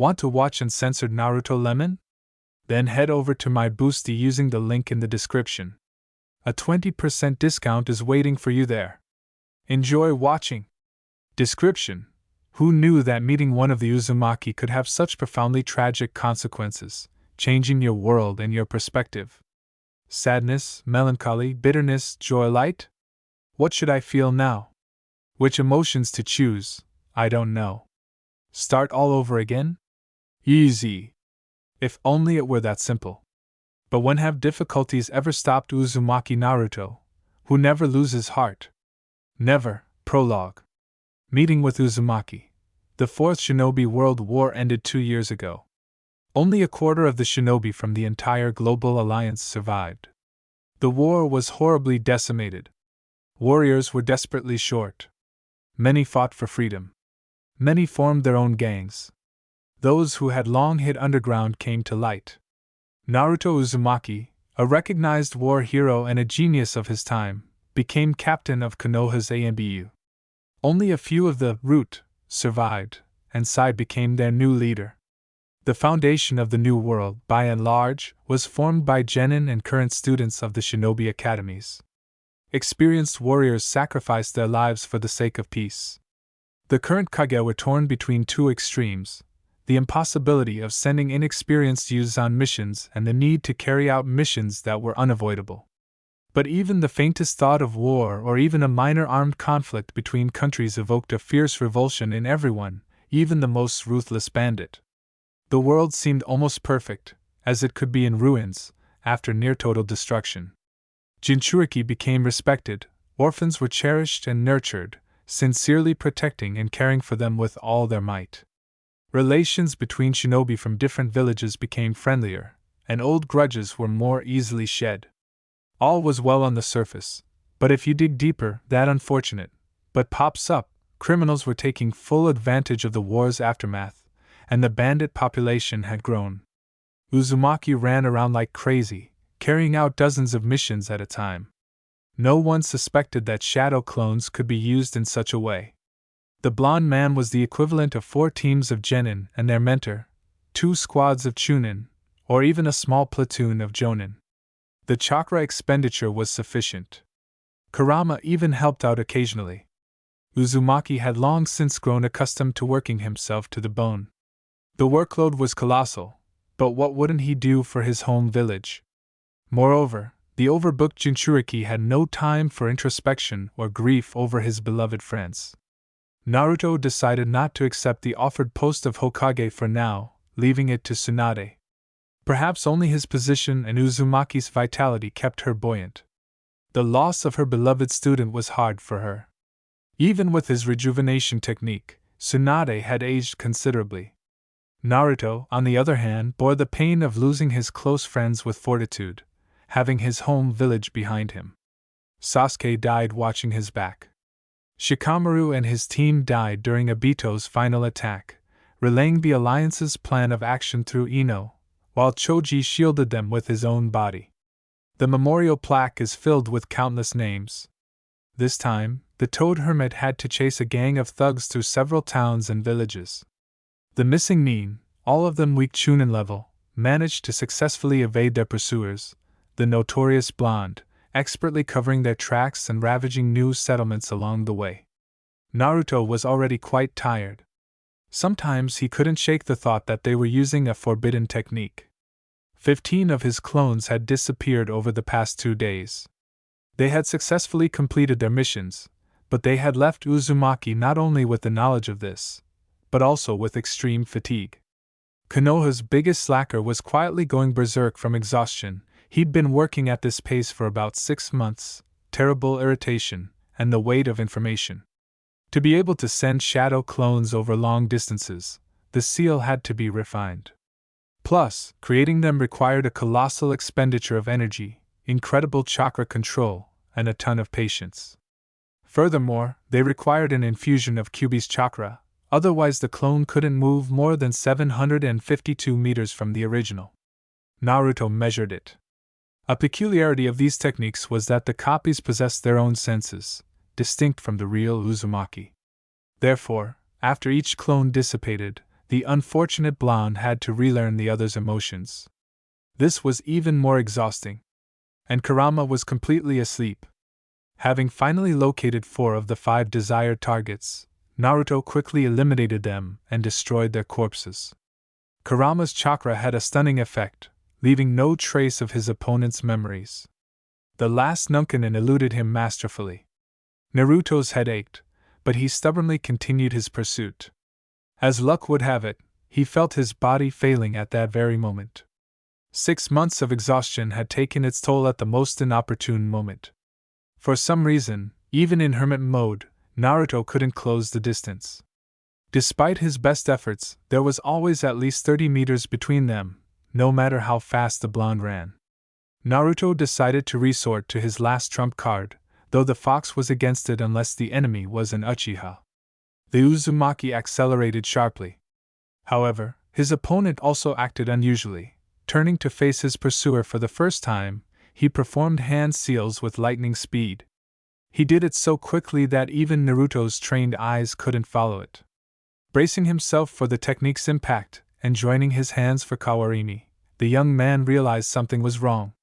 Want to watch uncensored Naruto Lemon? Then head over to my Boosty using the link in the description. A 20% discount is waiting for you there. Enjoy watching. Description: who knew that meeting one of the Uzumaki could have such profoundly tragic consequences, changing your world and your perspective? Sadness, melancholy, bitterness, joy, light? What should I feel now? Which emotions to choose? I don't know. Start all over again? Easy. If only it were that simple. But when have difficulties ever stopped Uzumaki Naruto, who never loses heart? Never. Prologue. Meeting with Uzumaki. The fourth shinobi world war ended 2 years ago. Only a quarter of the shinobi from the entire global alliance survived. The war was horribly decimated. Warriors were desperately short. Many fought for freedom. Many formed their own gangs. Those who had long hid underground came to light. Naruto Uzumaki, a recognized war hero and a genius of his time, became captain of Konoha's AMBU. Only a few of the root survived, and Sai became their new leader. The foundation of the new world, by and large, was formed by genin and current students of the shinobi academies. Experienced warriors sacrificed their lives for the sake of peace. The current Kage were torn between two extremes: the impossibility of sending inexperienced youths on missions and the need to carry out missions that were unavoidable. But even the faintest thought of war or even a minor armed conflict between countries evoked a fierce revulsion in everyone, even the most ruthless bandit. The world seemed almost perfect, as it could be in ruins, after near-total destruction. Jinchuriki became respected, orphans were cherished and nurtured, sincerely protecting and caring for them with all their might. Relations between shinobi from different villages became friendlier, and old grudges were more easily shed. All was well on the surface, but if you dig deeper, that unfortunate but pops up, criminals were taking full advantage of the war's aftermath, and the bandit population had grown. Uzumaki ran around like crazy, carrying out dozens of missions at a time. No one suspected that shadow clones could be used in such a way. The blonde man was the equivalent of 4 teams of genin and their mentor, 2 squads of chunin, or even a small platoon of jonin. The chakra expenditure was sufficient. Kurama even helped out occasionally. Uzumaki had long since grown accustomed to working himself to the bone. The workload was colossal, but what wouldn't he do for his home village? Moreover, the overbooked Jinchuriki had no time for introspection or grief over his beloved friends. Naruto decided not to accept the offered post of Hokage for now, leaving it to Tsunade. Perhaps only his position and Uzumaki's vitality kept her buoyant. The loss of her beloved student was hard for her. Even with his rejuvenation technique, Tsunade had aged considerably. Naruto, on the other hand, bore the pain of losing his close friends with fortitude, having his home village behind him. Sasuke died watching his back. Shikamaru and his team died during Obito's final attack, relaying the Alliance's plan of action through Ino, while Choji shielded them with his own body. The memorial plaque is filled with countless names. This time, the Toad Hermit had to chase a gang of thugs through several towns and villages. The missing Nin, all of them weak Chunin level, managed to successfully evade their pursuers, the notorious blonde, expertly covering their tracks and ravaging new settlements along the way. Naruto was already quite tired. Sometimes he couldn't shake the thought that they were using a forbidden technique. 15 of his clones had disappeared over the past 2 days. They had successfully completed their missions, but they had left Uzumaki not only with the knowledge of this, but also with extreme fatigue. Konoha's biggest slacker was quietly going berserk from exhaustion. He'd been working at this pace for about 6 months, terrible irritation, and the weight of information. To be able to send shadow clones over long distances, the seal had to be refined. Plus, creating them required a colossal expenditure of energy, incredible chakra control, and a ton of patience. Furthermore, they required an infusion of Kyuubi's chakra, otherwise the clone couldn't move more than 752 meters from the original. Naruto measured it. A peculiarity of these techniques was that the copies possessed their own senses, distinct from the real Uzumaki. Therefore, after each clone dissipated, the unfortunate blonde had to relearn the other's emotions. This was even more exhausting. And Kurama was completely asleep. Having finally located 4 of the 5 desired targets, Naruto quickly eliminated them and destroyed their corpses. Kurama's chakra had a stunning effect, leaving no trace of his opponent's memories. The last Nunkanin eluded him masterfully. Naruto's head ached, but he stubbornly continued his pursuit. As luck would have it, he felt his body failing at that very moment. 6 months of exhaustion had taken its toll at the most inopportune moment. For some reason, even in hermit mode, Naruto couldn't close the distance. Despite his best efforts, there was always at least 30 meters between them, no matter how fast the blonde ran. Naruto decided to resort to his last trump card, though the fox was against it unless the enemy was an Uchiha. The Uzumaki accelerated sharply. However, his opponent also acted unusually. Turning to face his pursuer for the first time, he performed hand seals with lightning speed. He did it so quickly that even Naruto's trained eyes couldn't follow it. Bracing himself for the technique's impact and joining his hands for Kawarimi, the young man realized something was wrong.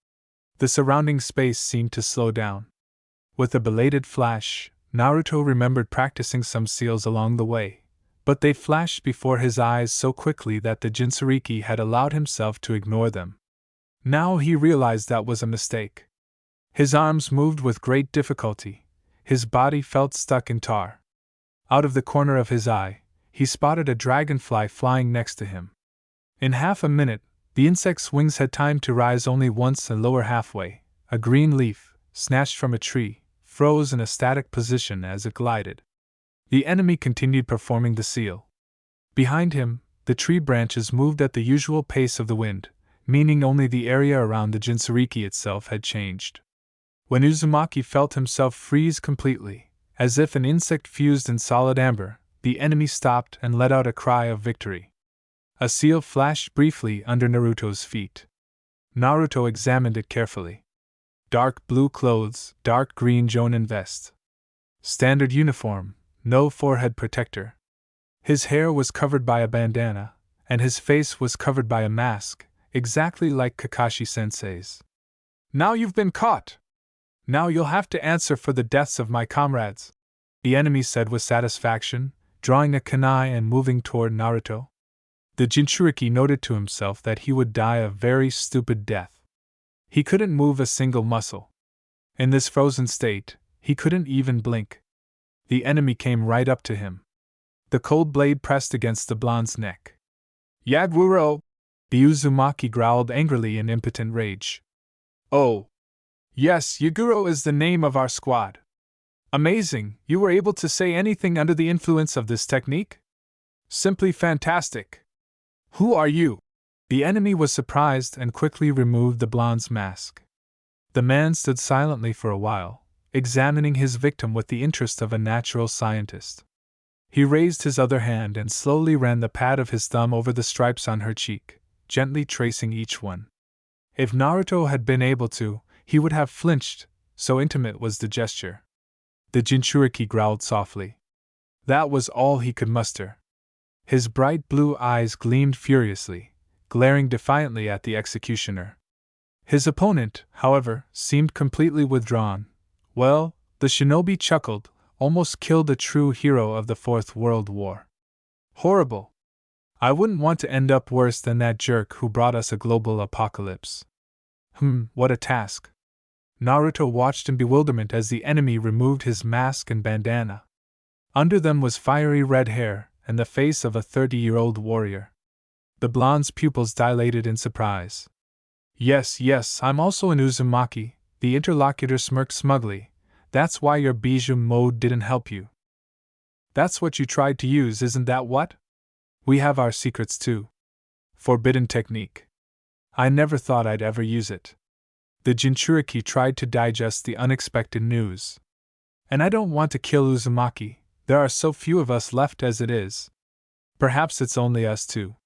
The surrounding space seemed to slow down. With a belated flash, Naruto remembered practicing some seals along the way, but they flashed before his eyes so quickly that the Jinchuriki had allowed himself to ignore them. Now he realized that was a mistake. His arms moved with great difficulty, his body felt stuck in tar. Out of the corner of his eye, he spotted a dragonfly flying next to him. In half a minute, the insect's wings had time to rise only once and lower halfway. A green leaf, snatched from a tree, froze in a static position as it glided. The enemy continued performing the seal. Behind him, the tree branches moved at the usual pace of the wind, meaning only the area around the Jinchuriki itself had changed. When Uzumaki felt himself freeze completely, as if an insect fused in solid amber, the enemy stopped and let out a cry of victory. A seal flashed briefly under Naruto's feet. Naruto examined it carefully. Dark blue clothes, dark green jonin vest. Standard uniform, no forehead protector. His hair was covered by a bandana, and his face was covered by a mask, exactly like Kakashi-sensei's. "Now you've been caught! Now you'll have to answer for the deaths of my comrades," the enemy said with satisfaction, drawing a kunai and moving toward Naruto. The Jinchuriki noted to himself that he would die a very stupid death. He couldn't move a single muscle. In this frozen state, he couldn't even blink. The enemy came right up to him. The cold blade pressed against the blonde's neck. "Yaguro!" the Uzumaki growled angrily in impotent rage. "Oh! Yes, Yaguro is the name of our squad. Amazing, you were able to say anything under the influence of this technique? Simply fantastic! Who are you?" The enemy was surprised and quickly removed the blonde's mask. The man stood silently for a while, examining his victim with the interest of a natural scientist. He raised his other hand and slowly ran the pad of his thumb over the stripes on her cheek, gently tracing each one. If Naruto had been able to, he would have flinched, so intimate was the gesture. The Jinchuriki growled softly. That was all he could muster. His bright blue eyes gleamed furiously, glaring defiantly at the executioner. His opponent, however, seemed completely withdrawn. Well, the shinobi chuckled, almost killed a true hero of the Fourth World War. Horrible! I wouldn't want to end up worse than that jerk who brought us a global apocalypse. What a task. Naruto watched in bewilderment as the enemy removed his mask and bandana. Under them was fiery red hair and the face of a 30-year-old warrior. The blonde's pupils dilated in surprise. Yes, I'm also an Uzumaki, the interlocutor smirked smugly. That's why your bijou mode didn't help you. That's what you tried to use, isn't that what? We have our secrets too. Forbidden technique. I never thought I'd ever use it. The Jinchuriki tried to digest the unexpected news. And I don't want to kill Uzumaki, there are so few of us left as it is. Perhaps it's only us two.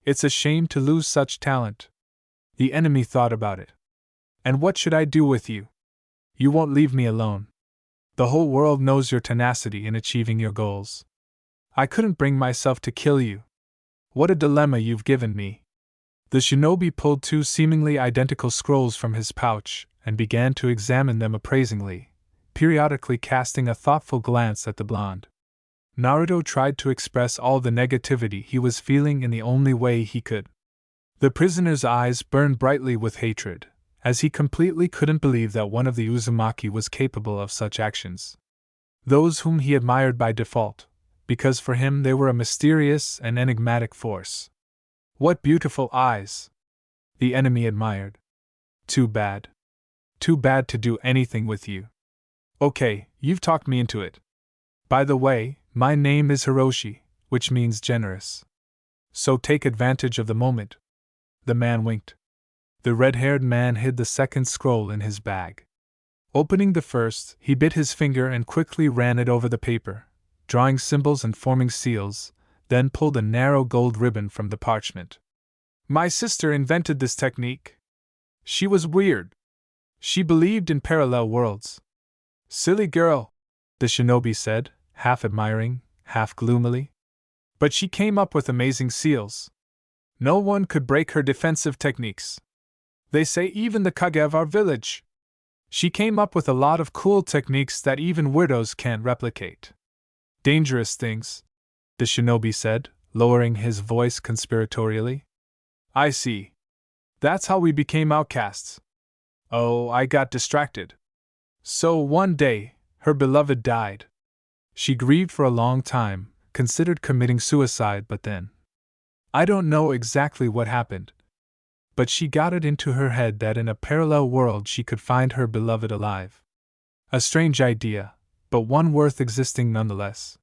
It's a shame to lose such talent. The enemy thought about it. And what should I do with you? You won't leave me alone. The whole world knows your tenacity in achieving your goals. I couldn't bring myself to kill you. What a dilemma you've given me. The shinobi pulled two seemingly identical scrolls from his pouch and began to examine them appraisingly, periodically casting a thoughtful glance at the blonde. Naruto tried to express all the negativity he was feeling in the only way he could. The prisoner's eyes burned brightly with hatred, as he completely couldn't believe that one of the Uzumaki was capable of such actions. Those whom he admired by default, because for him they were a mysterious and enigmatic force. What beautiful eyes! The enemy admired. Too bad. Too bad to do anything with you. Okay, you've talked me into it. By the way, my name is Hiroshi, which means generous. So take advantage of the moment. The man winked. The red-haired man hid the second scroll in his bag. Opening the first, he bit his finger and quickly ran it over the paper, drawing symbols and forming seals, then pulled a narrow gold ribbon from the parchment. My sister invented this technique. She was weird. She believed in parallel worlds. Silly girl, the shinobi said, half admiring, half gloomily. But she came up with amazing seals. No one could break her defensive techniques. They say even the Kage of our village. She came up with a lot of cool techniques that even weirdos can't replicate. Dangerous things, the shinobi said, lowering his voice conspiratorially. I see. That's how we became outcasts. Oh, I got distracted. So one day, her beloved died. She grieved for a long time, considered committing suicide, but then. I don't know exactly what happened. But she got it into her head that in a parallel world she could find her beloved alive. A strange idea, but one worth existing nonetheless.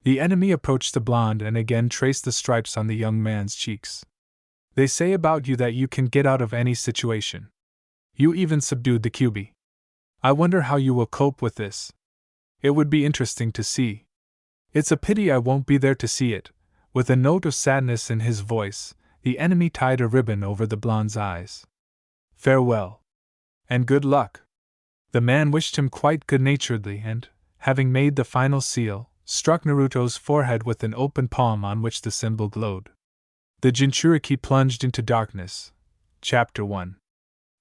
The enemy approached the blonde and again traced the stripes on the young man's cheeks. They say about you that you can get out of any situation. You even subdued the Kyuubi. I wonder how you will cope with this. It would be interesting to see. It's a pity I won't be there to see it. With a note of sadness in his voice, the enemy tied a ribbon over the blonde's eyes. Farewell. And good luck. The man wished him quite good-naturedly and, having made the final seal, struck Naruto's forehead with an open palm on which the symbol glowed. The Jinchuriki plunged into darkness. Chapter 1.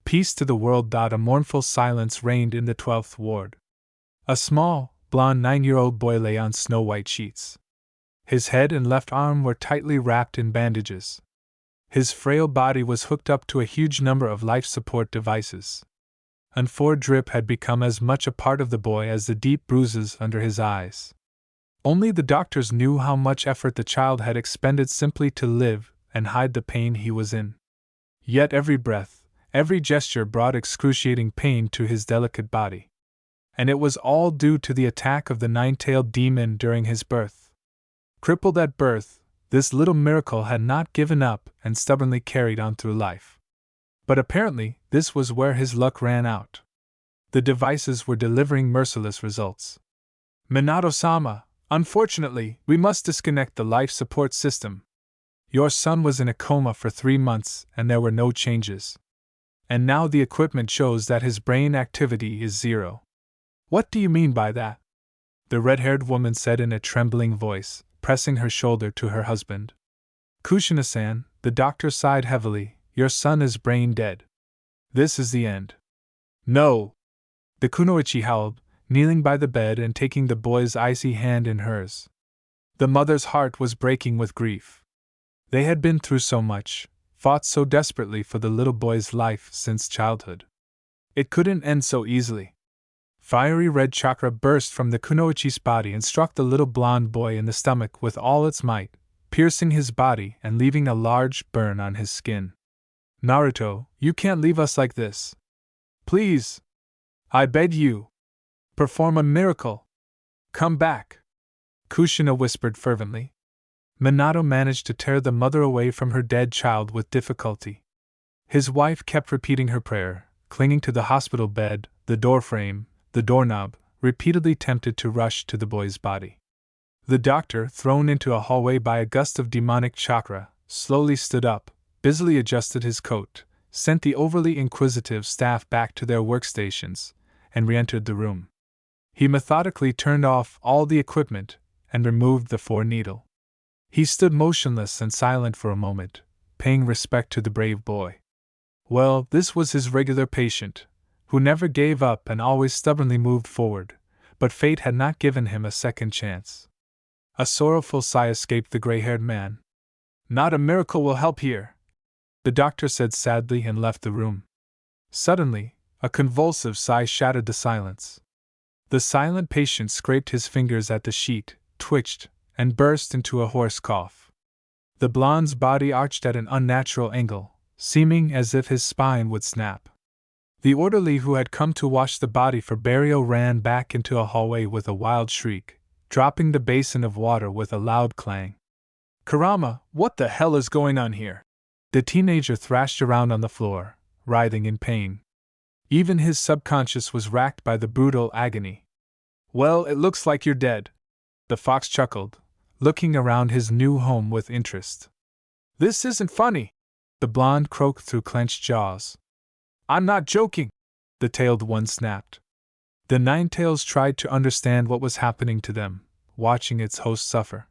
Peace to the world. A mournful silence reigned in the 12th ward. A small, blond 9-year-old boy lay on snow-white sheets. His head and left arm were tightly wrapped in bandages. His frail body was hooked up to a huge number of life support devices. And drip had become as much a part of the boy as the deep bruises under his eyes. Only the doctors knew how much effort the child had expended simply to live and hide the pain he was in. Yet every breath, every gesture brought excruciating pain to his delicate body. And it was all due to the attack of the nine-tailed demon during his birth. Crippled at birth, this little miracle had not given up and stubbornly carried on through life. But apparently, this was where his luck ran out. The devices were delivering merciless results. Minato-sama, unfortunately, we must disconnect the life support system. Your son was in a coma for 3 months and there were no changes. And now the equipment shows that his brain activity is 0. What do you mean by that? The red-haired woman said in a trembling voice, pressing her shoulder to her husband. Kushina-san, the doctor sighed heavily, your son is brain dead. This is the end. No! The kunoichi howled, kneeling by the bed and taking the boy's icy hand in hers. The mother's heart was breaking with grief. They had been through so much, fought so desperately for the little boy's life since childhood. It couldn't end so easily. Fiery red chakra burst from the kunoichi's body and struck the little blond boy in the stomach with all its might, piercing his body and leaving a large burn on his skin. Naruto, you can't leave us like this. Please! I beg you! Perform a miracle! Come back! Kushina whispered fervently. Minato managed to tear the mother away from her dead child with difficulty. His wife kept repeating her prayer, clinging to the hospital bed, the doorframe, the doorknob, repeatedly tempted to rush to the boy's body. The doctor, thrown into a hallway by a gust of demonic chakra, slowly stood up, busily adjusted his coat, sent the overly inquisitive staff back to their workstations, and re-entered the room. He methodically turned off all the equipment and removed the 4-needle. He stood motionless and silent for a moment, paying respect to the brave boy. Well, this was his regular patient, who never gave up and always stubbornly moved forward, but fate had not given him a second chance. A sorrowful sigh escaped the gray-haired man. Not a miracle will help here, the doctor said sadly and left the room. Suddenly, a convulsive sigh shattered the silence. The silent patient scraped his fingers at the sheet, twitched, and burst into a hoarse cough. The blonde's body arched at an unnatural angle, seeming as if his spine would snap. The orderly who had come to wash the body for burial ran back into a hallway with a wild shriek, dropping the basin of water with a loud clang. Kurama, what the hell is going on here? The teenager thrashed around on the floor, writhing in pain. Even his subconscious was racked by the brutal agony. Well, it looks like you're dead, the fox chuckled, looking around his new home with interest. This isn't funny, the blonde croaked through clenched jaws. I'm not joking, the tailed one snapped. The Ninetales tried to understand what was happening to them, watching its host suffer.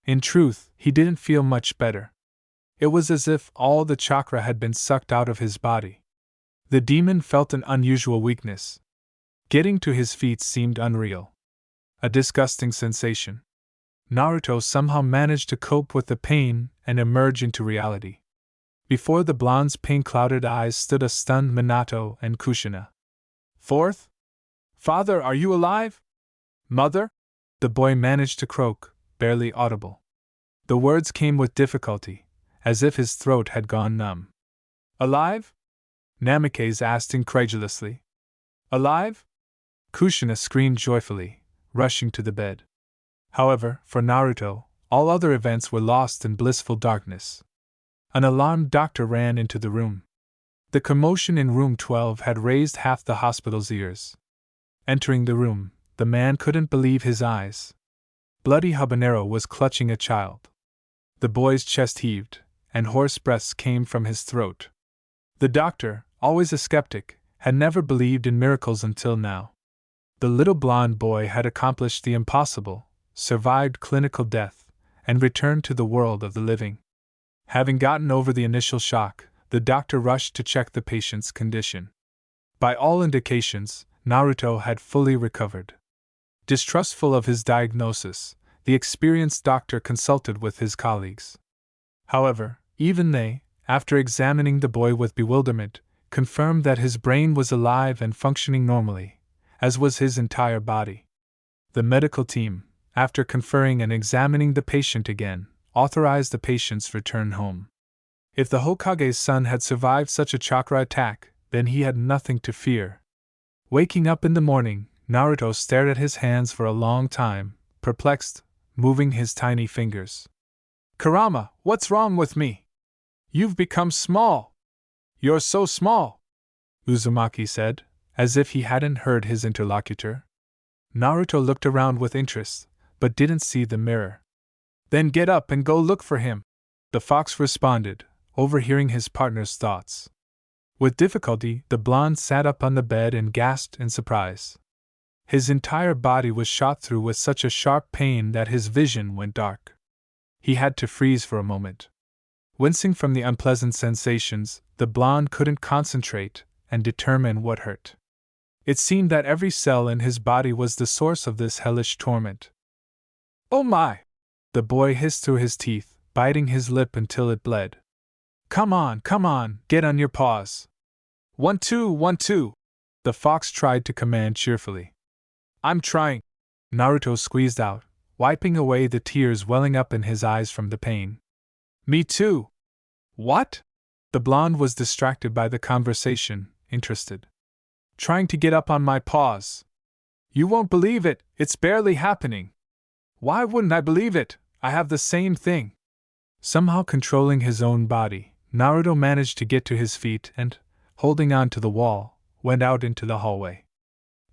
In truth, he didn't feel much better. It was as if all the chakra had been sucked out of his body. The demon felt an unusual weakness. Getting to his feet seemed unreal. A disgusting sensation. Naruto somehow managed to cope with the pain and emerge into reality. Before the blonde's pain-clouded eyes stood a stunned Minato and Kushina. Fourth? Father, are you alive? Mother? The boy managed to croak, barely audible. The words came with difficulty, as if his throat had gone numb. Alive? Namikaze asked incredulously. Alive? Kushina screamed joyfully, rushing to the bed. However, for Naruto, all other events were lost in blissful darkness. An alarmed doctor ran into the room. The commotion in room 12 had raised half the hospital's ears. Entering the room, the man couldn't believe his eyes. Bloody Habanero was clutching a child. The boy's chest heaved, and hoarse breaths came from his throat. The doctor, always a skeptic, had never believed in miracles until now. The little blonde boy had accomplished the impossible, survived clinical death, and returned to the world of the living. Having gotten over the initial shock, the doctor rushed to check the patient's condition. By all indications, Naruto had fully recovered. Distrustful of his diagnosis, the experienced doctor consulted with his colleagues. However, even they, after examining the boy with bewilderment, confirmed that his brain was alive and functioning normally, as was his entire body. The medical team, after conferring and examining the patient again, authorized the patient's return home. If the Hokage's son had survived such a chakra attack, then he had nothing to fear. Waking up in the morning, Naruto stared at his hands for a long time, perplexed, moving his tiny fingers. Kurama, what's wrong with me? You've become small. You're so small, Uzumaki said, as if he hadn't heard his interlocutor. Naruto looked around with interest, but didn't see the mirror. Then get up and go look for him, the fox responded, overhearing his partner's thoughts. With difficulty, the blonde sat up on the bed and gasped in surprise. His entire body was shot through with such a sharp pain that his vision went dark. He had to freeze for a moment. Wincing from the unpleasant sensations, the blonde couldn't concentrate and determine what hurt. It seemed that every cell in his body was the source of this hellish torment. Oh my! The boy hissed through his teeth, biting his lip until it bled. Come on, get on your paws. 1, 2, 1, 2. The fox tried to command cheerfully. I'm trying, Naruto squeezed out, wiping away the tears welling up in his eyes from the pain. Me too. What? The blonde was distracted by the conversation, interested. Trying to get up on my paws. You won't believe it, it's barely happening. Why wouldn't I believe it? I have the same thing. Somehow controlling his own body, Naruto managed to get to his feet and, holding on to the wall, went out into the hallway.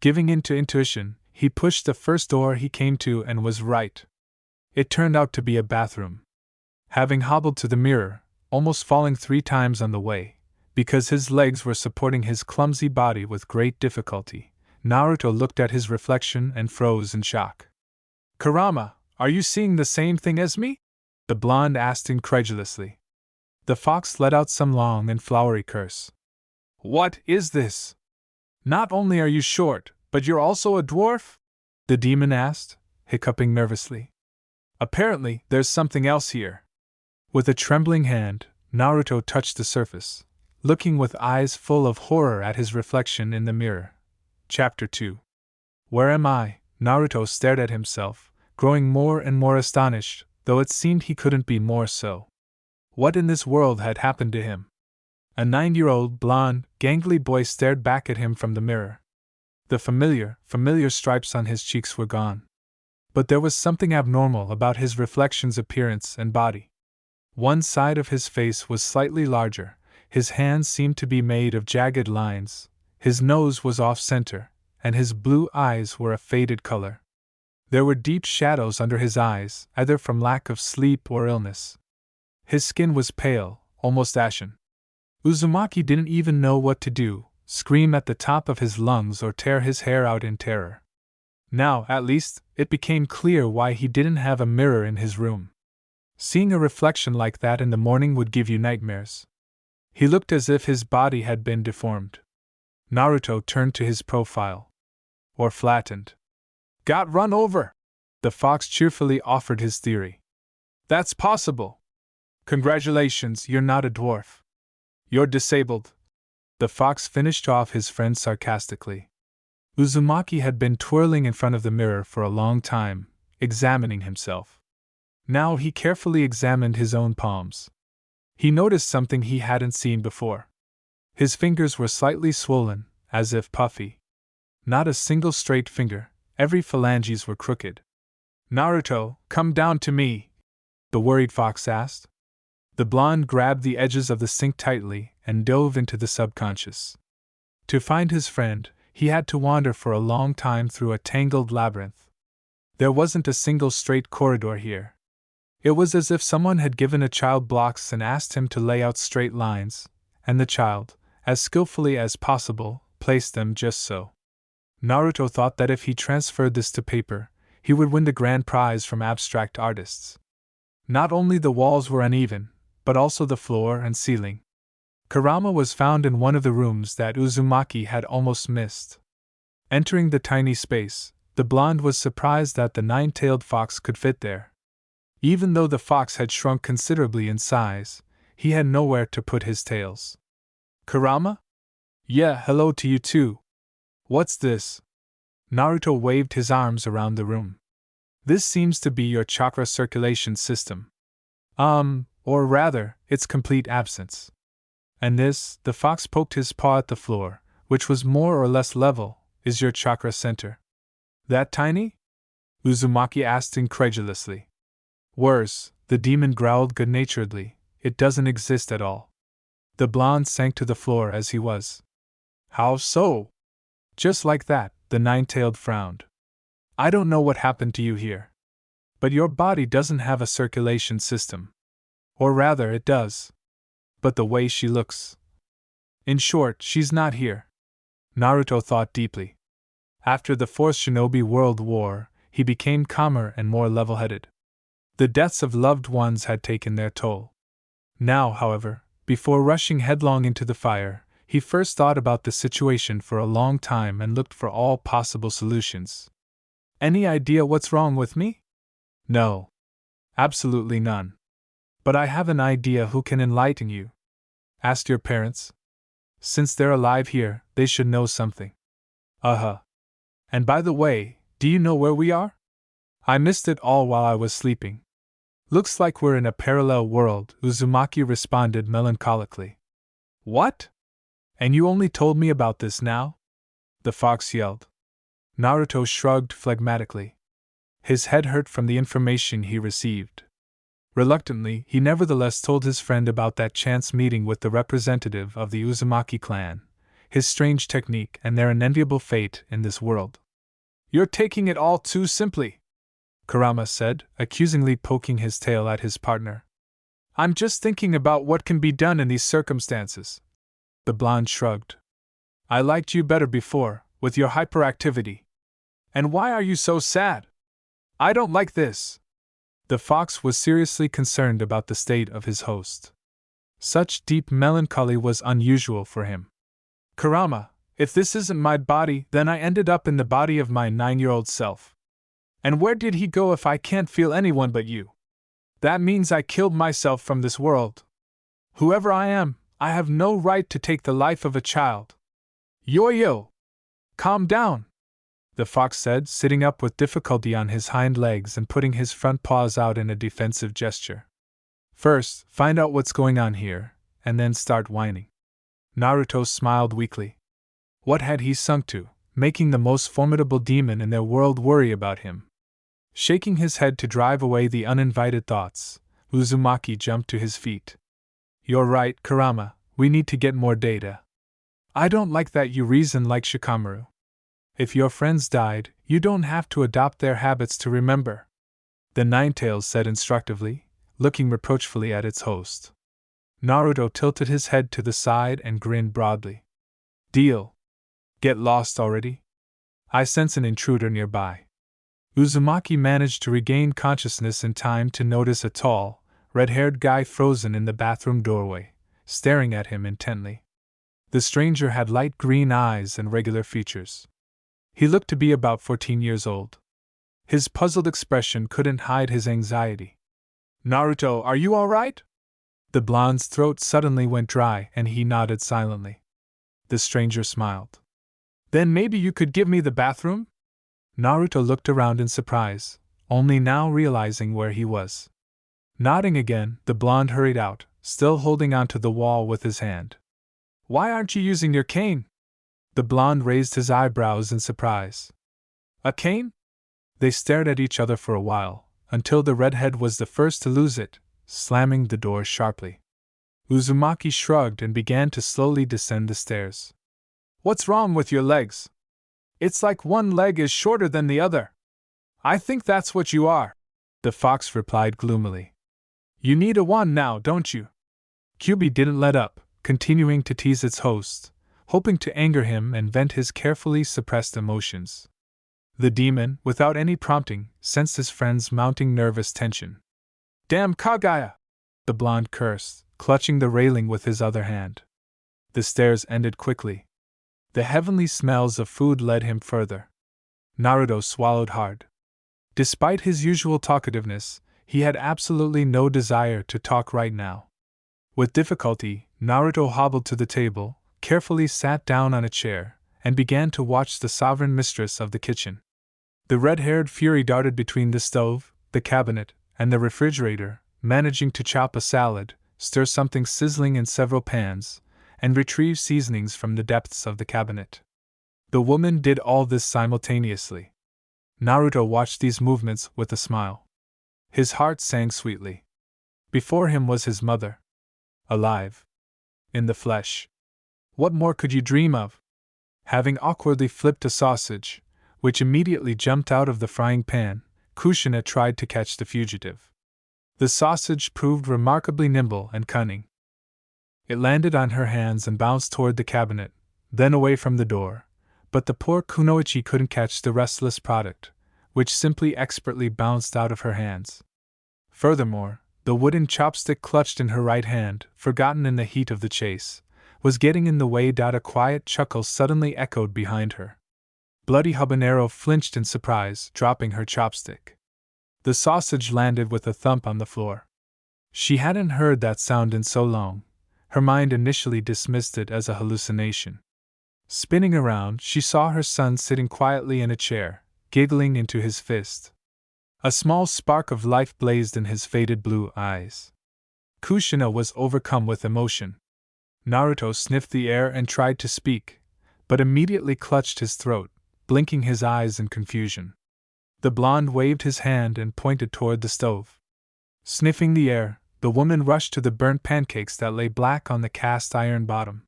Giving in to intuition, he pushed the first door he came to and was right. It turned out to be a bathroom. Having hobbled to the mirror, almost falling 3 times on the way, because his legs were supporting his clumsy body with great difficulty, Naruto looked at his reflection and froze in shock. Kurama, are you seeing the same thing as me? the blonde asked incredulously. The fox let out some long and flowery curse. What is this? Not only are you short, but you're also a dwarf? The demon asked, hiccuping nervously. Apparently, there's something else here. With a trembling hand, Naruto touched the surface, looking with eyes full of horror at his reflection in the mirror. Chapter 2. Where am I? Naruto stared at himself, growing more and more astonished, though it seemed he couldn't be more so. What in this world had happened to him? A 9-year-old, blonde, gangly boy stared back at him from the mirror. The familiar stripes on his cheeks were gone. But there was something abnormal about his reflection's appearance and body. One side of his face was slightly larger, his hands seemed to be made of jagged lines, his nose was off-center, and his blue eyes were a faded color. There were deep shadows under his eyes, either from lack of sleep or illness. His skin was pale, almost ashen. Uzumaki didn't even know what to do, scream at the top of his lungs or tear his hair out in terror. Now, at least, it became clear why he didn't have a mirror in his room. Seeing a reflection like that in the morning would give you nightmares. He looked as if his body had been deformed. Naruto turned to his profile. Or flattened. Got run over! The fox cheerfully offered his theory. That's possible. Congratulations, you're not a dwarf. You're disabled. The fox finished off his friend sarcastically. Uzumaki had been twirling in front of the mirror for a long time, examining himself. Now he carefully examined his own palms. He noticed something he hadn't seen before. His fingers were slightly swollen, as if puffy. Not a single straight finger, every phalanges were crooked. Naruto, come down to me, the worried fox asked. The blonde grabbed the edges of the sink tightly and dove into the subconscious. To find his friend, he had to wander for a long time through a tangled labyrinth. There wasn't a single straight corridor here. It was as if someone had given a child blocks and asked him to lay out straight lines, and the child, as skillfully as possible, placed them just so. Naruto thought that if he transferred this to paper, he would win the grand prize from abstract artists. Not only the walls were uneven, but also the floor and ceiling. Kurama was found in one of the rooms that Uzumaki had almost missed. Entering the tiny space, the blonde was surprised that the 9-tailed fox could fit there. Even though the fox had shrunk considerably in size, he had nowhere to put his tails. Kurama? Yeah, hello to you too. What's this? Naruto waved his arms around the room. This seems to be your chakra circulation system. Or rather, its complete absence. And this, the fox poked his paw at the floor, which was more or less level, is your chakra center. That tiny? Uzumaki asked incredulously. Worse, the demon growled good-naturedly, it doesn't exist at all. The blonde sank to the floor as he was. How so? Just like that, the 9-tailed frowned. I don't know what happened to you here. But your body doesn't have a circulation system. Or rather, it does. But the way she looks. In short, she's not here. Naruto thought deeply. After the Fourth Shinobi World War, he became calmer and more level-headed. The deaths of loved ones had taken their toll. Now, however, before rushing headlong into the fire, he first thought about the situation for a long time and looked for all possible solutions. Any idea what's wrong with me? No. Absolutely none. But I have an idea who can enlighten you. Ask your parents. Since they're alive here, they should know something. And by the way, do you know where we are? I missed it all while I was sleeping. Looks like we're in a parallel world, Uzumaki responded melancholically. What? And you only told me about this now? The fox yelled. Naruto shrugged phlegmatically. His head hurt from the information he received. Reluctantly, he nevertheless told his friend about that chance meeting with the representative of the Uzumaki clan, his strange technique and their unenviable fate in this world. You're taking it all too simply, Kurama said, accusingly poking his tail at his partner. I'm just thinking about what can be done in these circumstances. The blonde shrugged. I liked you better before, with your hyperactivity. And why are you so sad? I don't like this. The fox was seriously concerned about the state of his host. Such deep melancholy was unusual for him. Kurama, if this isn't my body, then I ended up in the body of my 9-year-old self. And where did he go if I can't feel anyone but you? That means I killed myself from this world. Whoever I am, I have no right to take the life of a child. Yo! Calm down, the fox said, sitting up with difficulty on his hind legs and putting his front paws out in a defensive gesture. First, find out what's going on here, and then start whining. Naruto smiled weakly. What had he sunk to, making the most formidable demon in their world worry about him? Shaking his head to drive away the uninvited thoughts, Uzumaki jumped to his feet. You're right, Kurama, we need to get more data. I don't like that you reason like Shikamaru. If your friends died, you don't have to adopt their habits to remember. The Ninetails said instructively, looking reproachfully at its host. Naruto tilted his head to the side and grinned broadly. Deal. Get lost already? I sense an intruder nearby. Uzumaki managed to regain consciousness in time to notice a tall, red-haired guy frozen in the bathroom doorway, staring at him intently. The stranger had light green eyes and regular features. He looked to be about 14 years old. His puzzled expression couldn't hide his anxiety. Naruto, are you all right? The blonde's throat suddenly went dry and he nodded silently. The stranger smiled. Then maybe you could give me the bathroom? Naruto looked around in surprise, only now realizing where he was. Nodding again, the blonde hurried out, still holding onto the wall with his hand. Why aren't you using your cane? The blonde raised his eyebrows in surprise. A cane? They stared at each other for a while, until the redhead was the first to lose it, slamming the door sharply. Uzumaki shrugged and began to slowly descend the stairs. What's wrong with your legs? It's like one leg is shorter than the other. I think that's what you are, the fox replied gloomily. You need a wand now, don't you? Kyubi didn't let up, continuing to tease its host, hoping to anger him and vent his carefully suppressed emotions. The demon, without any prompting, sensed his friend's mounting nervous tension. Damn Kagaya! The blonde cursed, clutching the railing with his other hand. The stairs ended quickly. The heavenly smells of food led him further. Naruto swallowed hard. Despite his usual talkativeness, he had absolutely no desire to talk right now. With difficulty, Naruto hobbled to the table, carefully sat down on a chair, and began to watch the sovereign mistress of the kitchen. The red-haired fury darted between the stove, the cabinet, and the refrigerator, managing to chop a salad, stir something sizzling in several pans, and retrieve seasonings from the depths of the cabinet. The woman did all this simultaneously. Naruto watched these movements with a smile. His heart sang sweetly. Before him was his mother. Alive. In the flesh. What more could you dream of? Having awkwardly flipped a sausage, which immediately jumped out of the frying pan, Kushina tried to catch the fugitive. The sausage proved remarkably nimble and cunning. It landed on her hands and bounced toward the cabinet, then away from the door, but the poor kunoichi couldn't catch the restless product, which simply expertly bounced out of her hands. Furthermore, the wooden chopstick clutched in her right hand, forgotten in the heat of the chase, was getting in the way. A quiet chuckle suddenly echoed behind her. Bloody Habanero flinched in surprise, dropping her chopstick. The sausage landed with a thump on the floor. She hadn't heard that sound in so long. Her mind initially dismissed it as a hallucination. Spinning around, she saw her son sitting quietly in a chair, giggling into his fist. A small spark of life blazed in his faded blue eyes. Kushina was overcome with emotion. Naruto sniffed the air and tried to speak, but immediately clutched his throat, blinking his eyes in confusion. The blonde waved his hand and pointed toward the stove. Sniffing the air, the woman rushed to the burnt pancakes that lay black on the cast iron bottom.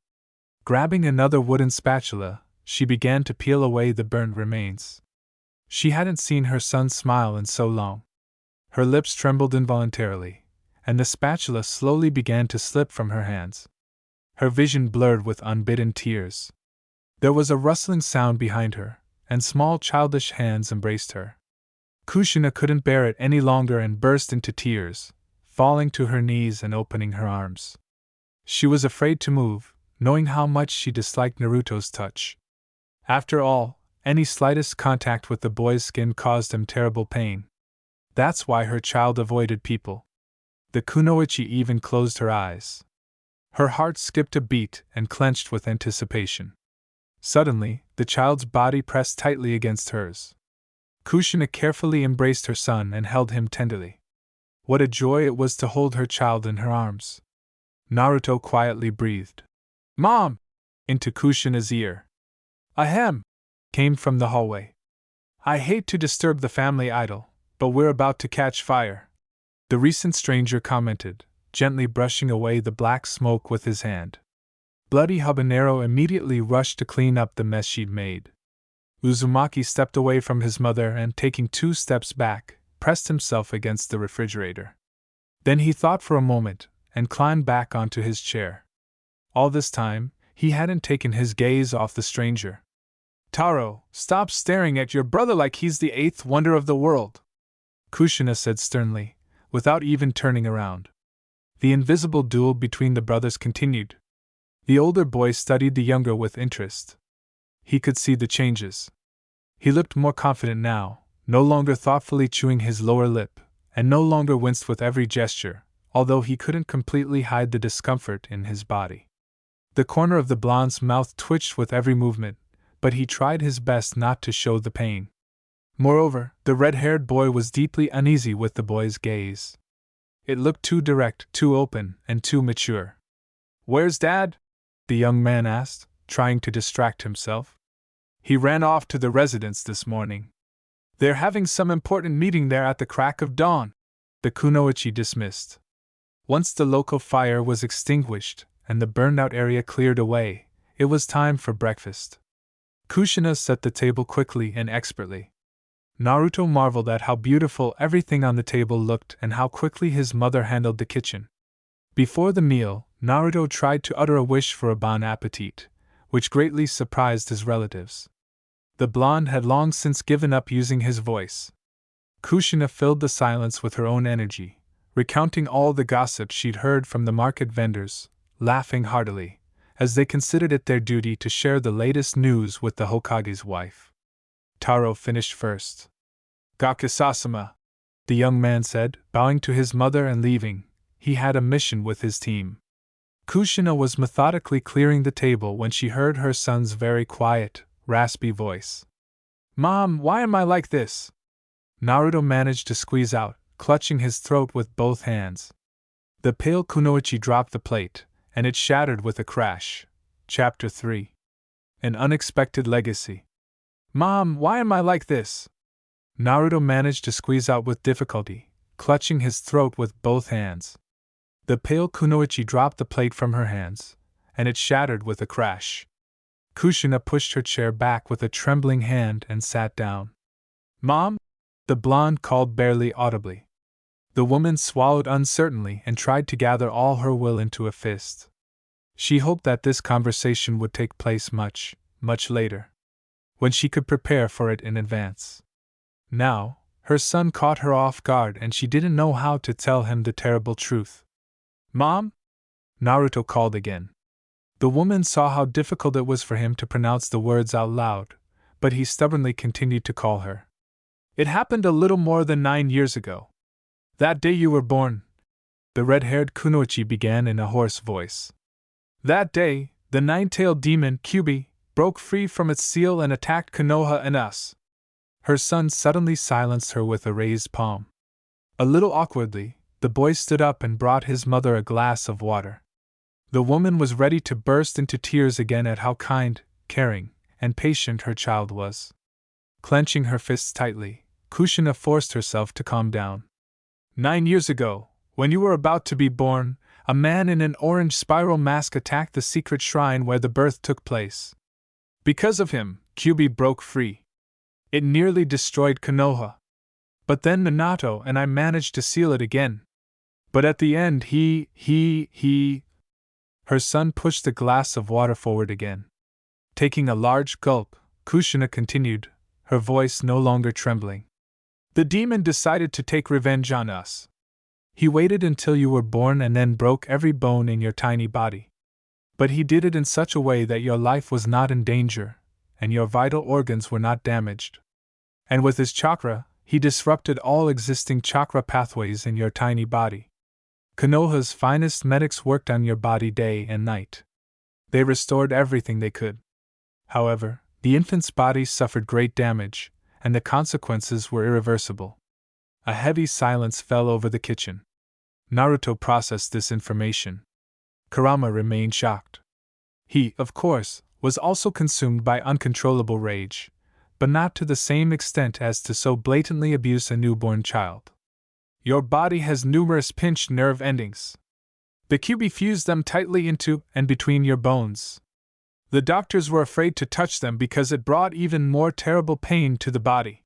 Grabbing another wooden spatula, she began to peel away the burnt remains. She hadn't seen her son smile in so long. Her lips trembled involuntarily, and the spatula slowly began to slip from her hands. Her vision blurred with unbidden tears. There was a rustling sound behind her, and small childish hands embraced her. Kushina couldn't bear it any longer and burst into tears, falling to her knees and opening her arms. She was afraid to move, knowing how much she disliked Naruto's touch. After all, any slightest contact with the boy's skin caused him terrible pain. That's why her child avoided people. The kunoichi even closed her eyes. Her heart skipped a beat and clenched with anticipation. Suddenly, the child's body pressed tightly against hers. Kushina carefully embraced her son and held him tenderly. What a joy it was to hold her child in her arms. Naruto quietly breathed. "Mom!" into Kushina's ear. "Ahem!" came from the hallway. "I hate to disturb the family idyll, but we're about to catch fire," the recent stranger commented, gently brushing away the black smoke with his hand. Bloody Habanero immediately rushed to clean up the mess she'd made. Uzumaki stepped away from his mother and, taking 2 steps back, pressed himself against the refrigerator. Then he thought for a moment and climbed back onto his chair. All this time, he hadn't taken his gaze off the stranger. "Taro, stop staring at your brother like he's the 8th wonder of the world," Kushina said sternly, without even turning around. The invisible duel between the brothers continued. The older boy studied the younger with interest. He could see the changes. He looked more confident now, no longer thoughtfully chewing his lower lip, and no longer winced with every gesture, although he couldn't completely hide the discomfort in his body. The corner of the blonde's mouth twitched with every movement, but he tried his best not to show the pain. Moreover, the red-haired boy was deeply uneasy with the boy's gaze. It looked too direct, too open, and too mature. "Where's Dad?" the young man asked, trying to distract himself. "He ran off to the residence this morning. They're having some important meeting there at the crack of dawn," the kunoichi dismissed. Once the local fire was extinguished and the burned-out area cleared away, it was time for breakfast. Kushina set the table quickly and expertly. Naruto marveled at how beautiful everything on the table looked and how quickly his mother handled the kitchen. Before the meal, Naruto tried to utter a wish for a bon appetit, which greatly surprised his relatives. The blonde had long since given up using his voice. Kushina filled the silence with her own energy, recounting all the gossip she'd heard from the market vendors, laughing heartily, as they considered it their duty to share the latest news with the Hokage's wife. Taro finished first. "Gakusasama," the young man said, bowing to his mother and leaving. He had a mission with his team. Kushina was methodically clearing the table when she heard her son's very quiet, raspy voice. "Mom, why am I like this?" Naruto managed to squeeze out, clutching his throat with both hands. The pale kunoichi dropped the plate, and it shattered with a crash. Chapter 3. An Unexpected Legacy. "Mom, why am I like this?" Naruto managed to squeeze out with difficulty, clutching his throat with both hands. The pale kunoichi dropped the plate from her hands, and it shattered with a crash. Kushina pushed her chair back with a trembling hand and sat down. "Mom?" the blonde called barely audibly. The woman swallowed uncertainly and tried to gather all her will into a fist. She hoped that this conversation would take place much, much later, when she could prepare for it in advance. Now, her son caught her off guard and she didn't know how to tell him the terrible truth. "Mom?" Naruto called again. The woman saw how difficult it was for him to pronounce the words out loud, but he stubbornly continued to call her. "It happened a little more than 9 years ago. That day you were born," the red-haired kunoichi began in a hoarse voice. "That day, the nine-tailed demon, Kyubi, broke free from its seal and attacked Konoha and us." Her son suddenly silenced her with a raised palm. A little awkwardly, the boy stood up and brought his mother a glass of water. The woman was ready to burst into tears again at how kind, caring, and patient her child was. Clenching her fists tightly, Kushina forced herself to calm down. "9 years ago, when you were about to be born, a man in an orange spiral mask attacked the secret shrine where the birth took place. Because of him, Kyubi broke free. It nearly destroyed Konoha. But then Minato and I managed to seal it again. But at the end he... Her son pushed the glass of water forward again. Taking a large gulp, Kushina continued, her voice no longer trembling. The demon decided to take revenge on us. He waited until you were born and then broke every bone in your tiny body. But he did it in such a way that your life was not in danger, and your vital organs were not damaged. And with his chakra, he disrupted all existing chakra pathways in your tiny body. Konoha's finest medics worked on your body day and night. They restored everything they could. However, the infant's body suffered great damage, and the consequences were irreversible. A heavy silence fell over the kitchen. Naruto processed this information. Kurama remained shocked. He, of course, was also consumed by uncontrollable rage, but not to the same extent as to so blatantly abuse a newborn child. Your body has numerous pinched nerve endings. The Kyuubi fused them tightly into and between your bones. The doctors were afraid to touch them because it brought even more terrible pain to the body.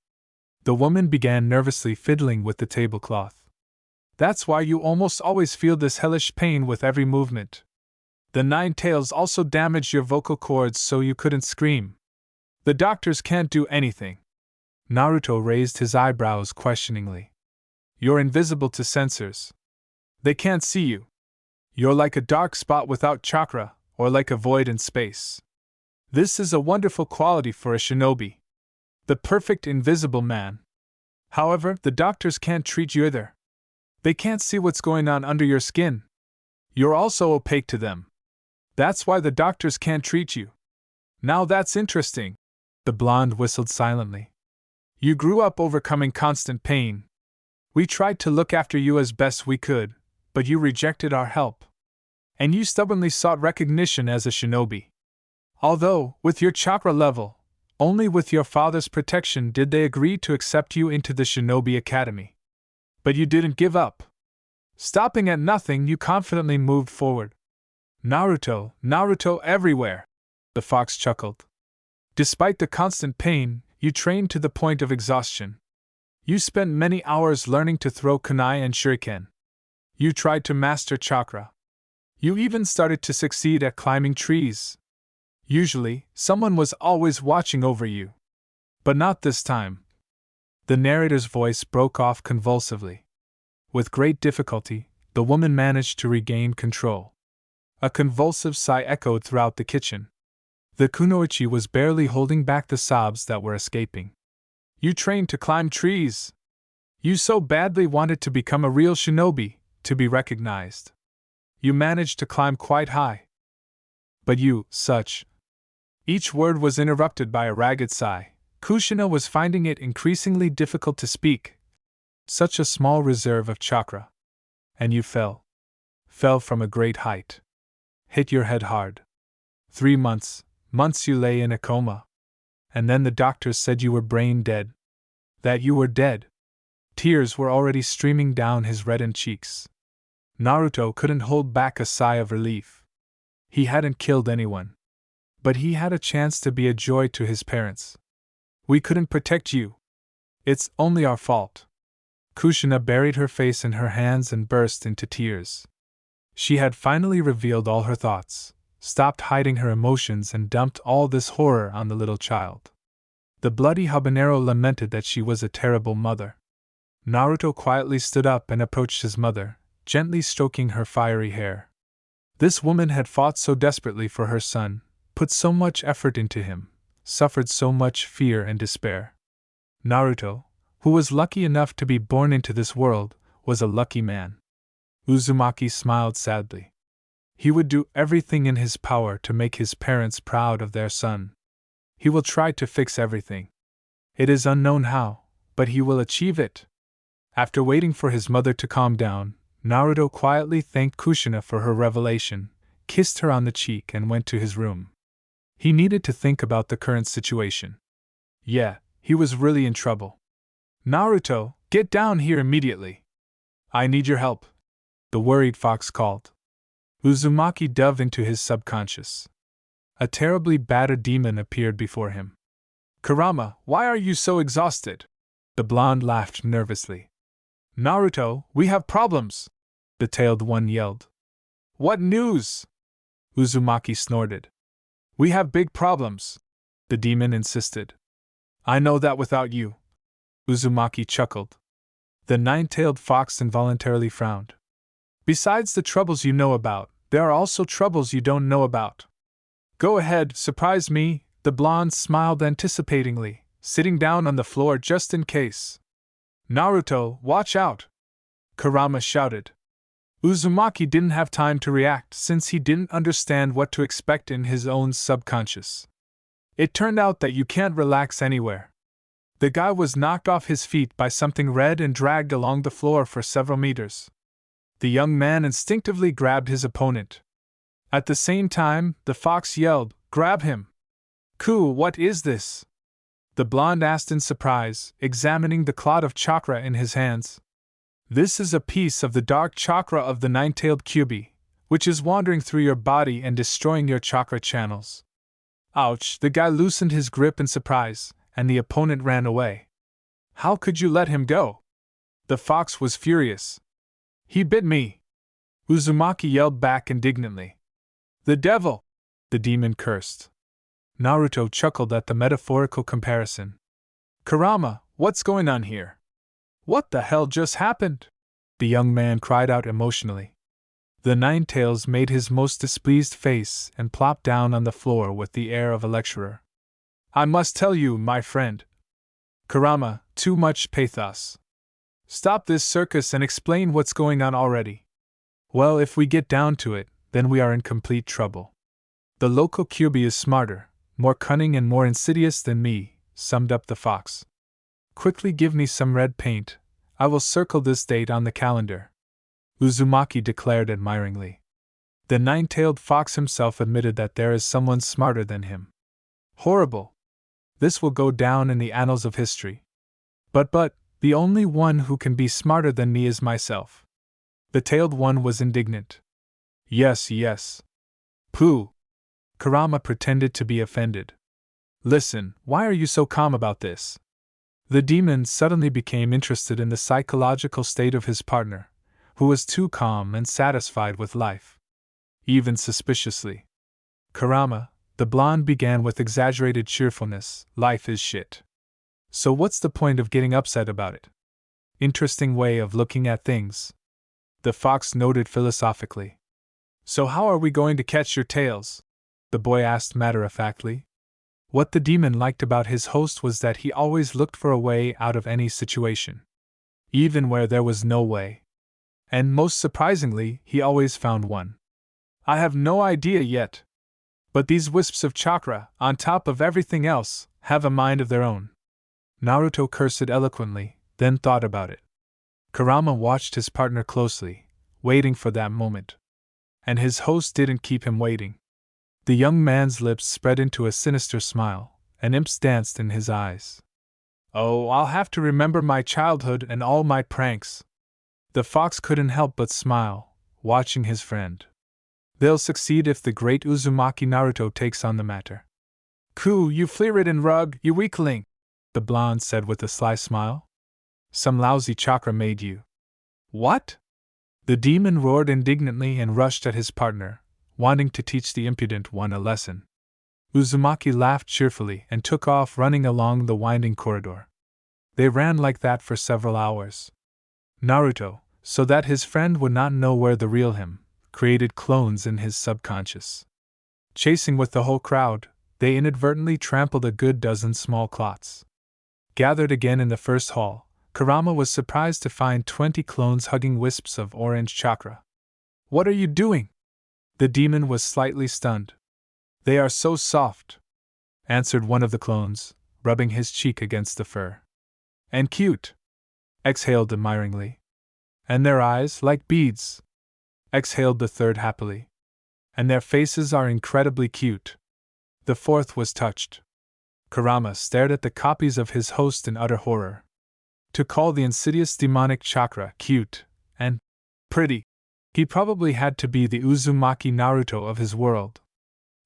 The woman began nervously fiddling with the tablecloth. That's why you almost always feel this hellish pain with every movement. The 9 tails also damaged your vocal cords so you couldn't scream. The doctors can't do anything. Naruto raised his eyebrows questioningly. You're invisible to sensors. They can't see you. You're like a dark spot without chakra, or like a void in space. This is a wonderful quality for a shinobi. The perfect invisible man. However, the doctors can't treat you either. They can't see what's going on under your skin. You're also opaque to them. That's why the doctors can't treat you. Now that's interesting. The blonde whistled silently. You grew up overcoming constant pain. We tried to look after you as best we could, but you rejected our help. And you stubbornly sought recognition as a shinobi. Although, with your chakra level, only with your father's protection did they agree to accept you into the Shinobi Academy. But you didn't give up. Stopping at nothing, you confidently moved forward. Naruto, Naruto everywhere! The fox chuckled. Despite the constant pain, you trained to the point of exhaustion. You spent many hours learning to throw kunai and shuriken. You tried to master chakra. You even started to succeed at climbing trees. Usually, someone was always watching over you. But not this time. The narrator's voice broke off convulsively. With great difficulty, the woman managed to regain control. A convulsive sigh echoed throughout the kitchen. The kunoichi was barely holding back the sobs that were escaping. You trained to climb trees. You so badly wanted to become a real shinobi, to be recognized. You managed to climb quite high. But you, such. Each word was interrupted by a ragged sigh. Kushina was finding it increasingly difficult to speak. Such a small reserve of chakra. And you fell. Fell from a great height. Hit your head hard. 3 months you lay in a coma. And then the doctors said you were brain dead. That you were dead. Tears were already streaming down his reddened cheeks. Naruto couldn't hold back a sigh of relief. He hadn't killed anyone. But he had a chance to be a joy to his parents. We couldn't protect you. It's only our fault. Kushina buried her face in her hands and burst into tears. She had finally revealed all her thoughts, stopped hiding her emotions and dumped all this horror on the little child. The bloody habanero lamented that she was a terrible mother. Naruto quietly stood up and approached his mother, gently stroking her fiery hair. This woman had fought so desperately for her son, put so much effort into him, suffered so much fear and despair. Naruto, who was lucky enough to be born into this world, was a lucky man. Uzumaki smiled sadly. He would do everything in his power to make his parents proud of their son. He will try to fix everything. It is unknown how, but he will achieve it. After waiting for his mother to calm down, Naruto quietly thanked Kushina for her revelation, kissed her on the cheek and went to his room. He needed to think about the current situation. Yeah, he was really in trouble. Naruto, get down here immediately. I need your help. The worried fox called. Uzumaki dove into his subconscious. A terribly battered demon appeared before him. Kurama, why are you so exhausted? The blonde laughed nervously. Naruto, we have problems, the tailed one yelled. What news? Uzumaki snorted. We have big problems, the demon insisted. I know that without you. Uzumaki chuckled. The nine-tailed fox involuntarily frowned. Besides the troubles you know about, there are also troubles you don't know about. Go ahead, surprise me, the blonde smiled anticipatingly, sitting down on the floor just in case. Naruto, watch out! Kurama shouted. Uzumaki didn't have time to react since he didn't understand what to expect in his own subconscious. It turned out that you can't relax anywhere. The guy was knocked off his feet by something red and dragged along the floor for several meters. The young man instinctively grabbed his opponent. At the same time, the fox yelled, "Grab him!" "Ku, what is this?" the blonde asked in surprise, examining the clot of chakra in his hands. "This is a piece of the dark chakra of the nine-tailed Kyuubi, which is wandering through your body and destroying your chakra channels." Ouch! The guy loosened his grip in surprise, and the opponent ran away. "How could you let him go?" The fox was furious. "He bit me!" Uzumaki yelled back indignantly. "The devil!" the demon cursed. Naruto chuckled at the metaphorical comparison. "Kurama, what's going on here?" "What the hell just happened?" the young man cried out emotionally. The Nine-Tails made his most displeased face and plopped down on the floor with the air of a lecturer. "I must tell you, my friend. Kurama, too much pathos. Stop this circus and explain what's going on already." "Well, if we get down to it, then we are in complete trouble. The local Kyuubi is smarter, more cunning and more insidious than me," summed up the fox. "Quickly give me some red paint. I will circle this date on the calendar," Uzumaki declared admiringly. The nine-tailed fox himself admitted that there is someone smarter than him. "Horrible! This will go down in the annals of history. But, the only one who can be smarter than me is myself." The tailed one was indignant. Yes. Pooh! Kurama pretended to be offended. "Listen, why are you so calm about this?" The demon suddenly became interested in the psychological state of his partner, who was too calm and satisfied with life. Even suspiciously. "Kurama," the blonde began with exaggerated cheerfulness, "life is shit. So what's the point of getting upset about it?" "Interesting way of looking at things," the fox noted philosophically. "So how are we going to catch your tails?" the boy asked matter-of-factly. What the demon liked about his host was that he always looked for a way out of any situation. Even where there was no way. And most surprisingly, he always found one. "I have no idea yet. But these wisps of chakra, on top of everything else, have a mind of their own." Naruto cursed eloquently, then thought about it. Kurama watched his partner closely, waiting for that moment. And his host didn't keep him waiting. The young man's lips spread into a sinister smile, and imps danced in his eyes. "Oh, I'll have to remember my childhood and all my pranks." The fox couldn't help but smile, watching his friend. "They'll succeed if the great Uzumaki Naruto takes on the matter." "Ku, you flea-ridden rug, you weakling," the blonde said with a sly smile. "Some lousy chakra made you." "What?" The demon roared indignantly and rushed at his partner, wanting to teach the impudent one a lesson. Uzumaki laughed cheerfully and took off running along the winding corridor. They ran like that for several hours. Naruto, so that his friend would not know where the real him, created clones in his subconscious. Chasing with the whole crowd, they inadvertently trampled a good dozen small clots. Gathered again in the first hall, Kurama was surprised to find 20 clones hugging wisps of orange chakra. "What are you doing?" The demon was slightly stunned. "They are so soft," answered one of the clones, rubbing his cheek against the fur. "And cute," exhaled admiringly. "And their eyes like beads," exhaled the third happily. "And their faces are incredibly cute." The fourth was touched. Kurama stared at the copies of his host in utter horror. To call the insidious demonic chakra cute and pretty, he probably had to be the Uzumaki Naruto of his world.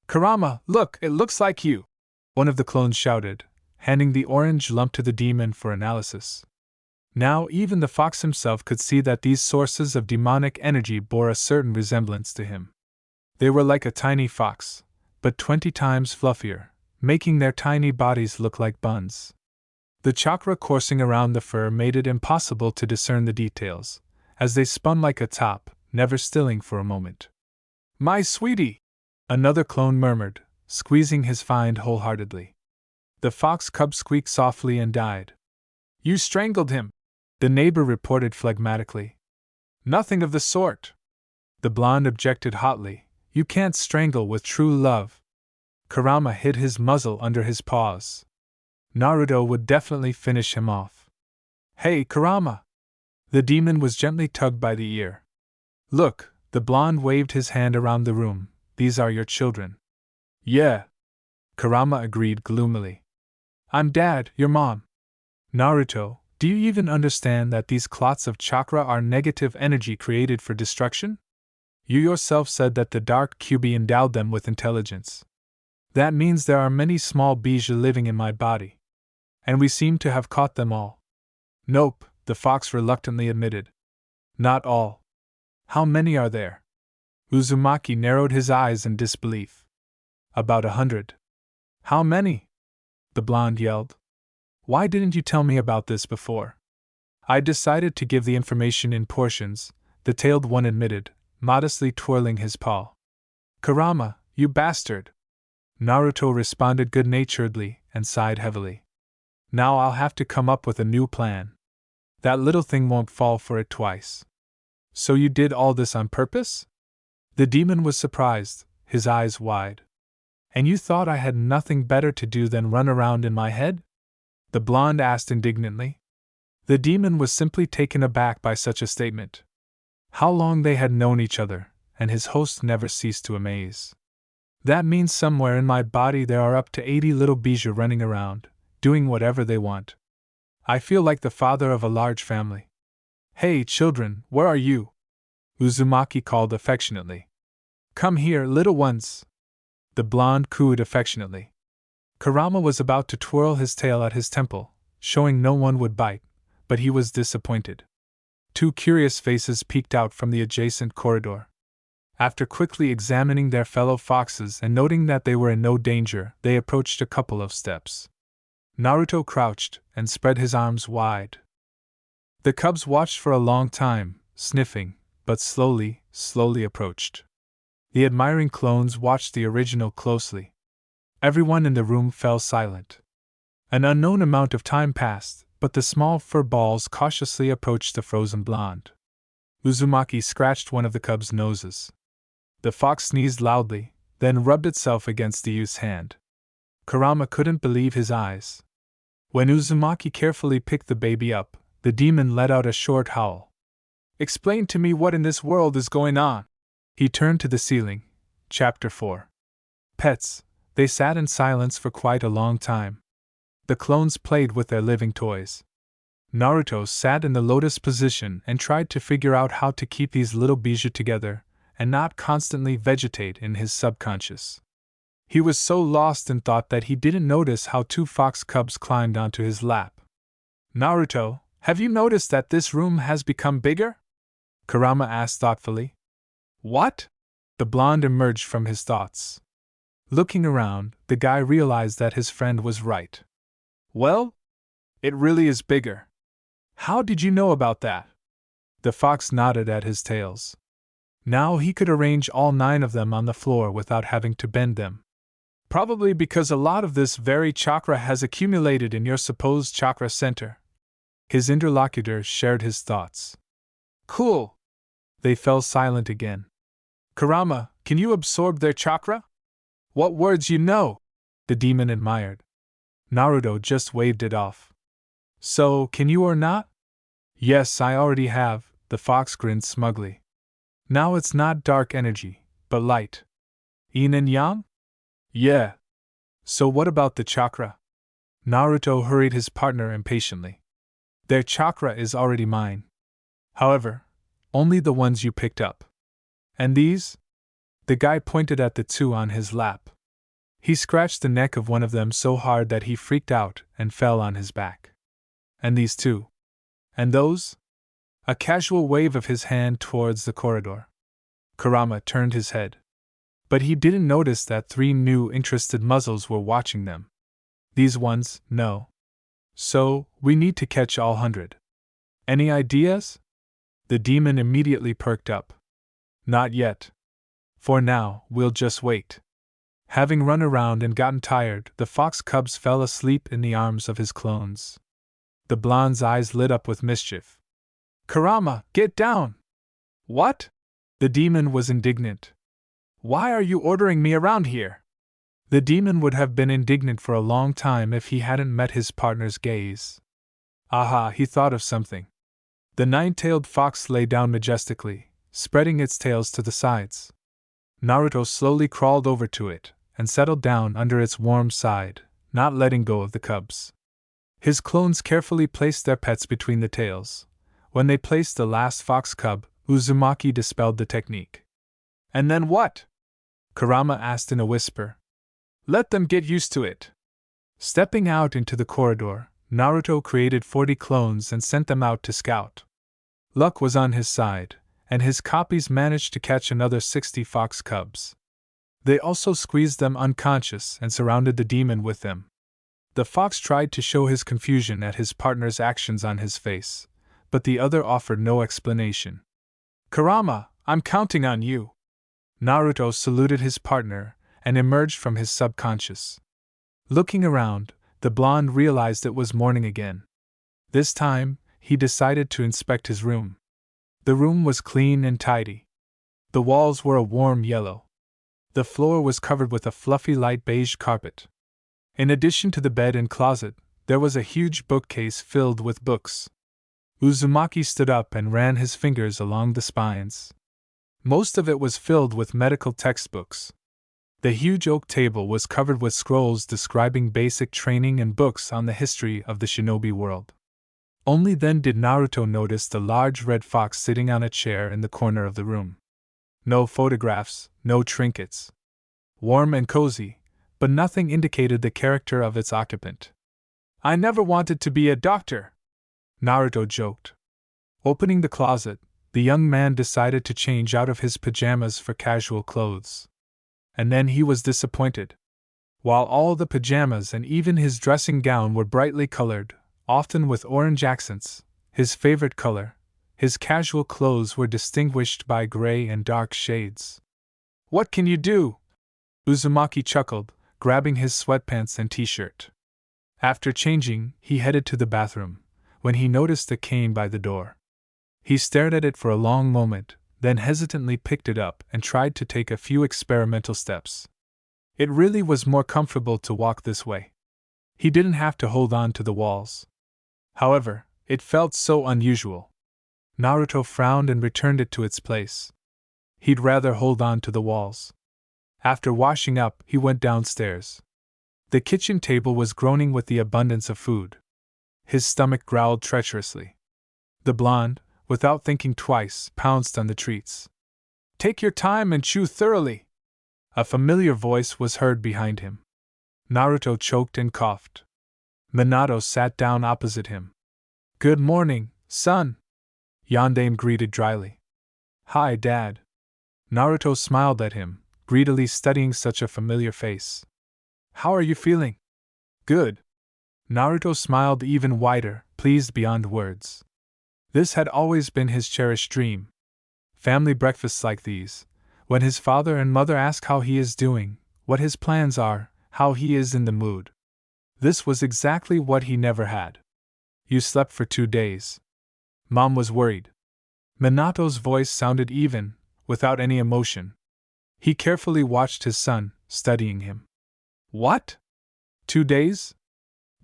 "Kurama, look, it looks like you!" one of the clones shouted, handing the orange lump to the demon for analysis. Now even the fox himself could see that these sources of demonic energy bore a certain resemblance to him. They were like a tiny fox, but 20 times fluffier, making their tiny bodies look like buns. The chakra coursing around the fur made it impossible to discern the details, as they spun like a top, never stilling for a moment. My sweetie! Another clone murmured, squeezing his find wholeheartedly. The fox cub squeaked softly and died. You strangled him, the neighbor reported phlegmatically. Nothing of the sort. The blonde objected hotly. You can't strangle with true love. Kurama hid his muzzle under his paws. Naruto would definitely finish him off. Hey, Kurama! The demon was gently tugged by the ear. Look, the blonde waved his hand around the room. These are your children. Yeah. Kurama agreed gloomily. I'm Dad, your mom. Naruto, do you even understand that these clots of chakra are negative energy created for destruction? You yourself said that the dark Kyuubi endowed them with intelligence. That means there are many small Bija living in my body. And we seem to have caught them all. Nope, the fox reluctantly admitted. Not all. How many are there? Uzumaki narrowed his eyes in disbelief. About 100. How many? The blonde yelled. Why didn't you tell me about this before? I decided to give the information in portions, the tailed one admitted, modestly twirling his paw. Kurama, you bastard! Naruto responded good-naturedly and sighed heavily. Now I'll have to come up with a new plan. That little thing won't fall for it twice. So you did all this on purpose? The demon was surprised, his eyes wide. And you thought I had nothing better to do than run around in my head? The blonde asked indignantly. The demon was simply taken aback by such a statement. How long they had known each other, and his host never ceased to amaze. That means somewhere in my body there are up to 80 little Bija running around, doing whatever they want. I feel like the father of a large family. Hey, children, where are you? Uzumaki called affectionately. Come here, little ones. The blonde cooed affectionately. Kurama was about to twirl his tail at his temple, showing no one would bite, but he was disappointed. Two curious faces peeked out from the adjacent corridor. After quickly examining their fellow foxes and noting that they were in no danger, they approached a couple of steps. Naruto crouched and spread his arms wide. The cubs watched for a long time, sniffing, but slowly approached. The admiring clones watched the original closely. Everyone in the room fell silent. An unknown amount of time passed, but the small fur balls cautiously approached the frozen blonde. Uzumaki scratched one of the cubs' noses. The fox sneezed loudly, then rubbed itself against the youth's hand. Kurama couldn't believe his eyes. When Uzumaki carefully picked the baby up, the demon let out a short howl. Explain to me what in this world is going on. He turned to the ceiling. Chapter 4. Pets. They sat in silence for quite a long time. The clones played with their living toys. Naruto sat in the lotus position and tried to figure out how to keep these little Bija together and not constantly vegetate in his subconscious. He was so lost in thought that he didn't notice how two fox cubs climbed onto his lap. Naruto, have you noticed that this room has become bigger? Kurama asked thoughtfully. What? The blonde emerged from his thoughts. Looking around, the guy realized that his friend was right. Well, it really is bigger. How did you know about that? The fox nodded at his tails. Now he could arrange all 9 of them on the floor without having to bend them. Probably because a lot of this very chakra has accumulated in your supposed chakra center. His interlocutor shared his thoughts. Cool. They fell silent again. Kurama, can you absorb their chakra? What words you know? The demon admired. Naruto just waved it off. So, can you or not? Yes, I already have, the fox grinned smugly. Now it's not dark energy, but light. Yin and yang? Yeah. So what about the chakra? Naruto hurried his partner impatiently. Their chakra is already mine. However, only the ones you picked up. And these? The guy pointed at the 2 on his lap. He scratched the neck of one of them so hard that he freaked out and fell on his back. And these 2? And those? A casual wave of his hand towards the corridor. Kurama turned his head. But he didn't notice that 3 new interested muzzles were watching them. These ones, no. So, we need to catch all 100. Any ideas? The demon immediately perked up. Not yet. For now, we'll just wait. Having run around and gotten tired, the fox cubs fell asleep in the arms of his clones. The blonde's eyes lit up with mischief. Kurama, get down! What? The demon was indignant. Why are you ordering me around here? The demon would have been indignant for a long time if he hadn't met his partner's gaze. Aha, he thought of something. The nine-tailed fox lay down majestically, spreading its tails to the sides. Naruto slowly crawled over to it and settled down under its warm side, not letting go of the cubs. His clones carefully placed their pets between the tails. When they placed the last fox cub, Uzumaki dispelled the technique. And then what? Kurama asked in a whisper. Let them get used to it. Stepping out into the corridor, Naruto created 40 clones and sent them out to scout. Luck was on his side, and his copies managed to catch another 60 fox cubs. They also squeezed them unconscious and surrounded the demon with them. The fox tried to show his confusion at his partner's actions on his face, but the other offered no explanation. Kurama, I'm counting on you. Naruto saluted his partner and emerged from his subconscious. Looking around, the blonde realized it was morning again. This time, he decided to inspect his room. The room was clean and tidy. The walls were a warm yellow. The floor was covered with a fluffy light beige carpet. In addition to the bed and closet, there was a huge bookcase filled with books. Uzumaki stood up and ran his fingers along the spines. Most of it was filled with medical textbooks. The huge oak table was covered with scrolls describing basic training and books on the history of the shinobi world. Only then did Naruto notice the large red fox sitting on a chair in the corner of the room. No photographs, no trinkets. Warm and cozy, but nothing indicated the character of its occupant. I never wanted to be a doctor, Naruto joked. Opening the closet, the young man decided to change out of his pajamas for casual clothes. And then he was disappointed. While all the pajamas and even his dressing gown were brightly colored, often with orange accents, his favorite color, his casual clothes were distinguished by gray and dark shades. What can you do? Uzumaki chuckled, grabbing his sweatpants and t-shirt. After changing, he headed to the bathroom, when he noticed a cane by the door. He stared at it for a long moment, then hesitantly picked it up and tried to take a few experimental steps. It really was more comfortable to walk this way. He didn't have to hold on to the walls. However, it felt so unusual. Naruto frowned and returned it to its place. He'd rather hold on to the walls. After washing up, he went downstairs. The kitchen table was groaning with the abundance of food. His stomach growled treacherously. The blonde, without thinking twice, pounced on the treats. Take your time and chew thoroughly. A familiar voice was heard behind him. Naruto choked and coughed. Minato sat down opposite him. Good morning, son, Yandame greeted dryly. Hi, Dad. Naruto smiled at him, greedily studying such a familiar face. How are you feeling? Good. Naruto smiled even wider, pleased beyond words. This had always been his cherished dream. Family breakfasts like these, when his father and mother ask how he is doing, what his plans are, how he is in the mood. This was exactly what he never had. You slept for 2 days. Mom was worried. Minato's voice sounded even, without any emotion. He carefully watched his son, studying him. What? 2 days?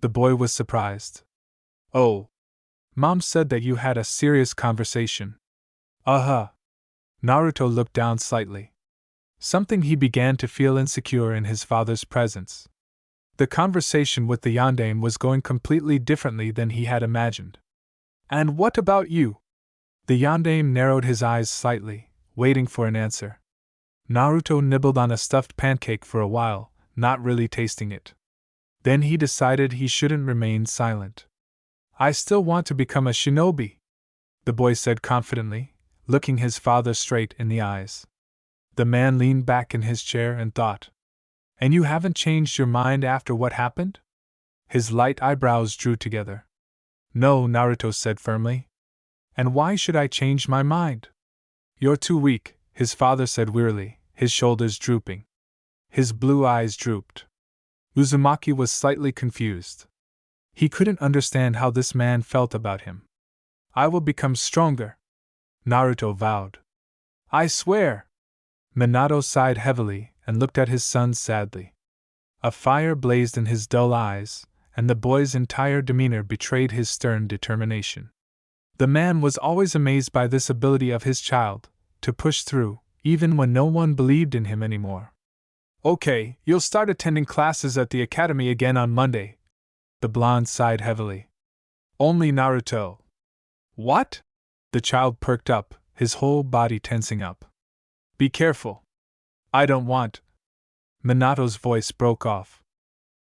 The boy was surprised. Oh. Mom said that you had a serious conversation. Uh-huh. Naruto looked down slightly. Something he began to feel insecure in his father's presence. The conversation with the yandame was going completely differently than he had imagined. And what about you? The yandame narrowed his eyes slightly, waiting for an answer. Naruto nibbled on a stuffed pancake for a while, not really tasting it. Then he decided he shouldn't remain silent. I still want to become a shinobi, the boy said confidently, looking his father straight in the eyes. The man leaned back in his chair and thought. And you haven't changed your mind after what happened? His light eyebrows drew together. No, Naruto said firmly. And why should I change my mind? You're too weak, his father said wearily, his shoulders drooping. His blue eyes drooped. Uzumaki was slightly confused. He couldn't understand how this man felt about him. I will become stronger, Naruto vowed. I swear! Minato sighed heavily and looked at his son sadly. A fire blazed in his dull eyes, and the boy's entire demeanor betrayed his stern determination. The man was always amazed by this ability of his child, to push through, even when no one believed in him anymore. Okay, you'll start attending classes at the academy again on Monday. The blonde sighed heavily. Only Naruto. What? The child perked up, his whole body tensing up. Be careful. I don't want. Minato's voice broke off.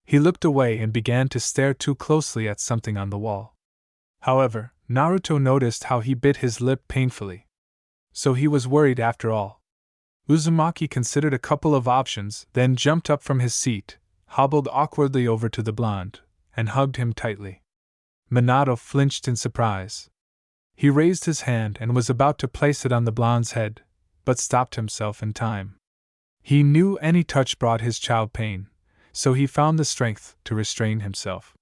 He looked away and began to stare too closely at something on the wall. However, Naruto noticed how he bit his lip painfully. So he was worried after all. Uzumaki considered a couple of options, then jumped up from his seat, hobbled awkwardly over to the blonde, and hugged him tightly. Minato flinched in surprise. He raised his hand and was about to place it on the blonde's head, but stopped himself in time. He knew any touch brought his child pain, so he found the strength to restrain himself.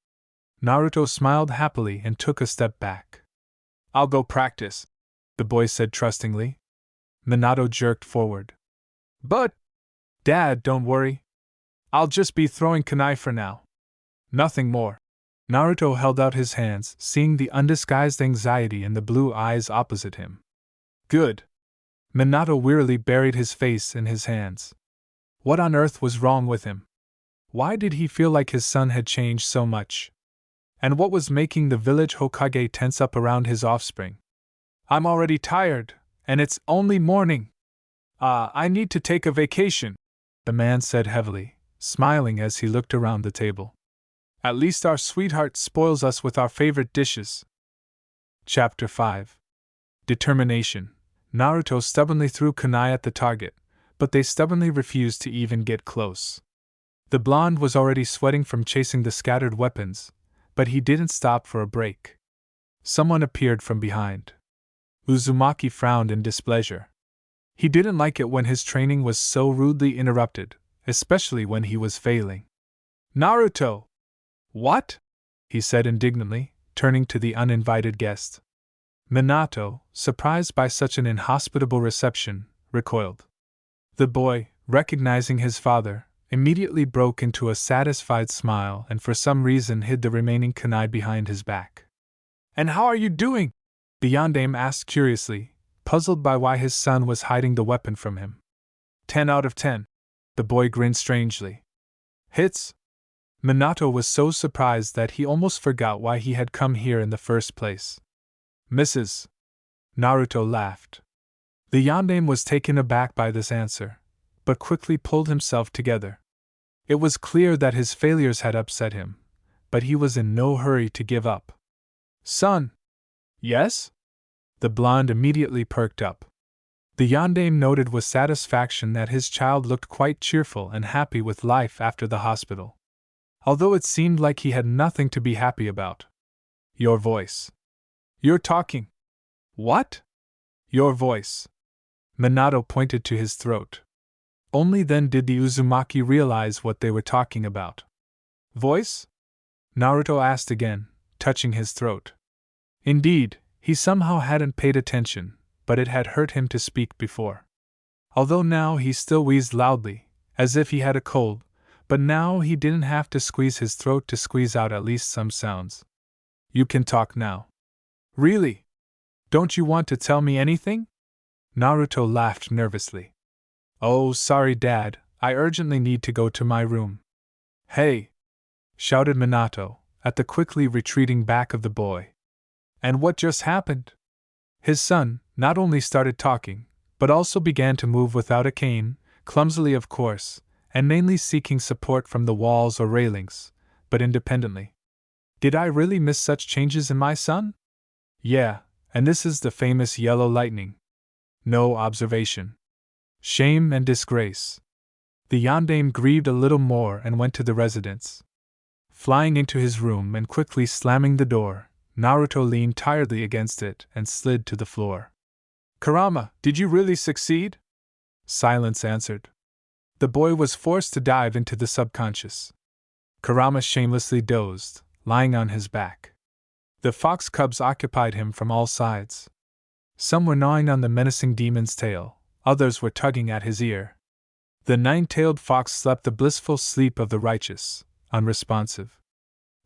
Naruto smiled happily and took a step back. I'll go practice, the boy said trustingly. Minato jerked forward. But, Dad, don't worry. I'll just be throwing kunai for now. Nothing more. Naruto held out his hands, seeing the undisguised anxiety in the blue eyes opposite him. Good. Minato wearily buried his face in his hands. What on earth was wrong with him? Why did he feel like his son had changed so much? And what was making the village Hokage tense up around his offspring? I'm already tired, and it's only morning. I need to take a vacation, the man said heavily, smiling as he looked around the table. At least our sweetheart spoils us with our favorite dishes. Chapter 5. Determination. Naruto stubbornly threw kunai at the target, but they stubbornly refused to even get close. The blonde was already sweating from chasing the scattered weapons, but he didn't stop for a break. Someone appeared from behind. Uzumaki frowned in displeasure. He didn't like it when his training was so rudely interrupted, especially when he was failing. Naruto! What? He said indignantly, turning to the uninvited guest. Minato, surprised by such an inhospitable reception, recoiled. The boy, recognizing his father, immediately broke into a satisfied smile and for some reason hid the remaining kunai behind his back. And how are you doing? The yondaime asked curiously, puzzled by why his son was hiding the weapon from him. 10 out of 10. The boy grinned strangely. Hits? Minato was so surprised that he almost forgot why he had come here in the first place. Misses. Naruto laughed. The yondaime was taken aback by this answer, but quickly pulled himself together. It was clear that his failures had upset him, but he was in no hurry to give up. Son! Yes? The blonde immediately perked up. The yondaime noted with satisfaction that his child looked quite cheerful and happy with life after the hospital. Although it seemed like he had nothing to be happy about. Your voice. You're talking. What? Your voice. Minato pointed to his throat. Only then did the Uzumaki realize what they were talking about. Voice? Naruto asked again, touching his throat. Indeed, he somehow hadn't paid attention, but it had hurt him to speak before. Although now he still wheezed loudly, as if he had a cold, but now he didn't have to squeeze his throat to squeeze out at least some sounds. You can talk now. Really? Don't you want to tell me anything? Naruto laughed nervously. Oh, sorry, Dad, I urgently need to go to my room. Hey! Shouted Minato, at the quickly retreating back of the boy. And what just happened? His son not only started talking, but also began to move without a cane, clumsily of course, and mainly seeking support from the walls or railings, but independently. Did I really miss such changes in my son? Yeah, and this is the famous yellow lightning. No observation. Shame and disgrace. The yondaime grieved a little more and went to the residence. Flying into his room and quickly slamming the door, Naruto leaned tiredly against it and slid to the floor. Kurama, did you really succeed? Silence answered. The boy was forced to dive into the subconscious. Kurama shamelessly dozed, lying on his back. The fox cubs occupied him from all sides. Some were gnawing on the menacing demon's tail, others were tugging at his ear. The nine-tailed fox slept the blissful sleep of the righteous, unresponsive.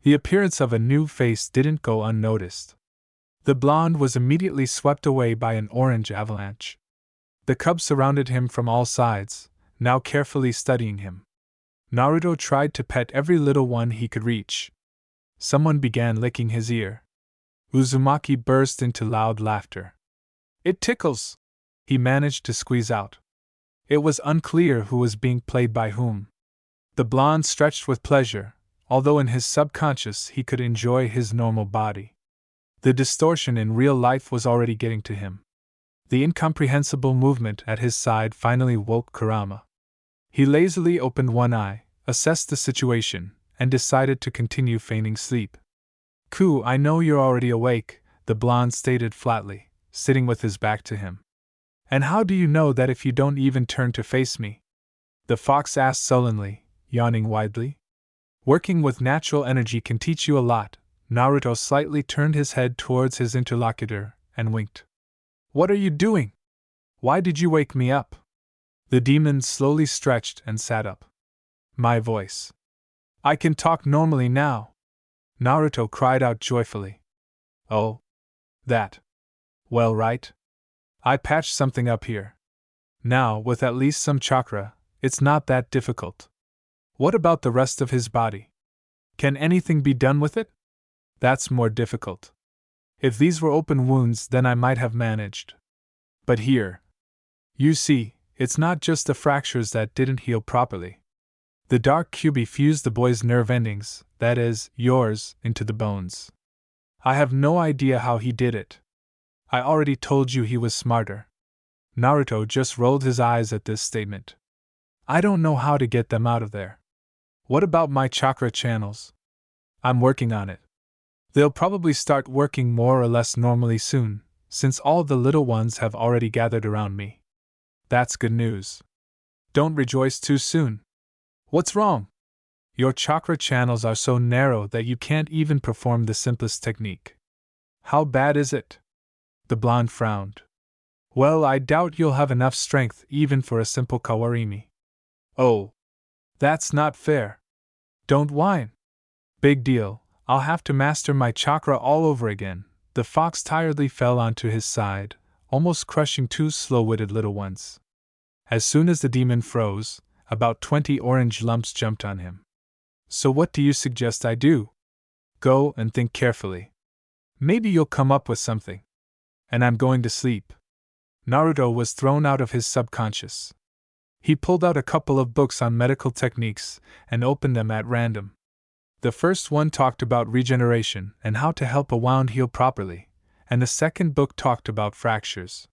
The appearance of a new face didn't go unnoticed. The blonde was immediately swept away by an orange avalanche. The cubs surrounded him from all sides, now carefully studying him. Naruto tried to pet every little one he could reach. Someone began licking his ear. Uzumaki burst into loud laughter. It tickles! He managed to squeeze out. It was unclear who was being played by whom. The blonde stretched with pleasure, although in his subconscious he could enjoy his normal body. The distortion in real life was already getting to him. The incomprehensible movement at his side finally woke Kurama. He lazily opened one eye, assessed the situation, and decided to continue feigning sleep. I know you're already awake, the blonde stated flatly, sitting with his back to him. And how do you know that if you don't even turn to face me? The fox asked sullenly, yawning widely. Working with natural energy can teach you a lot. Naruto slightly turned his head towards his interlocutor and winked. What are you doing? Why did you wake me up? The demon slowly stretched and sat up. My voice. I can talk normally now. Naruto cried out joyfully. Oh. That. Well, right. I patched something up here. Now, with at least some chakra, it's not that difficult. What about the rest of his body? Can anything be done with it? That's more difficult. If these were open wounds, then I might have managed. But here. You see, it's not just the fractures that didn't heal properly. The dark Kyuubi fused the boy's nerve endings, that is, yours, into the bones. I have no idea how he did it. I already told you he was smarter. Naruto just rolled his eyes at this statement. I don't know how to get them out of there. What about my chakra channels? I'm working on it. They'll probably start working more or less normally soon, since all the little ones have already gathered around me. That's good news. Don't rejoice too soon. What's wrong? Your chakra channels are so narrow that you can't even perform the simplest technique. How bad is it? The blonde frowned. Well, I doubt you'll have enough strength even for a simple kawarimi. Oh. That's not fair. Don't whine. Big deal, I'll have to master my chakra all over again. The fox tiredly fell onto his side, almost crushing two slow-witted little ones. As soon as the demon froze, about 20 orange lumps jumped on him. So what do you suggest I do? Go and think carefully. Maybe you'll come up with something. And I'm going to sleep. Naruto was thrown out of his subconscious. He pulled out a couple of books on medical techniques and opened them at random. The first one talked about regeneration and how to help a wound heal properly, and the second book talked about fractures.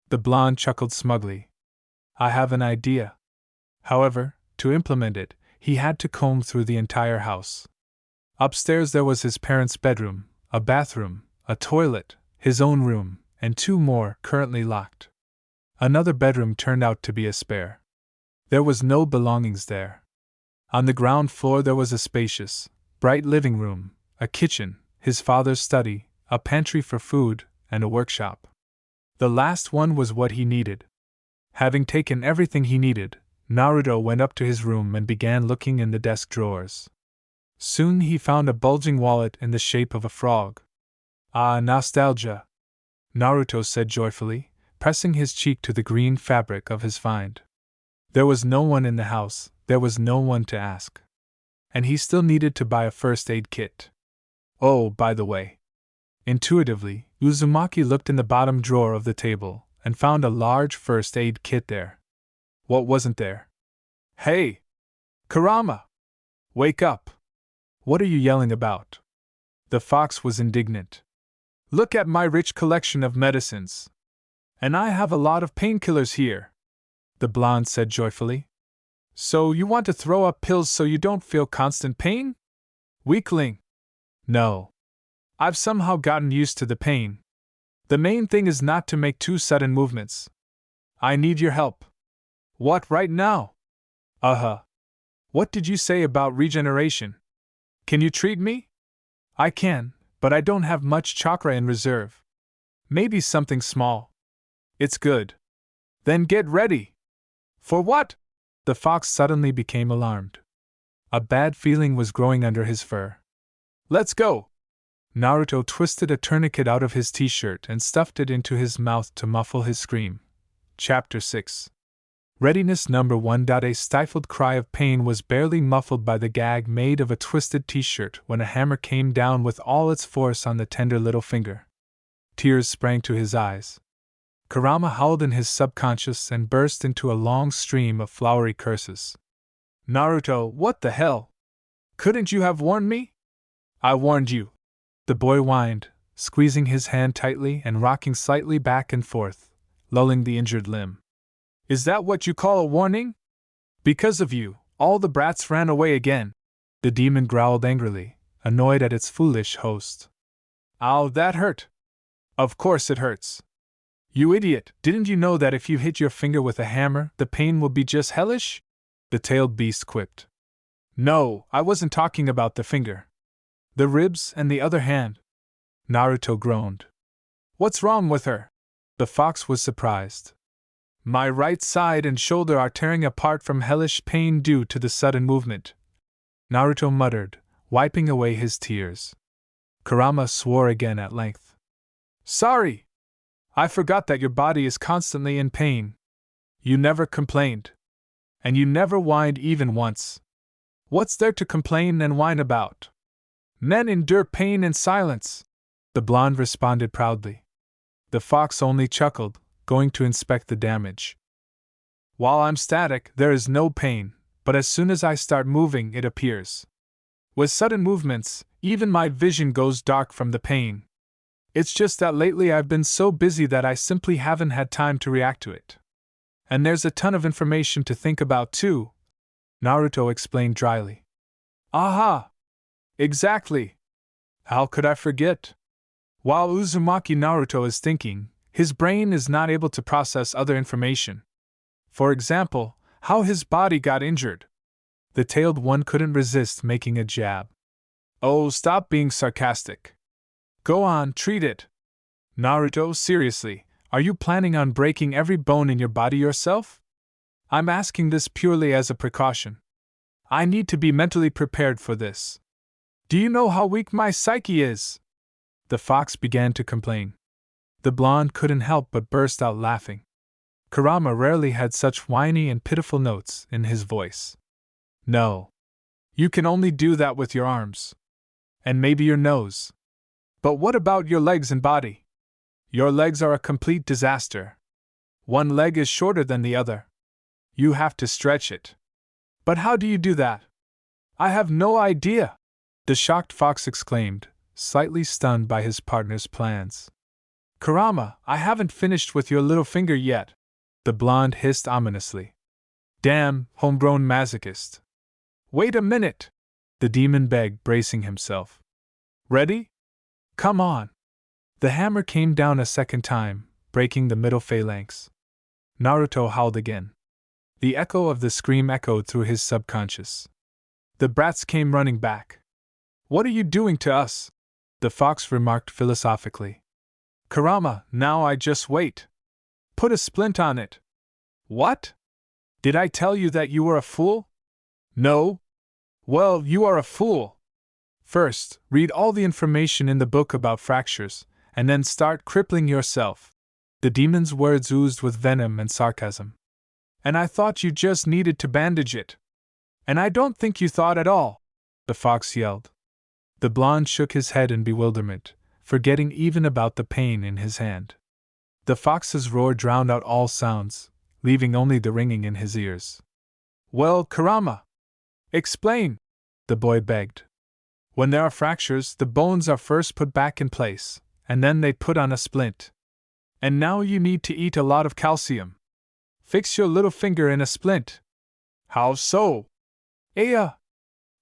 The blonde chuckled smugly. I have an idea. However, to implement it, he had to comb through the entire house. Upstairs there was his parents' bedroom, a bathroom, a toilet, his own room, and two more currently locked. Another bedroom turned out to be a spare. There was no belongings there. On the ground floor there was a spacious, bright living room, a kitchen, his father's study, a pantry for food, and a workshop. The last one was what he needed. Having taken everything he needed, Naruto went up to his room and began looking in the desk drawers. Soon he found a bulging wallet in the shape of a frog. Ah, nostalgia! Naruto said joyfully, pressing his cheek to the green fabric of his find. There was no one in the house, there was no one to ask. And he still needed to buy a first aid kit. Oh, by the way. Intuitively, Uzumaki looked in the bottom drawer of the table and found a large first aid kit there. What wasn't there? Hey! Kurama! Wake up! What are you yelling about? The fox was indignant. Look at my rich collection of medicines. And I have a lot of painkillers here, the blonde said joyfully. So you want to throw up pills so you don't feel constant pain? Weakling. No. I've somehow gotten used to the pain. The main thing is not to make too sudden movements. I need your help. What, right now? Uh-huh. What did you say about regeneration? Can you treat me? I can, but I don't have much chakra in reserve. Maybe something small. It's good. Then get ready. For what? The fox suddenly became alarmed. A bad feeling was growing under his fur. Let's go! Naruto twisted a tourniquet out of his t-shirt and stuffed it into his mouth to muffle his scream. Chapter 6. Readiness number 1. A stifled cry of pain was barely muffled by the gag made of a twisted t-shirt when a hammer came down with all its force on the tender little finger. Tears sprang to his eyes. Kurama howled in his subconscious and burst into a long stream of flowery curses. Naruto, what the hell? Couldn't you have warned me? I warned you. The boy whined, squeezing his hand tightly and rocking slightly back and forth, lulling the injured limb. Is that what you call a warning? Because of you, all the brats ran away again. The demon growled angrily, annoyed at its foolish host. Ow, that hurt. Of course it hurts. You idiot, didn't you know that if you hit your finger with a hammer, the pain will be just hellish? The tailed beast quipped. No, I wasn't talking about the finger. The ribs and the other hand. Naruto groaned. What's wrong with her? The fox was surprised. My right side and shoulder are tearing apart from hellish pain due to the sudden movement. Naruto muttered, wiping away his tears. Kurama swore again at length. Sorry! I forgot that your body is constantly in pain. You never complained. And you never whined even once. What's there to complain and whine about? Men endure pain in silence, the blonde responded proudly. The fox only chuckled, going to inspect the damage. While I'm static, there is no pain, but as soon as I start moving, it appears. With sudden movements, even my vision goes dark from the pain. It's just that lately I've been so busy that I simply haven't had time to react to it. And there's a ton of information to think about too, Naruto explained dryly. Aha! Exactly! How could I forget? While Uzumaki Naruto is thinking, his brain is not able to process other information. For example, how his body got injured. The tailed one couldn't resist making a jab. Oh, stop being sarcastic. Go on, treat it. Naruto, seriously, are you planning on breaking every bone in your body yourself? I'm asking this purely as a precaution. I need to be mentally prepared for this. Do you know how weak my psyche is? The fox began to complain. The blonde couldn't help but burst out laughing. Kurama rarely had such whiny and pitiful notes in his voice. No. You can only do that with your arms. And maybe your nose. But what about your legs and body? Your legs are a complete disaster. One leg is shorter than the other. You have to stretch it. But how do you do that? I have no idea, the shocked fox exclaimed, slightly stunned by his partner's plans. Kurama, I haven't finished with your little finger yet, the blonde hissed ominously. Damn, homegrown masochist. Wait a minute, the demon begged, bracing himself. Ready? Come on. The hammer came down a second time, breaking the middle phalanx. Naruto howled again. The echo of the scream echoed through his subconscious. The brats came running back. What are you doing to us? The fox remarked philosophically. Kurama, now I just wait. Put a splint on it. What? Did I tell you that you were a fool? No? Well, you are a fool. First, read all the information in the book about fractures, and then start crippling yourself. The demon's words oozed with venom and sarcasm. And I thought you just needed to bandage it. And I don't think you thought at all, the fox yelled. The blonde shook his head in bewilderment, forgetting even about the pain in his hand. The fox's roar drowned out all sounds, leaving only the ringing in his ears. Well, Kurama, explain, the boy begged. When there are fractures, the bones are first put back in place, and then they put on a splint. And now you need to eat a lot of calcium. Fix your little finger in a splint. How so?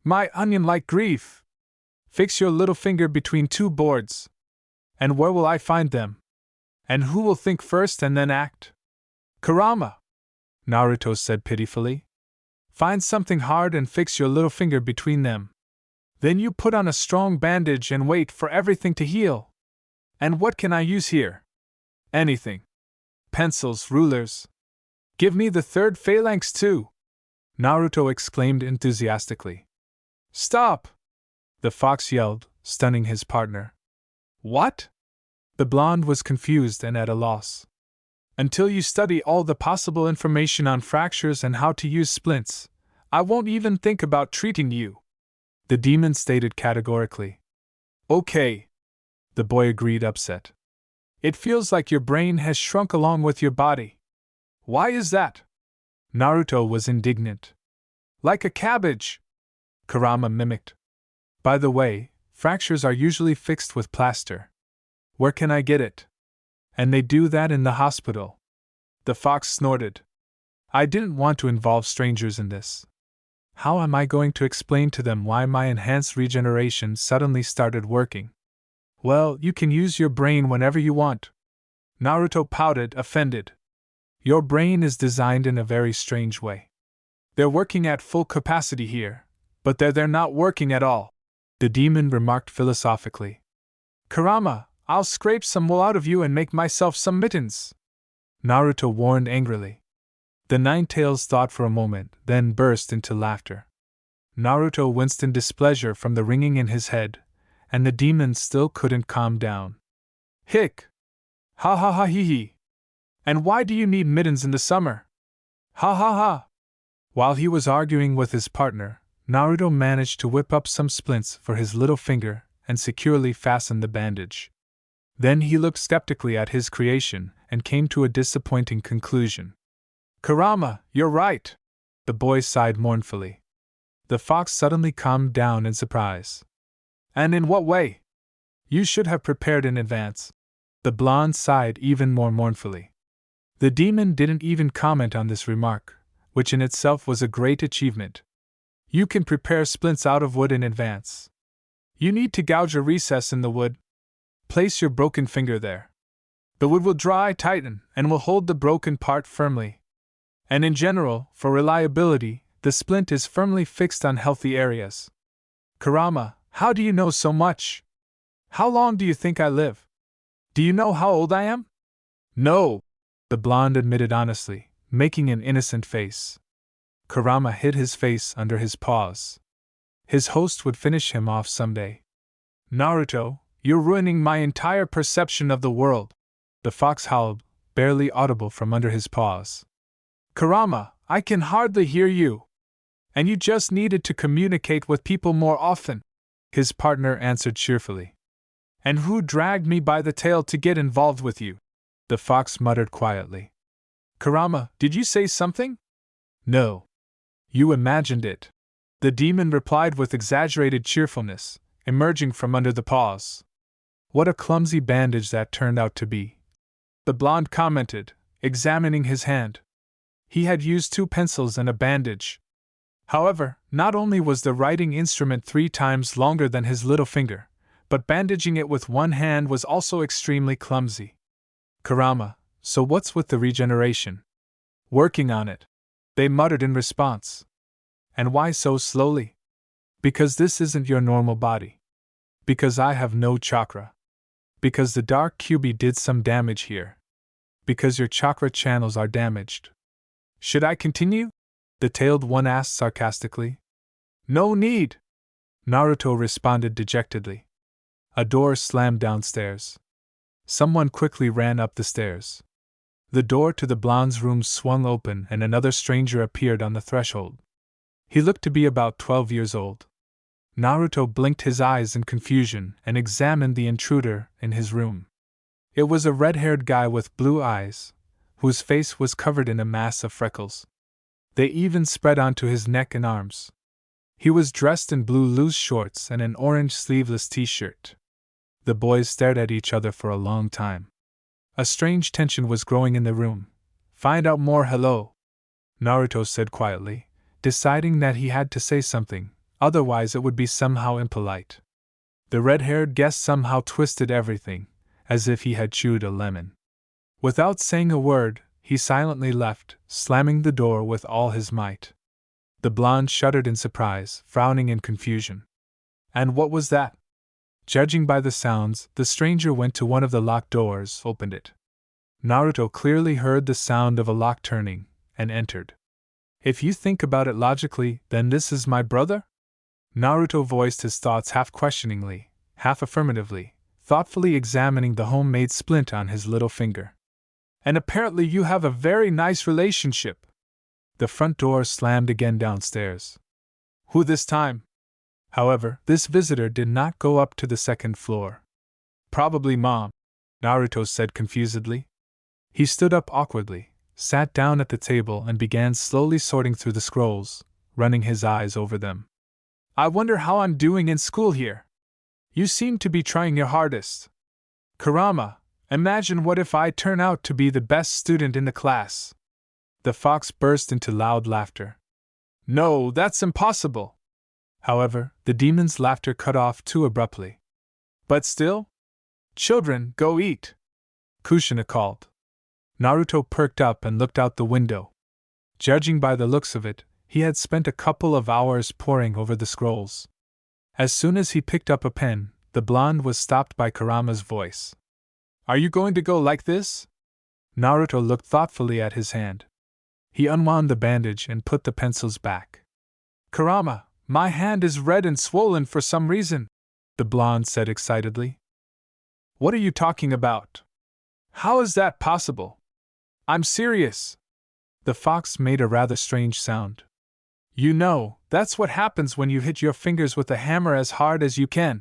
My onion-like grief! Fix your little finger between two boards. And where will I find them? And who will think first and then act? Kurama, Naruto said pitifully. Find something hard and fix your little finger between them. Then you put on a strong bandage and wait for everything to heal. And what can I use here? Anything. Pencils, rulers. Give me the third phalanx too, Naruto exclaimed enthusiastically. Stop! The fox yelled, stunning his partner. What? The blonde was confused and at a loss. Until you study all the possible information on fractures and how to use splints, I won't even think about treating you, the demon stated categorically. Okay, the boy agreed, upset. It feels like your brain has shrunk along with your body. Why is that? Naruto was indignant. Like a cabbage, Kurama mimicked. By the way, fractures are usually fixed with plaster. Where can I get it? And they do that in the hospital. The fox snorted. I didn't want to involve strangers in this. How am I going to explain to them why my enhanced regeneration suddenly started working? Well, you can use your brain whenever you want. Naruto pouted, offended. Your brain is designed in a very strange way. They're working at full capacity here, but they're not working at all, the demon remarked philosophically. Kurama, I'll scrape some wool out of you and make myself some mittens, Naruto warned angrily. The Nine-Tails thought for a moment, then burst into laughter. Naruto winced in displeasure from the ringing in his head, and the demon still couldn't calm down. Hick! Ha ha ha hee hee! And why do you need mittens in the summer? Ha ha ha! While he was arguing with his partner, Naruto managed to whip up some splints for his little finger and securely fasten the bandage. Then he looked skeptically at his creation and came to a disappointing conclusion. Kurama, you're right, the boy sighed mournfully. The fox suddenly calmed down in surprise. And in what way? You should have prepared in advance. The blonde sighed even more mournfully. The demon didn't even comment on this remark, which in itself was a great achievement. You can prepare splints out of wood in advance. You need to gouge a recess in the wood. Place your broken finger there. The wood will dry, tighten, and will hold the broken part firmly. And in general, for reliability, the splint is firmly fixed on healthy areas. Kurama, how do you know so much? How long do you think I live? Do you know how old I am? No, the blonde admitted honestly, making an innocent face. Kurama hid his face under his paws. His host would finish him off someday. Naruto, you're ruining my entire perception of the world, the fox howled, barely audible from under his paws. Kurama, I can hardly hear you. And you just needed to communicate with people more often, his partner answered cheerfully. And who dragged me by the tail to get involved with you? The fox muttered quietly. Kurama, did you say something? No. You imagined it, the demon replied with exaggerated cheerfulness, emerging from under the paws. What a clumsy bandage that turned out to be, the blonde commented, examining his hand. He had used 2 pencils and a bandage. However, not only was the writing instrument 3 times longer than his little finger, but bandaging it with one hand was also extremely clumsy. Kurama, so what's with the regeneration? Working on it, they muttered in response. And why so slowly? Because this isn't your normal body. Because I have no chakra. Because the dark Kyuubi did some damage here. Because your chakra channels are damaged. Should I continue? The tailed one asked sarcastically. No need, Naruto responded dejectedly. A door slammed downstairs. Someone quickly ran up the stairs. The door to the blonde's room swung open and another stranger appeared on the threshold. He looked to be about 12 years old. Naruto blinked his eyes in confusion and examined the intruder in his room. It was a red-haired guy with blue eyes, whose face was covered in a mass of freckles. They even spread onto his neck and arms. He was dressed in blue loose shorts and an orange sleeveless t-shirt. The boys stared at each other for a long time. A strange tension was growing in the room. Find out more, hello, Naruto said quietly, deciding that he had to say something, otherwise it would be somehow impolite. The red-haired guest somehow twisted everything, as if he had chewed a lemon. Without saying a word, he silently left, slamming the door with all his might. The blonde shuddered in surprise, frowning in confusion. And what was that? Judging by the sounds, the stranger went to one of the locked doors, opened it. Naruto clearly heard the sound of a lock turning, and entered. If you think about it logically, then this is my brother? Naruto voiced his thoughts half questioningly, half affirmatively, thoughtfully examining the homemade splint on his little finger. And apparently you have a very nice relationship. The front door slammed again downstairs. Who this time? However, this visitor did not go up to the second floor. Probably Mom, Naruto said confusedly. He stood up awkwardly, sat down at the table and began slowly sorting through the scrolls, running his eyes over them. I wonder how I'm doing in school here. You seem to be trying your hardest. Kurama, imagine what if I turn out to be the best student in the class. The fox burst into loud laughter. No, that's impossible. However, the demon's laughter cut off too abruptly. But still? Children, go eat, Kushina called. Naruto perked up and looked out the window. Judging by the looks of it, he had spent a couple of hours poring over the scrolls. As soon as he picked up a pen, the blonde was stopped by Kurama's voice. Are you going to go like this? Naruto looked thoughtfully at his hand. He unwound the bandage and put the pencils back. Kurama, my hand is red and swollen for some reason, the blonde said excitedly. What are you talking about? How is that possible? I'm serious. The fox made a rather strange sound. You know, that's what happens when you hit your fingers with a hammer as hard as you can,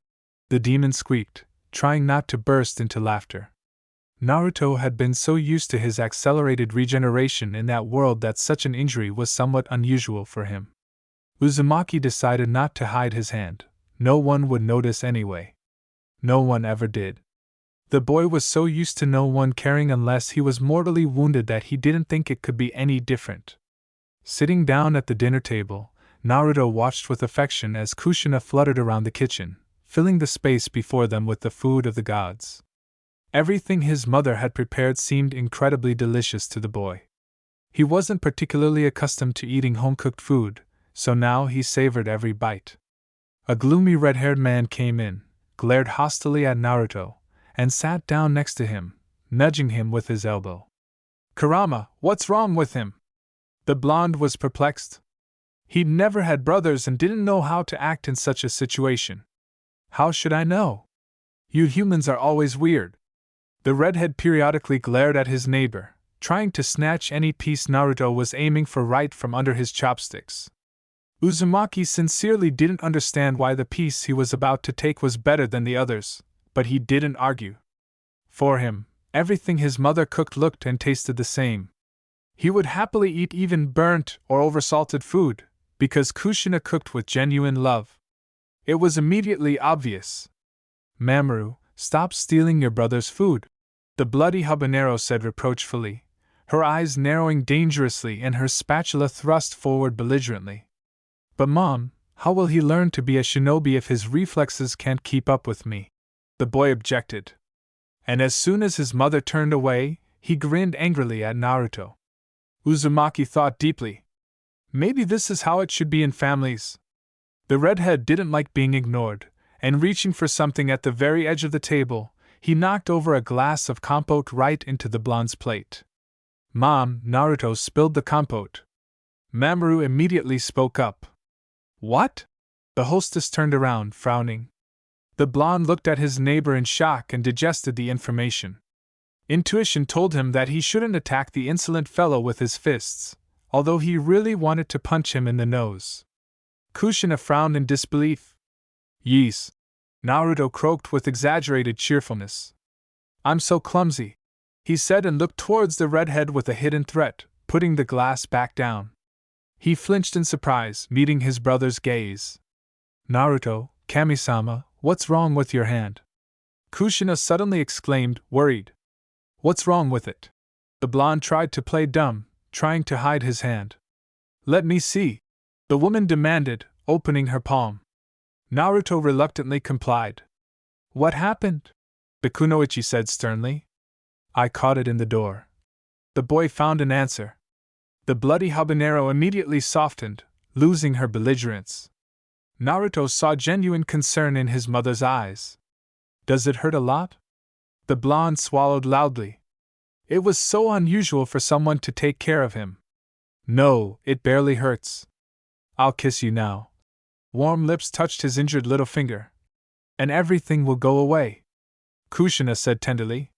the demon squeaked, trying not to burst into laughter. Naruto had been so used to his accelerated regeneration in that world that such an injury was somewhat unusual for him. Uzumaki decided not to hide his hand. No one would notice anyway. No one ever did. The boy was so used to no one caring unless he was mortally wounded that he didn't think it could be any different. Sitting down at the dinner table, Naruto watched with affection as Kushina fluttered around the kitchen, filling the space before them with the food of the gods. Everything his mother had prepared seemed incredibly delicious to the boy. He wasn't particularly accustomed to eating home-cooked food, so now he savored every bite. A gloomy red-haired man came in, glared hostilely at Naruto, and sat down next to him, nudging him with his elbow. Kurama, what's wrong with him? The blonde was perplexed. He'd never had brothers and didn't know how to act in such a situation. How should I know? You humans are always weird. The redhead periodically glared at his neighbor, trying to snatch any piece Naruto was aiming for right from under his chopsticks. Uzumaki sincerely didn't understand why the piece he was about to take was better than the others, but he didn't argue. For him, everything his mother cooked looked and tasted the same. He would happily eat even burnt or oversalted food, because Kushina cooked with genuine love. It was immediately obvious. Mamoru, stop stealing your brother's food, the bloody habanero said reproachfully, her eyes narrowing dangerously and her spatula thrust forward belligerently. But Mom, how will he learn to be a shinobi if his reflexes can't keep up with me? The boy objected. And as soon as his mother turned away, he grinned angrily at Naruto. Uzumaki thought deeply. Maybe this is how it should be in families. The redhead didn't like being ignored, and reaching for something at the very edge of the table, he knocked over a glass of compote right into the blonde's plate. Mom, Naruto spilled the compote. Mamoru immediately spoke up. What? The hostess turned around, frowning. The blonde looked at his neighbor in shock and digested the information. Intuition told him that he shouldn't attack the insolent fellow with his fists, although he really wanted to punch him in the nose. Kushina frowned in disbelief. Yees, Naruto croaked with exaggerated cheerfulness. I'm so clumsy, he said and looked towards the redhead with a hidden threat, putting the glass back down. He flinched in surprise, meeting his brother's gaze. Naruto, Kami-sama, what's wrong with your hand? Kushina suddenly exclaimed, worried. What's wrong with it? The blonde tried to play dumb, trying to hide his hand. Let me see, the woman demanded, opening her palm. Naruto reluctantly complied. What happened? Bikunoichi said sternly. I caught it in the door. The boy found an answer. The bloody habanero immediately softened, losing her belligerence. Naruto saw genuine concern in his mother's eyes. Does it hurt a lot? The blonde swallowed loudly. It was so unusual for someone to take care of him. No, it barely hurts. I'll kiss you now. Warm lips touched his injured little finger. And everything will go away, Kushina said tenderly.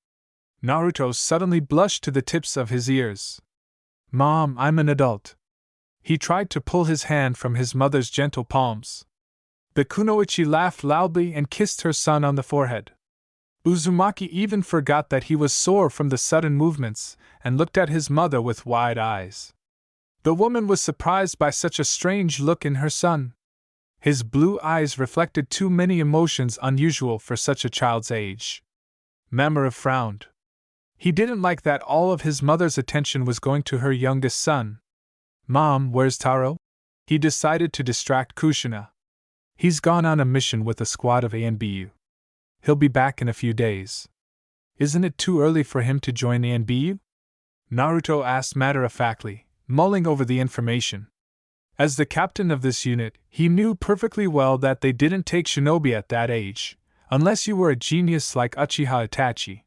Naruto suddenly blushed to the tips of his ears. Mom, I'm an adult. He tried to pull his hand from his mother's gentle palms. Bikunoichi laughed loudly and kissed her son on the forehead. Uzumaki even forgot that he was sore from the sudden movements and looked at his mother with wide eyes. The woman was surprised by such a strange look in her son. His blue eyes reflected too many emotions unusual for such a child's age. Mamoru frowned. He didn't like that all of his mother's attention was going to her youngest son. Mom, where's Taro? He decided to distract Kushina. He's gone on a mission with a squad of ANBU. He'll be back in a few days. Isn't it too early for him to join ANBU? Naruto asked matter-of-factly, mulling over the information. As the captain of this unit, he knew perfectly well that they didn't take shinobi at that age, unless you were a genius like Uchiha Itachi.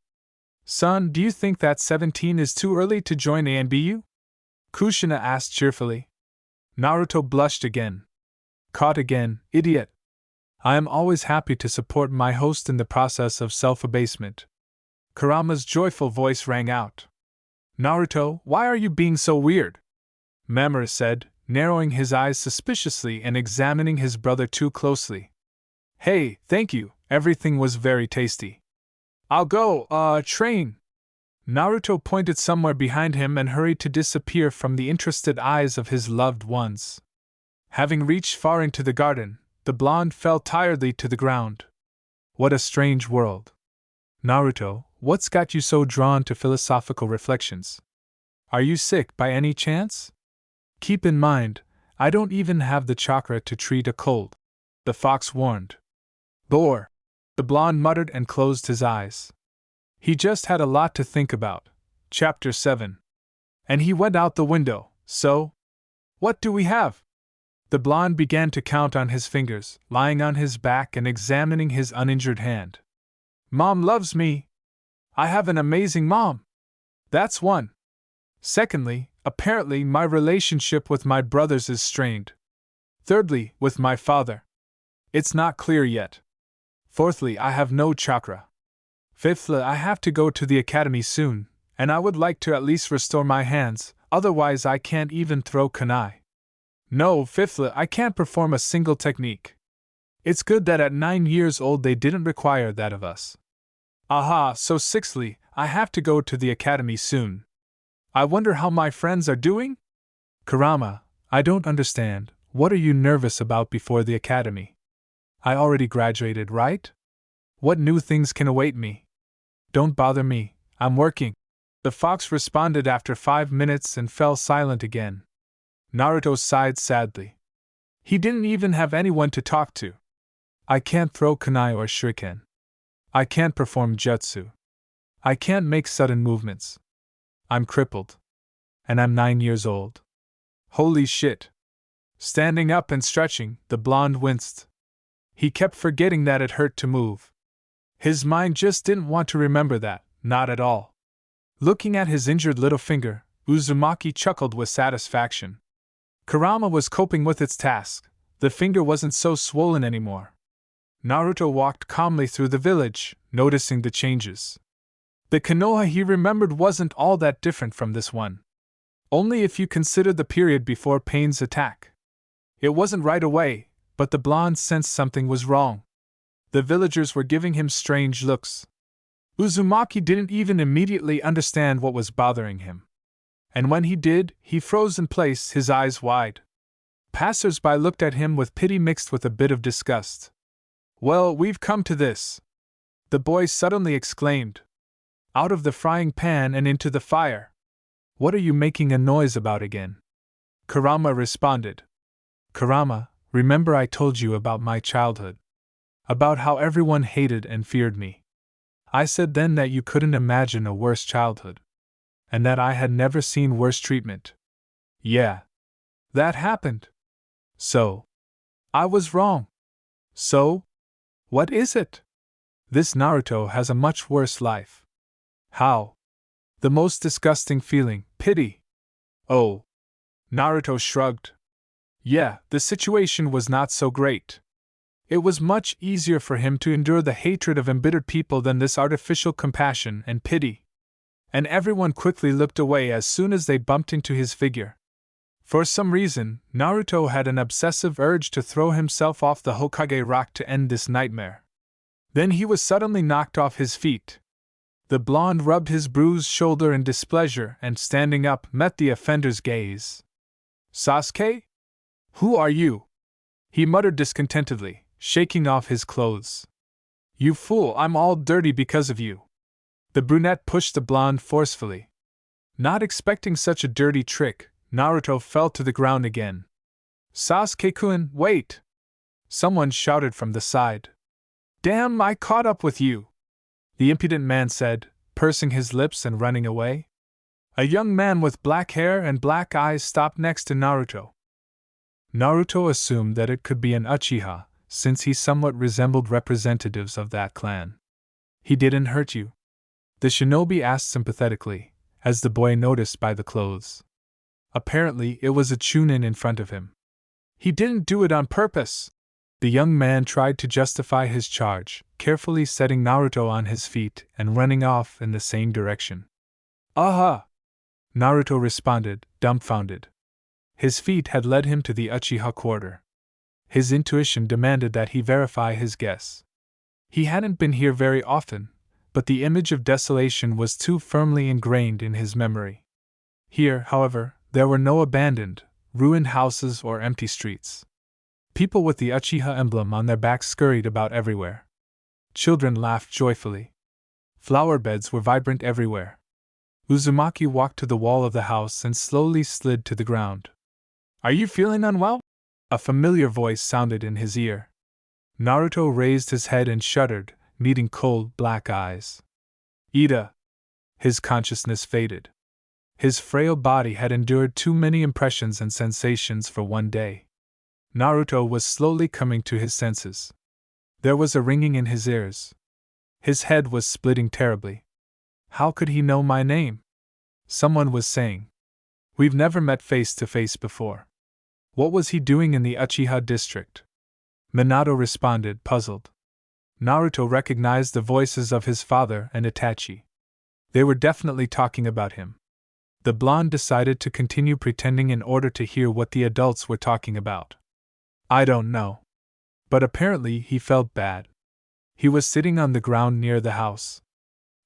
Son, do you think that 17 is too early to join ANBU? Kushina asked cheerfully. Naruto blushed again. Caught again, idiot. I am always happy to support my host in the process of self-abasement. Kurama's joyful voice rang out. Naruto, why are you being so weird? Mamoru said, narrowing his eyes suspiciously and examining his brother too closely. Hey, thank you, everything was very tasty. I'll go, train. Naruto pointed somewhere behind him and hurried to disappear from the interested eyes of his loved ones. Having reached far into the garden, the blonde fell tiredly to the ground. What a strange world. Naruto, what's got you so drawn to philosophical reflections? Are you sick by any chance? Keep in mind, I don't even have the chakra to treat a cold, the fox warned. Bore! The blonde muttered and closed his eyes. He just had a lot to think about. Chapter 7. And he went out the window, so? What do we have? The blonde began to count on his fingers, lying on his back and examining his uninjured hand. Mom loves me. I have an amazing mom. That's one. Secondly, apparently my relationship with my brothers is strained. Thirdly, with my father. It's not clear yet. Fourthly, I have no chakra. Fifthly, I have to go to the academy soon, and I would like to at least restore my hands, otherwise I can't even throw kunai. No, fifthly, I can't perform a single technique. It's good that at 9 years old they didn't require that of us. Aha, so sixthly, I have to go to the academy soon. I wonder how my friends are doing? Kurama, I don't understand, what are you nervous about before the academy? I already graduated, right? What new things can await me? Don't bother me, I'm working. The fox responded after 5 minutes and fell silent again. Naruto sighed sadly. He didn't even have anyone to talk to. I can't throw kunai or shuriken. I can't perform jutsu. I can't make sudden movements. I'm crippled. And I'm 9 years old. Holy shit. Standing up and stretching, the blonde winced. He kept forgetting that it hurt to move. His mind just didn't want to remember that, not at all. Looking at his injured little finger, Uzumaki chuckled with satisfaction. Kurama was coping with its task, the finger wasn't so swollen anymore. Naruto walked calmly through the village, noticing the changes. The Konoha he remembered wasn't all that different from this one. Only if you consider the period before Pain's attack. It wasn't right away, but the blonde sensed something was wrong. The villagers were giving him strange looks. Uzumaki didn't even immediately understand what was bothering him. And when he did, he froze in place, his eyes wide. Passers-by looked at him with pity mixed with a bit of disgust. Well, we've come to this, the boy suddenly exclaimed. Out of the frying pan and into the fire. What are you making a noise about again? Kurama responded. Kurama, remember I told you about my childhood. About how everyone hated and feared me. I said then that you couldn't imagine a worse childhood. And that I had never seen worse treatment. Yeah. That happened. So. I was wrong. So? What is it? This Naruto has a much worse life. How? The most disgusting feeling, pity. Oh. Naruto shrugged. Yeah, the situation was not so great. It was much easier for him to endure the hatred of embittered people than this artificial compassion and pity. And everyone quickly looked away as soon as they bumped into his figure. For some reason, Naruto had an obsessive urge to throw himself off the Hokage rock to end this nightmare. Then he was suddenly knocked off his feet. The blonde rubbed his bruised shoulder in displeasure and, standing up, met the offender's gaze. Sasuke? Who are you? He muttered discontentedly, shaking off his clothes. You fool, I'm all dirty because of you. The brunette pushed the blonde forcefully. Not expecting such a dirty trick, Naruto fell to the ground again. Sasuke-kun, wait! Someone shouted from the side. Damn, I caught up with you! The impudent man said, pursing his lips and running away. A young man with black hair and black eyes stopped next to Naruto. Naruto assumed that it could be an Uchiha, since he somewhat resembled representatives of that clan. He didn't hurt you? The shinobi asked sympathetically, as the boy noticed by the clothes. Apparently, it was a Chunin in front of him. He didn't do it on purpose. The young man tried to justify his charge, carefully setting Naruto on his feet and running off in the same direction. Aha! Naruto responded, dumbfounded. His feet had led him to the Uchiha quarter. His intuition demanded that he verify his guess. He hadn't been here very often, but the image of desolation was too firmly ingrained in his memory. Here, however, there were no abandoned, ruined houses or empty streets. People with the Uchiha emblem on their backs scurried about everywhere. Children laughed joyfully. Flower beds were vibrant everywhere. Uzumaki walked to the wall of the house and slowly slid to the ground. Are you feeling unwell? A familiar voice sounded in his ear. Naruto raised his head and shuddered, meeting cold, black eyes. Ida! His consciousness faded. His frail body had endured too many impressions and sensations for one day. Naruto was slowly coming to his senses. There was a ringing in his ears. His head was splitting terribly. How could he know my name? Someone was saying. We've never met face to face before. What was he doing in the Uchiha district? Minato responded, puzzled. Naruto recognized the voices of his father and Itachi. They were definitely talking about him. The blonde decided to continue pretending in order to hear what the adults were talking about. I don't know. But apparently he felt bad. He was sitting on the ground near the house.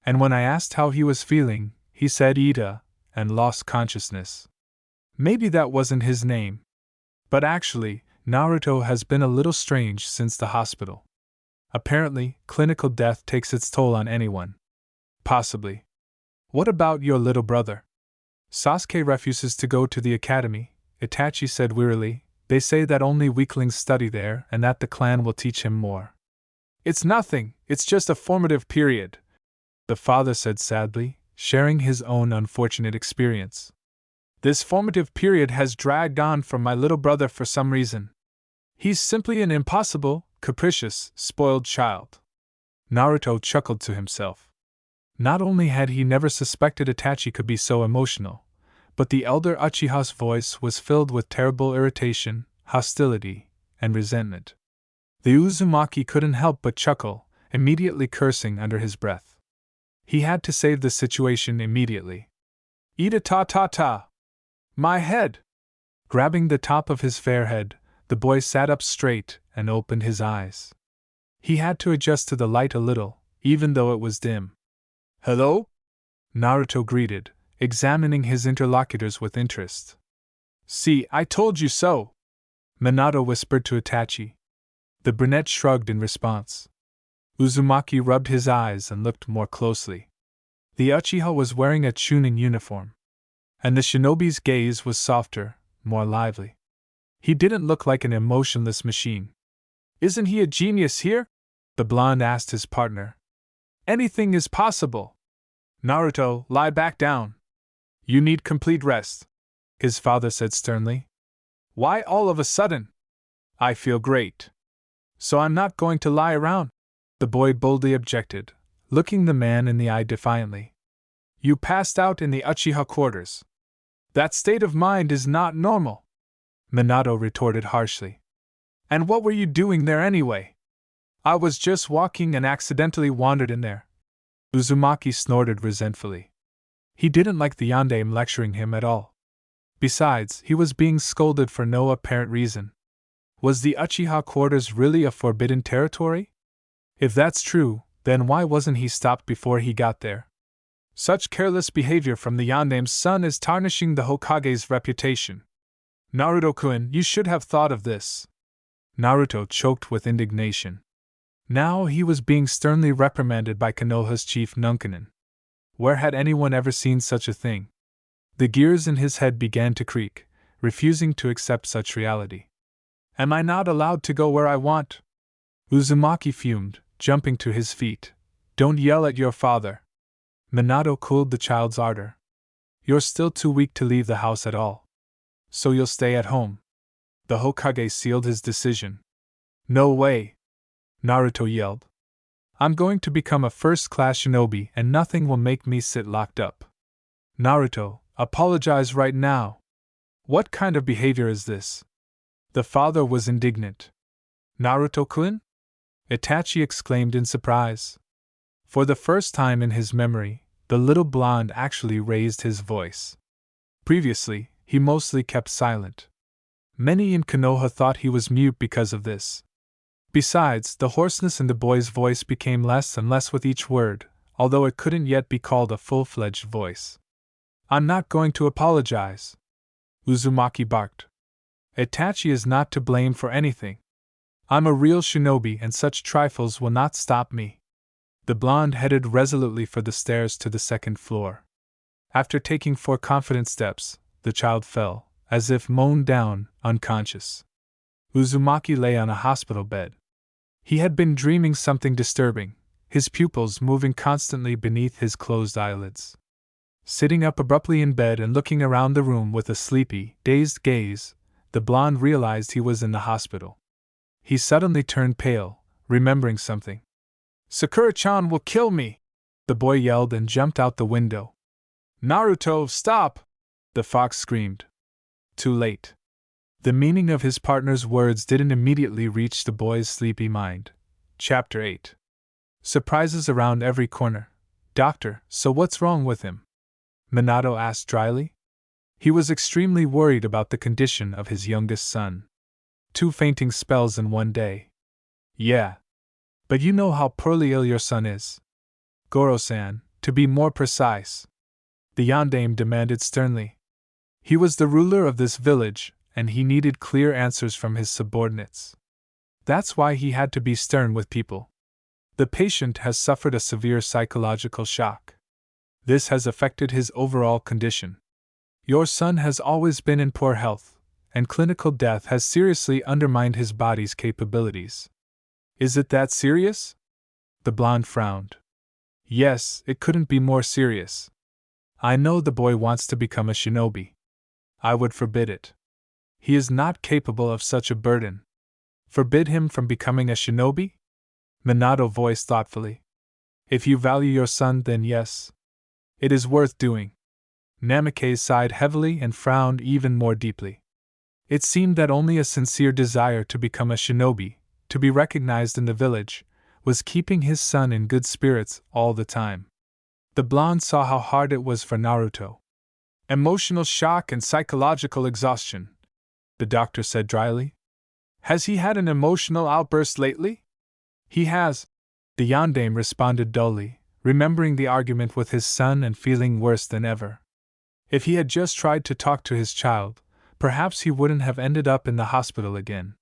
And when I asked how he was feeling, he said Ida, and lost consciousness. Maybe that wasn't his name. But actually, Naruto has been a little strange since the hospital. Apparently, clinical death takes its toll on anyone. Possibly. What about your little brother? Sasuke refuses to go to the academy, Itachi said wearily. They say that only weaklings study there and that the clan will teach him more. It's nothing, it's just a formative period, the father said sadly, sharing his own unfortunate experience. This formative period has dragged on for my little brother for some reason. He's simply an impossible, capricious, spoiled child. Naruto chuckled to himself. Not only had he never suspected Itachi could be so emotional, but the elder Uchiha's voice was filled with terrible irritation, hostility, and resentment. The Uzumaki couldn't help but chuckle, immediately cursing under his breath. He had to save the situation immediately. Ida ta ta ta! My head! Grabbing the top of his fair head, the boy sat up straight and opened his eyes. He had to adjust to the light a little, even though it was dim. Hello? Naruto greeted, examining his interlocutors with interest. See, I told you so! Minato whispered to Itachi. The brunette shrugged in response. Uzumaki rubbed his eyes and looked more closely. The Uchiha was wearing a Chunin uniform. And the shinobi's gaze was softer, more lively. He didn't look like an emotionless machine. Isn't he a genius here? the blonde asked his partner. Anything is possible. Naruto, lie back down. You need complete rest, his father said sternly. Why all of a sudden? I feel great. So I'm not going to lie around, the boy boldly objected, looking the man in the eye defiantly. You passed out in the Uchiha quarters. That state of mind is not normal, Minato retorted harshly. And what were you doing there anyway? I was just walking and accidentally wandered in there. Uzumaki snorted resentfully. He didn't like the yandere lecturing him at all. Besides, he was being scolded for no apparent reason. Was the Uchiha quarters really a forbidden territory? If that's true, then why wasn't he stopped before he got there? Such careless behavior from the yandere's son is tarnishing the Hokage's reputation. Naruto-kun, you should have thought of this. Naruto choked with indignation. Now he was being sternly reprimanded by Konoha's chief Nunkanen. Where had anyone ever seen such a thing? The gears in his head began to creak, refusing to accept such reality. Am I not allowed to go where I want? Uzumaki fumed, jumping to his feet. Don't yell at your father. Minato cooled the child's ardor. You're still too weak to leave the house at all. So you'll stay at home. The Hokage sealed his decision. No way! Naruto yelled. I'm going to become a first-class shinobi and nothing will make me sit locked up. Naruto, apologize right now. What kind of behavior is this? The father was indignant. Naruto-kun? Itachi exclaimed in surprise. For the first time in his memory, the little blonde actually raised his voice. Previously, he mostly kept silent. Many in Konoha thought he was mute because of this. Besides, the hoarseness in the boy's voice became less and less with each word, although it couldn't yet be called a full-fledged voice. I'm not going to apologize, Uzumaki barked. Itachi is not to blame for anything. I'm a real shinobi and such trifles will not stop me. The blonde headed resolutely for the stairs to the second floor. After taking 4 confident steps, the child fell, as if mown down, unconscious. Uzumaki lay on a hospital bed. He had been dreaming something disturbing, his pupils moving constantly beneath his closed eyelids. Sitting up abruptly in bed and looking around the room with a sleepy, dazed gaze, the blonde realized he was in the hospital. He suddenly turned pale, remembering something. Sakura-chan will kill me! The boy yelled and jumped out the window. Naruto, stop! The fox screamed. Too late. The meaning of his partner's words didn't immediately reach the boy's sleepy mind. Chapter 8. Surprises around every corner. Doctor, so what's wrong with him? Minato asked dryly. He was extremely worried about the condition of his youngest son. 2 fainting spells in one day. Yeah. But you know how poorly ill your son is. Goro-san, to be more precise. The yandere demanded sternly. He was the ruler of this village, and he needed clear answers from his subordinates. That's why he had to be stern with people. The patient has suffered a severe psychological shock. This has affected his overall condition. Your son has always been in poor health, and clinical death has seriously undermined his body's capabilities. Is it that serious? The blonde frowned. Yes, it couldn't be more serious. I know the boy wants to become a shinobi. I would forbid it. He is not capable of such a burden. Forbid him from becoming a shinobi? Minato voiced thoughtfully. If you value your son, then yes. It is worth doing. Namikaze sighed heavily and frowned even more deeply. It seemed that only a sincere desire to become a shinobi, to be recognized in the village, was keeping his son in good spirits all the time. The blonde saw how hard it was for Naruto. Emotional shock and psychological exhaustion, the doctor said dryly. Has he had an emotional outburst lately? He has, the yandere responded dully, remembering the argument with his son and feeling worse than ever. If he had just tried to talk to his child, perhaps he wouldn't have ended up in the hospital again.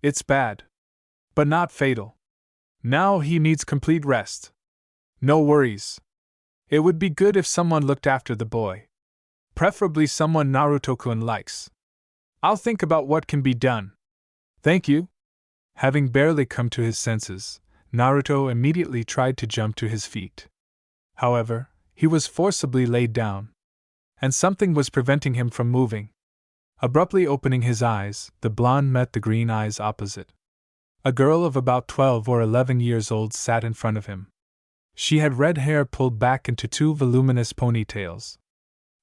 It's bad. But not fatal. Now he needs complete rest. No worries. It would be good if someone looked after the boy. Preferably someone Naruto-kun likes. I'll think about what can be done. Thank you. Having barely come to his senses, Naruto immediately tried to jump to his feet. However, he was forcibly laid down, and something was preventing him from moving. Abruptly opening his eyes, the blonde met the green eyes opposite. A girl of about 12 or 11 years old sat in front of him. She had red hair pulled back into two voluminous ponytails.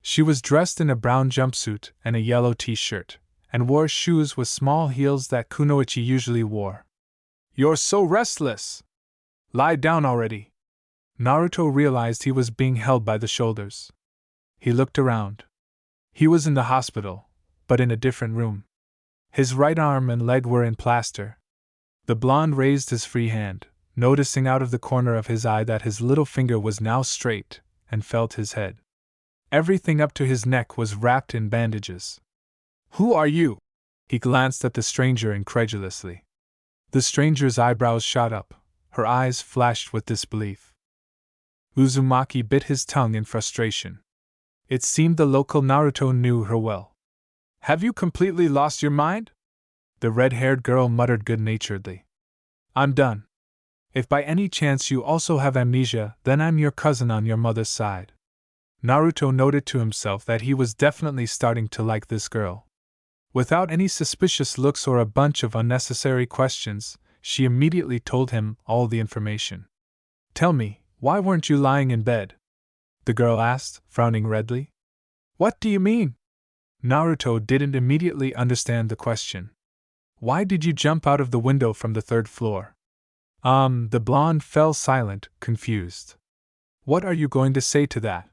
She was dressed in a brown jumpsuit and a yellow t-shirt, and wore shoes with small heels that Kunoichi usually wore. "You're so restless! Lie down already!" Naruto realized he was being held by the shoulders. He looked around. He was in the hospital, but in a different room. His right arm and leg were in plaster. The blonde raised his free hand, noticing out of the corner of his eye that his little finger was now straight, and felt his head. Everything up to his neck was wrapped in bandages. "Who are you?" He glanced at the stranger incredulously. The stranger's eyebrows shot up, her eyes flashed with disbelief. Uzumaki bit his tongue in frustration. It seemed the local Naruto knew her well. "Have you completely lost your mind?" The red-haired girl muttered good-naturedly. "I'm done. If by any chance you also have amnesia, then I'm your cousin on your mother's side." Naruto noted to himself that he was definitely starting to like this girl. Without any suspicious looks or a bunch of unnecessary questions, she immediately told him all the information. "Tell me, why weren't you lying in bed?" the girl asked, frowning redly. "What do you mean?" Naruto didn't immediately understand the question. "Why did you jump out of the window from the third floor?" The blonde fell silent, confused. "What are you going to say to that?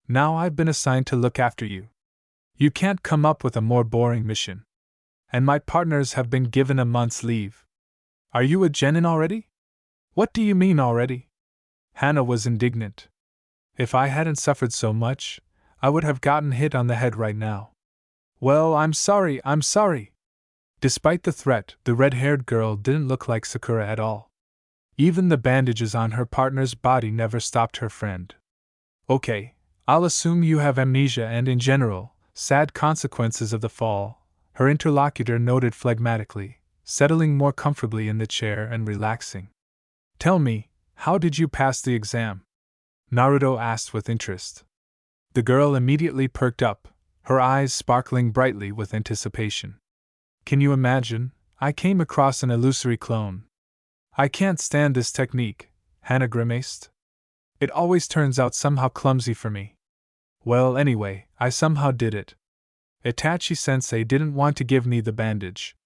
Now I've been assigned to look after you. You can't come up with a more boring mission. And my partners have been given a month's leave. Are you a genin already?" "What do you mean already?" Hana was indignant. "If I hadn't suffered so much, I would have gotten hit on the head right now." "Well, I'm sorry." Despite the threat, the red-haired girl didn't look like Sakura at all. Even the bandages on her partner's body never stopped her friend. "Okay, I'll assume you have amnesia and, in general, sad consequences of the fall," her interlocutor noted phlegmatically, settling more comfortably in the chair and relaxing. "Tell me, how did you pass the exam?" Naruto asked with interest. The girl immediately perked up, her eyes sparkling brightly with anticipation. "Can you imagine? I came across an illusory clone. I can't stand this technique," Hana grimaced. "It always turns out somehow clumsy for me. Well, anyway, I somehow did it. Itachi-sensei didn't want to give me the bandage.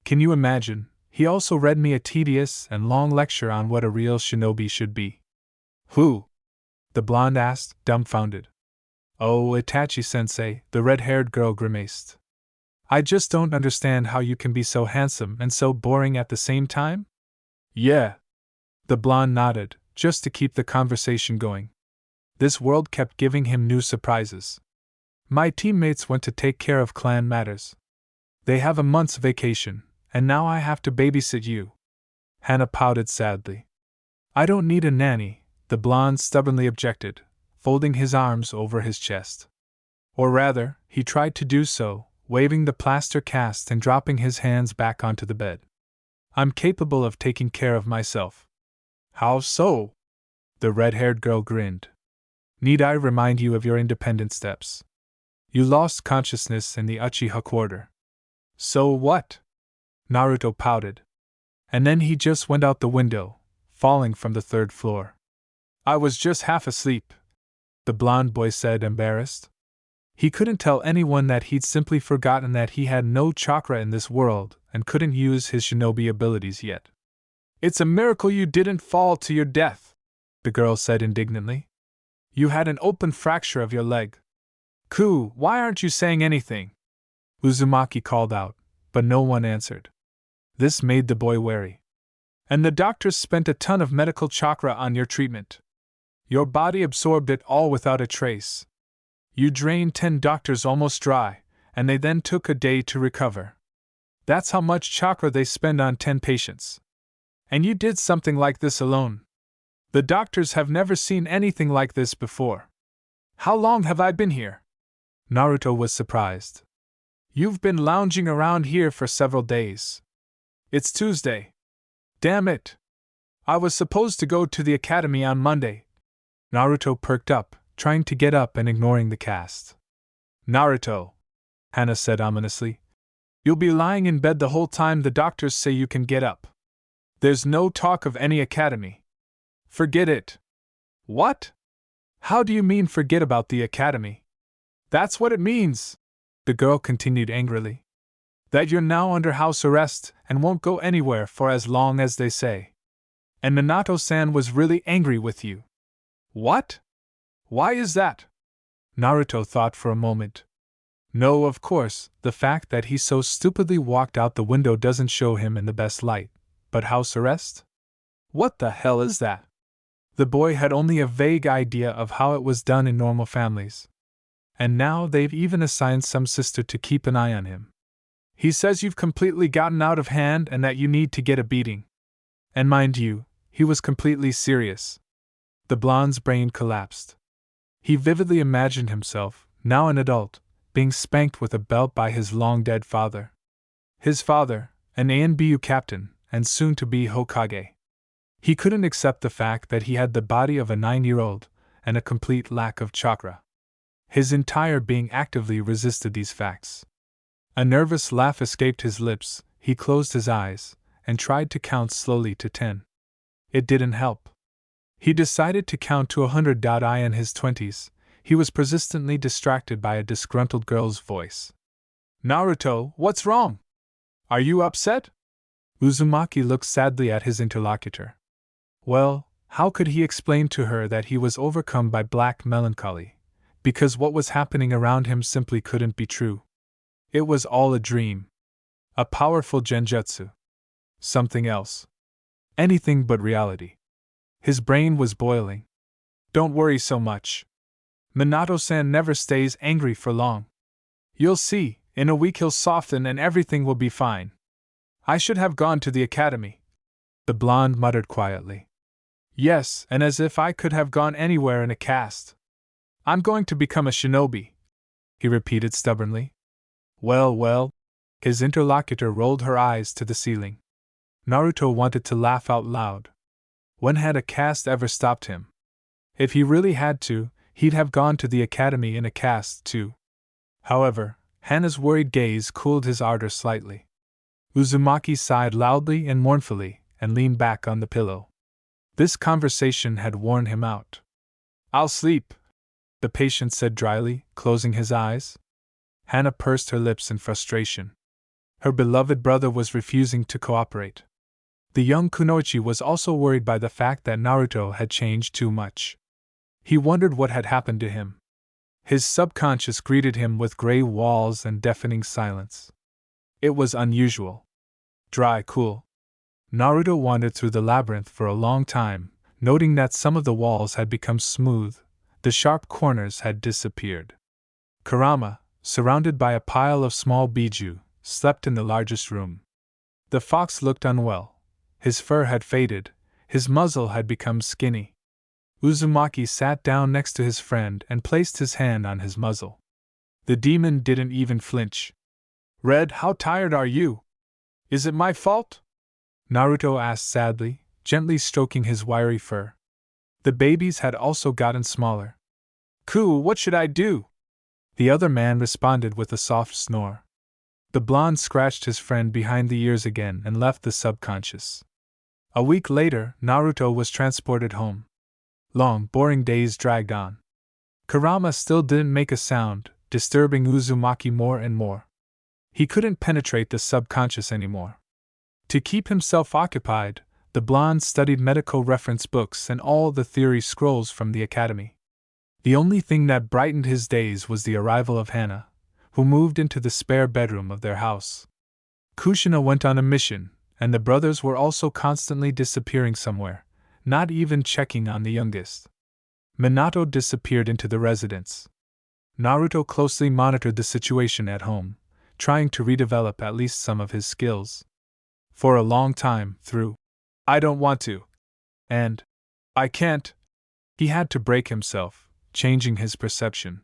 Can you imagine? He also read me a tedious and long lecture on what a real shinobi should be." "Who?" the blonde asked, dumbfounded. "Oh, Itachi-sensei," the red-haired girl grimaced. "I just don't understand how you can be so handsome and so boring at the same time?" "Yeah." The blonde nodded, just to keep the conversation going. This world kept giving him new surprises. "My teammates went to take care of clan matters. They have a month's vacation, and now I have to babysit you." Hana pouted sadly. "I don't need a nanny," the blonde stubbornly objected, folding his arms over his chest. Or rather, he tried to do so, waving the plaster cast and dropping his hands back onto the bed. "I'm capable of taking care of myself." "How so?" The red-haired girl grinned. "Need I remind you of your independent steps? You lost consciousness in the Uchiha quarter." "So what?" Naruto pouted. "And then he just went out the window, falling from the third floor." "I was just half asleep," the blonde boy said, embarrassed. He couldn't tell anyone that he'd simply forgotten that he had no chakra in this world and couldn't use his shinobi abilities yet. "It's a miracle you didn't fall to your death," the girl said indignantly. "You had an open fracture of your leg." "Ku, why aren't you saying anything?" Uzumaki called out, but no one answered. This made the boy wary. "And the doctors spent a ton of medical chakra on your treatment. Your body absorbed it all without a trace. You drained 10 doctors almost dry, and they then took a day to recover. That's how much chakra they spend on 10 patients. And you did something like this alone. The doctors have never seen anything like this before. How long have I been here?" Naruto was surprised. "You've been lounging around here for several days. It's Tuesday. Damn it! I was supposed to go to the academy on Monday. Naruto perked up, trying to get up and ignoring the cast. Naruto, Hana said ominously. You'll be lying in bed the whole time the doctors say you can get up. There's no talk of any academy. Forget it. What? How do you mean forget about the academy? That's what it means, the girl continued angrily. That you're now under house arrest and won't go anywhere for as long as they say. And Minato-san was really angry with you. What? Why is that? Naruto thought for a moment. No, of course, the fact that he so stupidly walked out the window doesn't show him in the best light. But house arrest? What the hell is that? The boy had only a vague idea of how it was done in normal families. And now they've even assigned some sister to keep an eye on him. He says you've completely gotten out of hand and that you need to get a beating. And mind you, he was completely serious. The blonde's brain collapsed. He vividly imagined himself, now an adult, being spanked with a belt by his long-dead father. His father, an ANBU captain, and soon-to-be Hokage. He couldn't accept the fact that he had the body of a 9-year-old, and a complete lack of chakra. His entire being actively resisted these facts. A nervous laugh escaped his lips, he closed his eyes, and tried to count slowly to 10. It didn't help. He decided to count to 100. In his 20s, he was persistently distracted by a disgruntled girl's voice. Naruto, what's wrong? Are you upset? Uzumaki looked sadly at his interlocutor. Well, how could he explain to her that he was overcome by black melancholy, because what was happening around him simply couldn't be true. It was all a dream. A powerful genjutsu. Something else. Anything but reality. His brain was boiling. Don't worry so much. Minato-san never stays angry for long. You'll see, in a week he'll soften and everything will be fine. I should have gone to the academy. The blonde muttered quietly. Yes, and as if I could have gone anywhere in a caste. I'm going to become a shinobi, he repeated stubbornly. Well, well. His interlocutor rolled her eyes to the ceiling. Naruto wanted to laugh out loud. When had a caste ever stopped him? If he really had to, he'd have gone to the academy in a caste too. However, Hana's worried gaze cooled his ardor slightly. Uzumaki sighed loudly and mournfully and leaned back on the pillow. This conversation had worn him out. I'll sleep, the patient said dryly, closing his eyes. Hana pursed her lips in frustration. Her beloved brother was refusing to cooperate. The young kunoichi was also worried by the fact that Naruto had changed too much. He wondered what had happened to him. His subconscious greeted him with gray walls and deafening silence. It was unusual. Dry, cool. Naruto wandered through the labyrinth for a long time, noting that some of the walls had become smooth, the sharp corners had disappeared. Kurama, surrounded by a pile of small biju, slept in the largest room. The fox looked unwell. His fur had faded, his muzzle had become skinny. Uzumaki sat down next to his friend and placed his hand on his muzzle. The demon didn't even flinch. Red, how tired are you? Is it my fault? Naruto asked sadly, gently stroking his wiry fur. The babies had also gotten smaller. Ku, what should I do? The other man responded with a soft snore. The blonde scratched his friend behind the ears again and left the subconscious. A week later, Naruto was transported home. Long, boring days dragged on. Kurama still didn't make a sound, disturbing Uzumaki more and more. He couldn't penetrate the subconscious anymore. To keep himself occupied, the blonde studied medical reference books and all the theory scrolls from the academy. The only thing that brightened his days was the arrival of Hana, who moved into the spare bedroom of their house. Kushina went on a mission, and the brothers were also constantly disappearing somewhere, not even checking on the youngest. Minato disappeared into the residence. Naruto closely monitored the situation at home, trying to redevelop at least some of his skills. For a long time, through I don't want to, and I can't, he had to break himself, changing his perception.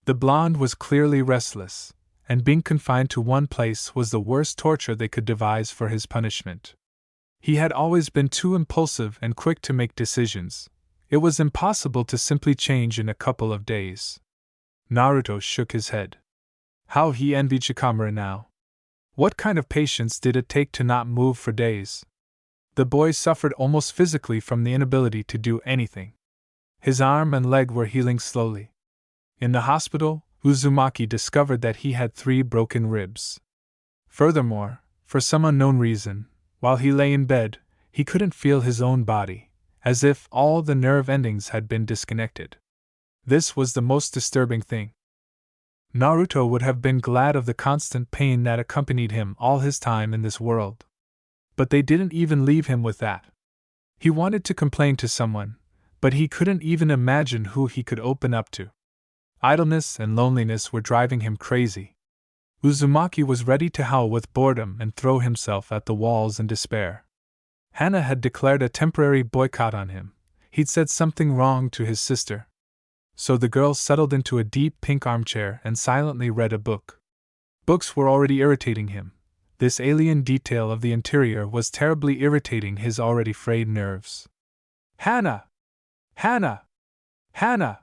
The blonde was clearly restless, and being confined to one place was the worst torture they could devise for his punishment. He had always been too impulsive and quick to make decisions. It was impossible to simply change in a couple of days. Naruto shook his head. How he envied Shikamaru now. What kind of patience did it take to not move for days? The boy suffered almost physically from the inability to do anything. His arm and leg were healing slowly. In the hospital, Uzumaki discovered that he had 3 broken ribs. Furthermore, for some unknown reason, while he lay in bed, he couldn't feel his own body, as if all the nerve endings had been disconnected. This was the most disturbing thing. Naruto would have been glad of the constant pain that accompanied him all his time in this world. But they didn't even leave him with that. He wanted to complain to someone, but he couldn't even imagine who he could open up to. Idleness and loneliness were driving him crazy. Uzumaki was ready to howl with boredom and throw himself at the walls in despair. Hana had declared a temporary boycott on him. He'd said something wrong to his sister. So the girl settled into a deep pink armchair and silently read a book. Books were already irritating him. This alien detail of the interior was terribly irritating his already frayed nerves. Hana! Hana! Hana!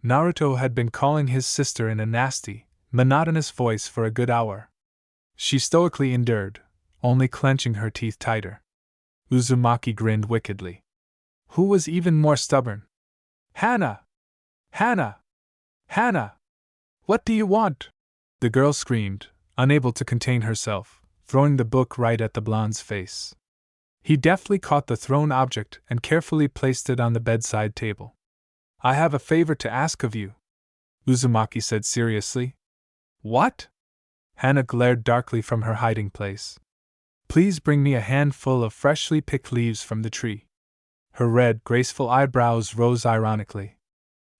Naruto had been calling his sister in a nasty, monotonous voice for a good hour. She stoically endured, only clenching her teeth tighter. Uzumaki grinned wickedly. Who was even more stubborn? Hana! Hana! Hana! What do you want? The girl screamed, unable to contain herself, throwing the book right at the blonde's face. He deftly caught the thrown object and carefully placed it on the bedside table. I have a favor to ask of you, Uzumaki said seriously. What? Hana glared darkly from her hiding place. Please bring me a handful of freshly picked leaves from the tree. Her red, graceful eyebrows rose ironically.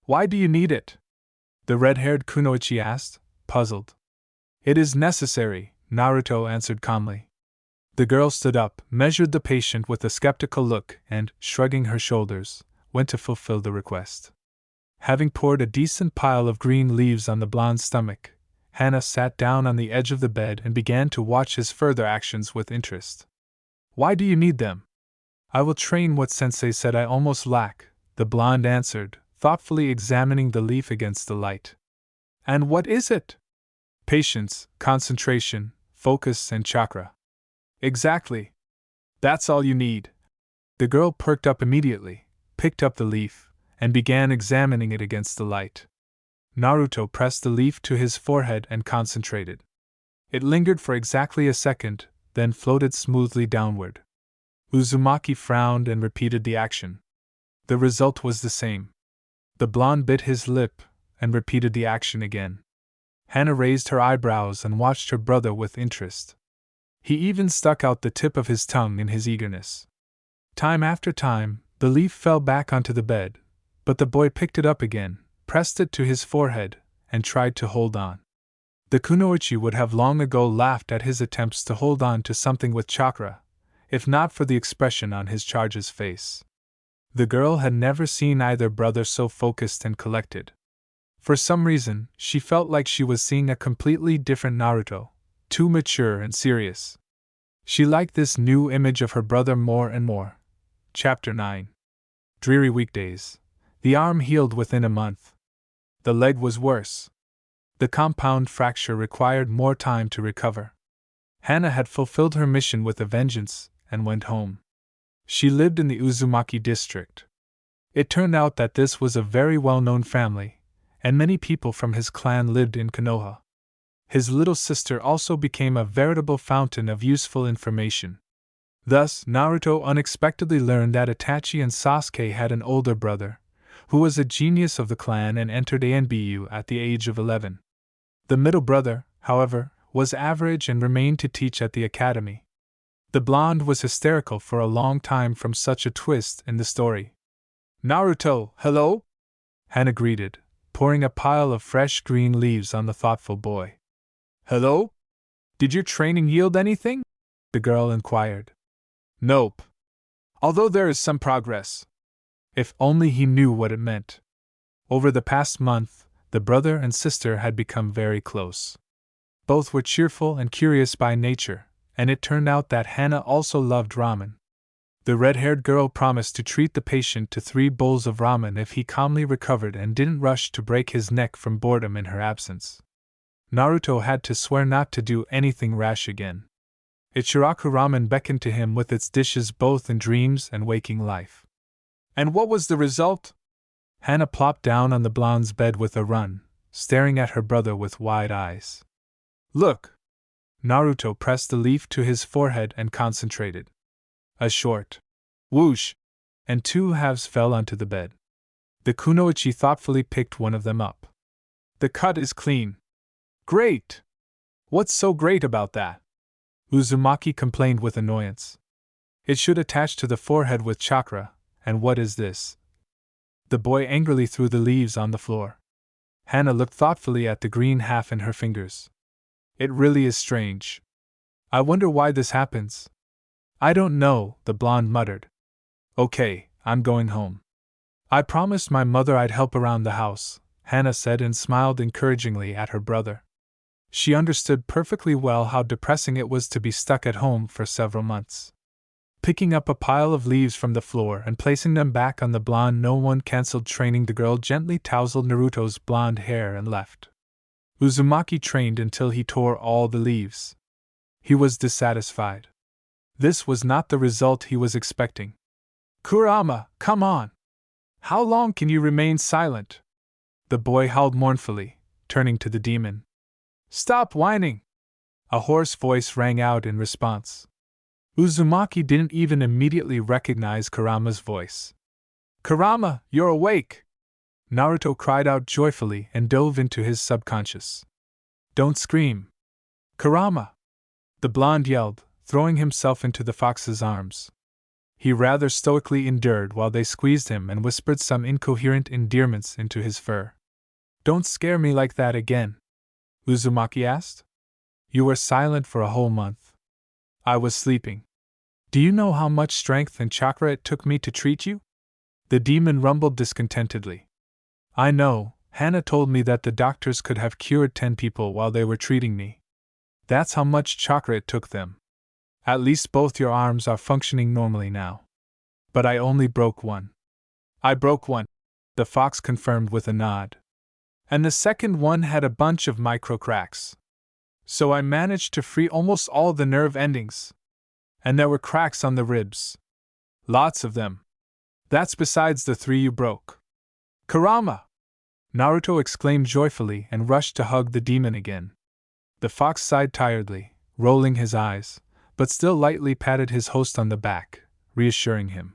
Why do you need it? The red-haired kunoichi asked, puzzled. It is necessary, Naruto answered calmly. The girl stood up, measured the patient with a skeptical look, and, shrugging her shoulders, went to fulfill the request. Having poured a decent pile of green leaves on the blonde's stomach, Hana sat down on the edge of the bed and began to watch his further actions with interest. Why do you need them? I will train what sensei said I almost lack, the blonde answered, thoughtfully examining the leaf against the light. And what is it? Patience, concentration, focus, and chakra. Exactly. That's all you need. The girl perked up immediately, picked up the leaf, and began examining it against the light. Naruto pressed the leaf to his forehead and concentrated. It lingered for exactly a second, then floated smoothly downward. Uzumaki frowned and repeated the action. The result was the same. The blonde bit his lip and repeated the action again. Hana raised her eyebrows and watched her brother with interest. He even stuck out the tip of his tongue in his eagerness. Time after time, the leaf fell back onto the bed, but the boy picked it up again, pressed it to his forehead, and tried to hold on. The kunoichi would have long ago laughed at his attempts to hold on to something with chakra, if not for the expression on his charge's face. The girl had never seen either brother so focused and collected. For some reason, she felt like she was seeing a completely different Naruto, too mature and serious. She liked this new image of her brother more and more. Chapter 9. Dreary weekdays. The arm healed within a month. The leg was worse. The compound fracture required more time to recover. Hana had fulfilled her mission with a vengeance and went home. She lived in the Uzumaki district. It turned out that this was a very well-known family, and many people from his clan lived in Konoha. His little sister also became a veritable fountain of useful information. Thus, Naruto unexpectedly learned that Itachi and Sasuke had an older brother, who was a genius of the clan and entered ANBU at the age of 11. The middle brother, however, was average and remained to teach at the academy. The blonde was hysterical for a long time from such a twist in the story. Naruto, hello? Hana greeted, pouring a pile of fresh green leaves on the thoughtful boy. Hello? Did your training yield anything? The girl inquired. Nope. Although there is some progress. If only he knew what it meant. Over the past month, the brother and sister had become very close. Both were cheerful and curious by nature, and it turned out that Hana also loved ramen, The red-haired girl promised to treat the patient to 3 bowls of ramen if he calmly recovered and didn't rush to break his neck from boredom in her absence. Naruto had to swear not to do anything rash again. Ichiraku Ramen beckoned to him with its dishes both in dreams and waking life. And what was the result? Hana plopped down on the blonde's bed with a run, staring at her brother with wide eyes. Look! Naruto pressed the leaf to his forehead and concentrated. A short whoosh, and 2 halves fell onto the bed. The kunoichi thoughtfully picked one of them up. The cut is clean. Great! What's so great about that? Uzumaki complained with annoyance. It should attach to the forehead with chakra, and what is this? The boy angrily threw the leaves on the floor. Hana looked thoughtfully at the green half in her fingers. It really is strange. I wonder why this happens. I don't know, the blonde muttered. Okay, I'm going home. I promised my mother I'd help around the house, Hana said and smiled encouragingly at her brother. She understood perfectly well how depressing it was to be stuck at home for several months. Picking up a pile of leaves from the floor and placing them back on the blonde no one cancelled training, the girl gently tousled Naruto's blonde hair and left. Uzumaki trained until he tore all the leaves. He was dissatisfied. This was not the result he was expecting. Kurama, come on! How long can you remain silent? The boy howled mournfully, turning to the demon. Stop whining! A hoarse voice rang out in response. Uzumaki didn't even immediately recognize Kurama's voice. Kurama, you're awake! Naruto cried out joyfully and dove into his subconscious. Don't scream! Kurama! The blonde yelled, throwing himself into the fox's arms. He rather stoically endured while they squeezed him and whispered some incoherent endearments into his fur. Don't scare me like that again, Uzumaki asked. You were silent for a whole month. I was sleeping. Do you know how much strength and chakra it took me to treat you? The demon rumbled discontentedly. I know, Hana told me that the doctors could have cured 10 people while they were treating me. That's how much chakra it took them. At least both your arms are functioning normally now. But I only broke one. I broke one, the fox confirmed with a nod. And the second one had a bunch of micro cracks. So I managed to free almost all the nerve endings. And there were cracks on the ribs. Lots of them. That's besides the 3 you broke. Kurama! Naruto exclaimed joyfully and rushed to hug the demon again. The fox sighed tiredly, rolling his eyes, but still lightly patted his host on the back, reassuring him.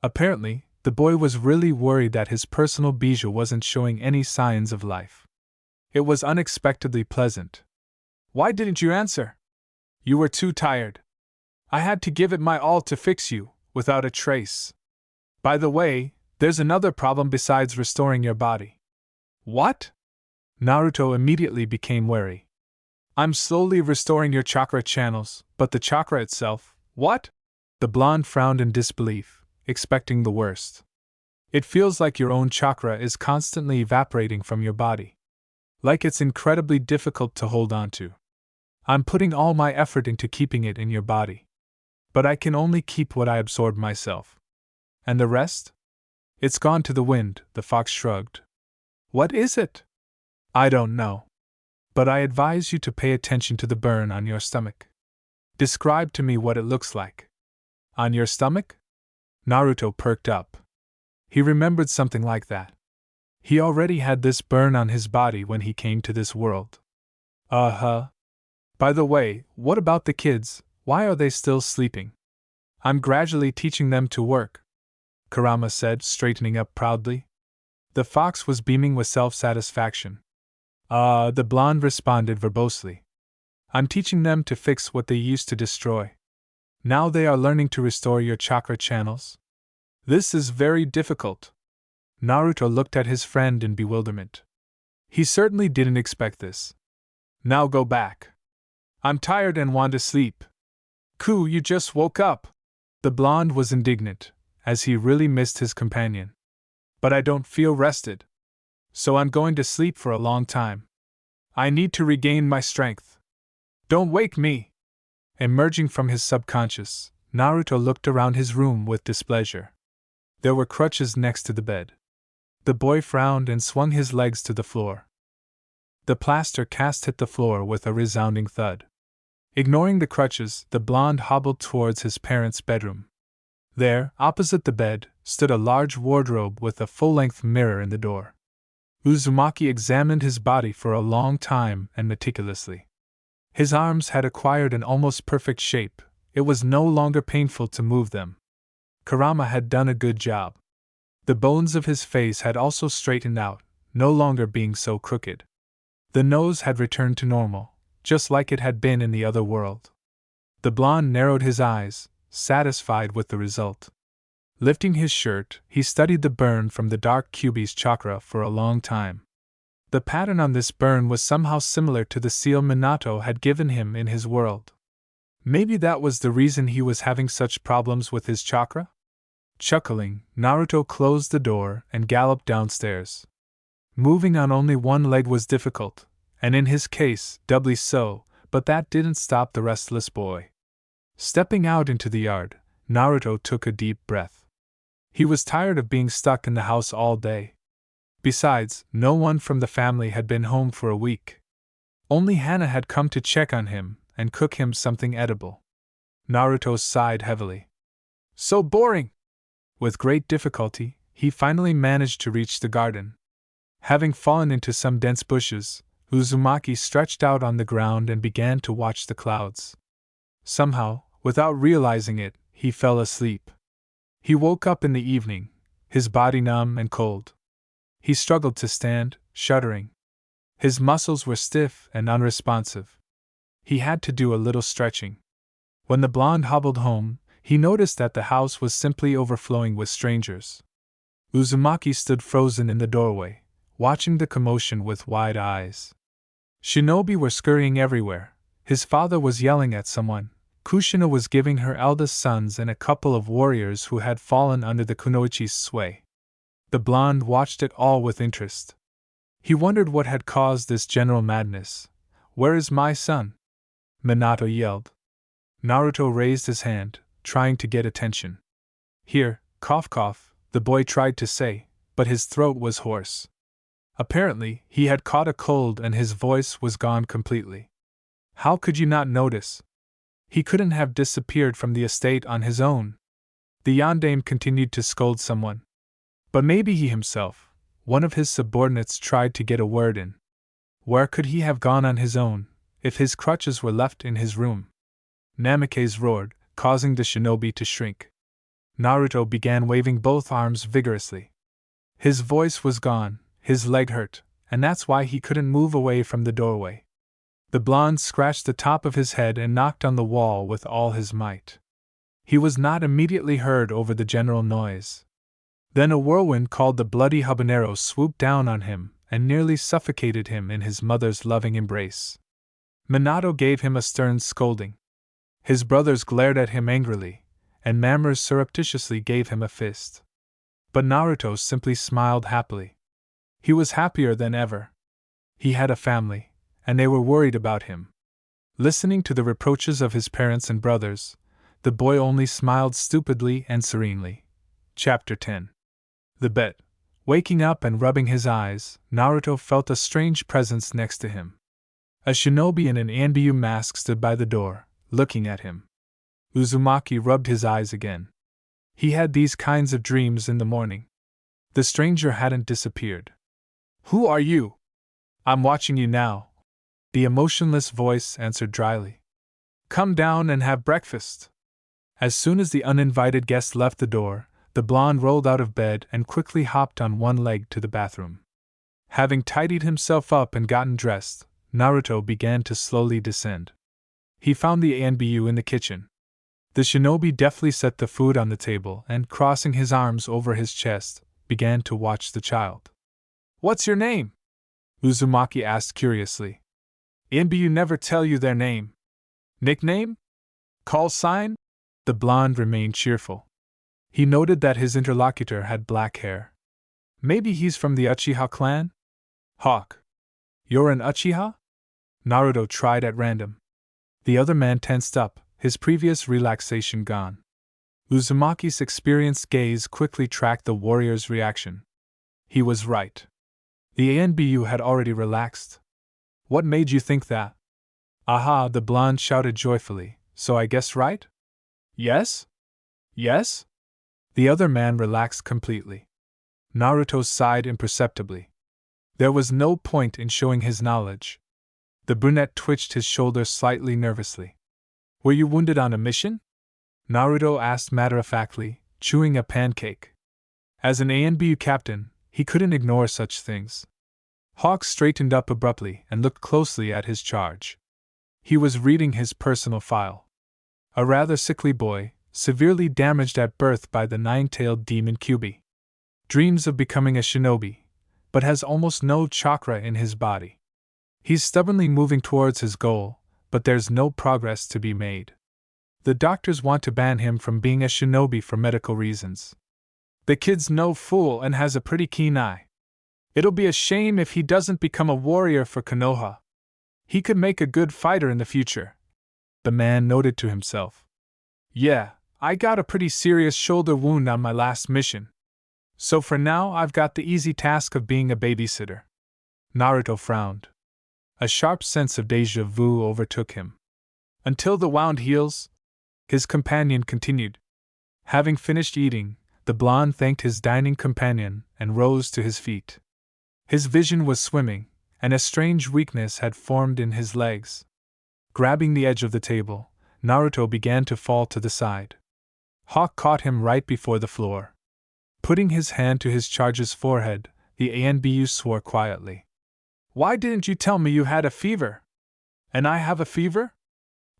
Apparently, the boy was really worried that his personal bijou wasn't showing any signs of life. It was unexpectedly pleasant. Why didn't you answer? You were too tired. I had to give it my all to fix you, without a trace. By the way, there's another problem besides restoring your body. What? Naruto immediately became wary. I'm slowly restoring your chakra channels, but the chakra itself, what? The blonde frowned in disbelief, expecting the worst. It feels like your own chakra is constantly evaporating from your body. Like it's incredibly difficult to hold on to. I'm putting all my effort into keeping it in your body. But I can only keep what I absorb myself. And the rest? It's gone to the wind, the fox shrugged. What is it? I don't know. But I advise you to pay attention to the burn on your stomach. Describe to me what it looks like. On your stomach? Naruto perked up. He remembered something like that. He already had this burn on his body when he came to this world. Uh-huh. By the way, what about the kids? Why are they still sleeping? I'm gradually teaching them to work, Kurama said, straightening up proudly. The fox was beaming with self-satisfaction. The blonde responded verbosely. I'm teaching them to fix what they used to destroy. Now they are learning to restore your chakra channels. This is very difficult. Naruto looked at his friend in bewilderment. He certainly didn't expect this. Now go back. I'm tired and want to sleep. You just woke up. The blonde was indignant, as he really missed his companion. But I don't feel rested. So I'm going to sleep for a long time. I need to regain my strength. Don't wake me. Emerging from his subconscious, Naruto looked around his room with displeasure. There were crutches next to the bed. The boy frowned and swung his legs to the floor. The plaster cast hit the floor with a resounding thud. Ignoring the crutches, the blonde hobbled towards his parents' bedroom. There, opposite the bed, stood a large wardrobe with a full-length mirror in the door. Uzumaki examined his body for a long time and meticulously. His arms had acquired an almost perfect shape. It was no longer painful to move them. Kurama had done a good job. The bones of his face had also straightened out, no longer being so crooked. The nose had returned to normal, just like it had been in the other world. The blonde narrowed his eyes, satisfied with the result. Lifting his shirt, he studied the burn from the dark Kyuubi's chakra for a long time. The pattern on this burn was somehow similar to the seal Minato had given him in his world. Maybe that was the reason he was having such problems with his chakra? Chuckling, Naruto closed the door and galloped downstairs. Moving on only one leg was difficult, and in his case, doubly so, but that didn't stop the restless boy. Stepping out into the yard, Naruto took a deep breath. He was tired of being stuck in the house all day. Besides, no one from the family had been home for a week. Only Hana had come to check on him and cook him something edible. Naruto sighed heavily. So boring! With great difficulty, he finally managed to reach the garden. Having fallen into some dense bushes, Uzumaki stretched out on the ground and began to watch the clouds. Somehow, without realizing it, he fell asleep. He woke up in the evening, his body numb and cold. He struggled to stand, shuddering. His muscles were stiff and unresponsive. He had to do a little stretching. When the blonde hobbled home, he noticed that the house was simply overflowing with strangers. Uzumaki stood frozen in the doorway, watching the commotion with wide eyes. Shinobi were scurrying everywhere. His father was yelling at someone. Kushina was giving her eldest sons and a couple of warriors who had fallen under the kunoichi's sway. The blonde watched it all with interest. He wondered what had caused this general madness. "Where is my son?" Minato yelled. Naruto raised his hand, trying to get attention. "Here, cough cough," the boy tried to say, but his throat was hoarse. Apparently, he had caught a cold and his voice was gone completely. "How could you not notice? He couldn't have disappeared from the estate on his own." The yondaime continued to scold someone. But maybe he himself, one of his subordinates, tried to get a word in. Where could he have gone on his own, if his crutches were left in his room? Namikaze roared, causing the shinobi to shrink. Naruto began waving both arms vigorously. His voice was gone, his leg hurt, and that's why he couldn't move away from the doorway. The blonde scratched the top of his head and knocked on the wall with all his might. He was not immediately heard over the general noise. Then a whirlwind called the bloody habanero swooped down on him and nearly suffocated him in his mother's loving embrace. Minato gave him a stern scolding. His brothers glared at him angrily, and Mamoru surreptitiously gave him a fist. But Naruto simply smiled happily. He was happier than ever. He had a family, and they were worried about him. Listening to the reproaches of his parents and brothers, the boy only smiled stupidly and serenely. Chapter 10. The bed. Waking up and rubbing his eyes, Naruto felt a strange presence next to him. A shinobi in an Anbyu mask stood by the door, looking at him. Uzumaki rubbed his eyes again. He had these kinds of dreams in the morning. The stranger hadn't disappeared. "Who are you?" "I'm watching you now," the emotionless voice answered dryly. "Come down and have breakfast." As soon as the uninvited guest left the door, the blonde rolled out of bed and quickly hopped on one leg to the bathroom. Having tidied himself up and gotten dressed, Naruto began to slowly descend. He found the Anbyu in the kitchen. The shinobi deftly set the food on the table and, crossing his arms over his chest, began to watch the child. "What's your name?" Uzumaki asked curiously. "Anbyu never tell you their name." "Nickname? Call sign?" The blonde remained cheerful. He noted that his interlocutor had black hair. "Maybe he's from the Uchiha clan?" "Hawk. You're an Uchiha?" Naruto tried at random. The other man tensed up, his previous relaxation gone. Uzumaki's experienced gaze quickly tracked the warrior's reaction. He was right. The ANBU had already relaxed. What made you think that? Aha, the blonde shouted joyfully. So I guessed right? Yes? Yes? The other man relaxed completely. Naruto sighed imperceptibly. There was no point in showing his knowledge. The brunette twitched his shoulder slightly nervously. Were you wounded on a mission? Naruto asked matter-of-factly, chewing a pancake. As an ANBU captain, he couldn't ignore such things. Hawk straightened up abruptly and looked closely at his charge. He was reading his personal file. A rather sickly boy, severely damaged at birth by the nine-tailed demon Kyubi. Dreams of becoming a shinobi, but has almost no chakra in his body. He's stubbornly moving towards his goal, but there's no progress to be made. The doctors want to ban him from being a shinobi for medical reasons. The kid's no fool and has a pretty keen eye. It'll be a shame if he doesn't become a warrior for Konoha. He could make a good fighter in the future. The man noted to himself. Yeah, I got a pretty serious shoulder wound on my last mission. So for now I've got the easy task of being a babysitter. Naruto frowned. A sharp sense of déjà vu overtook him. Until the wound heals, his companion continued. Having finished eating, the blonde thanked his dining companion and rose to his feet. His vision was swimming, and a strange weakness had formed in his legs. Grabbing the edge of the table, Naruto began to fall to the side. Hawk caught him right before the floor. Putting his hand to his charge's forehead, the ANBU swore quietly. Why didn't you tell me you had a fever? And I have a fever?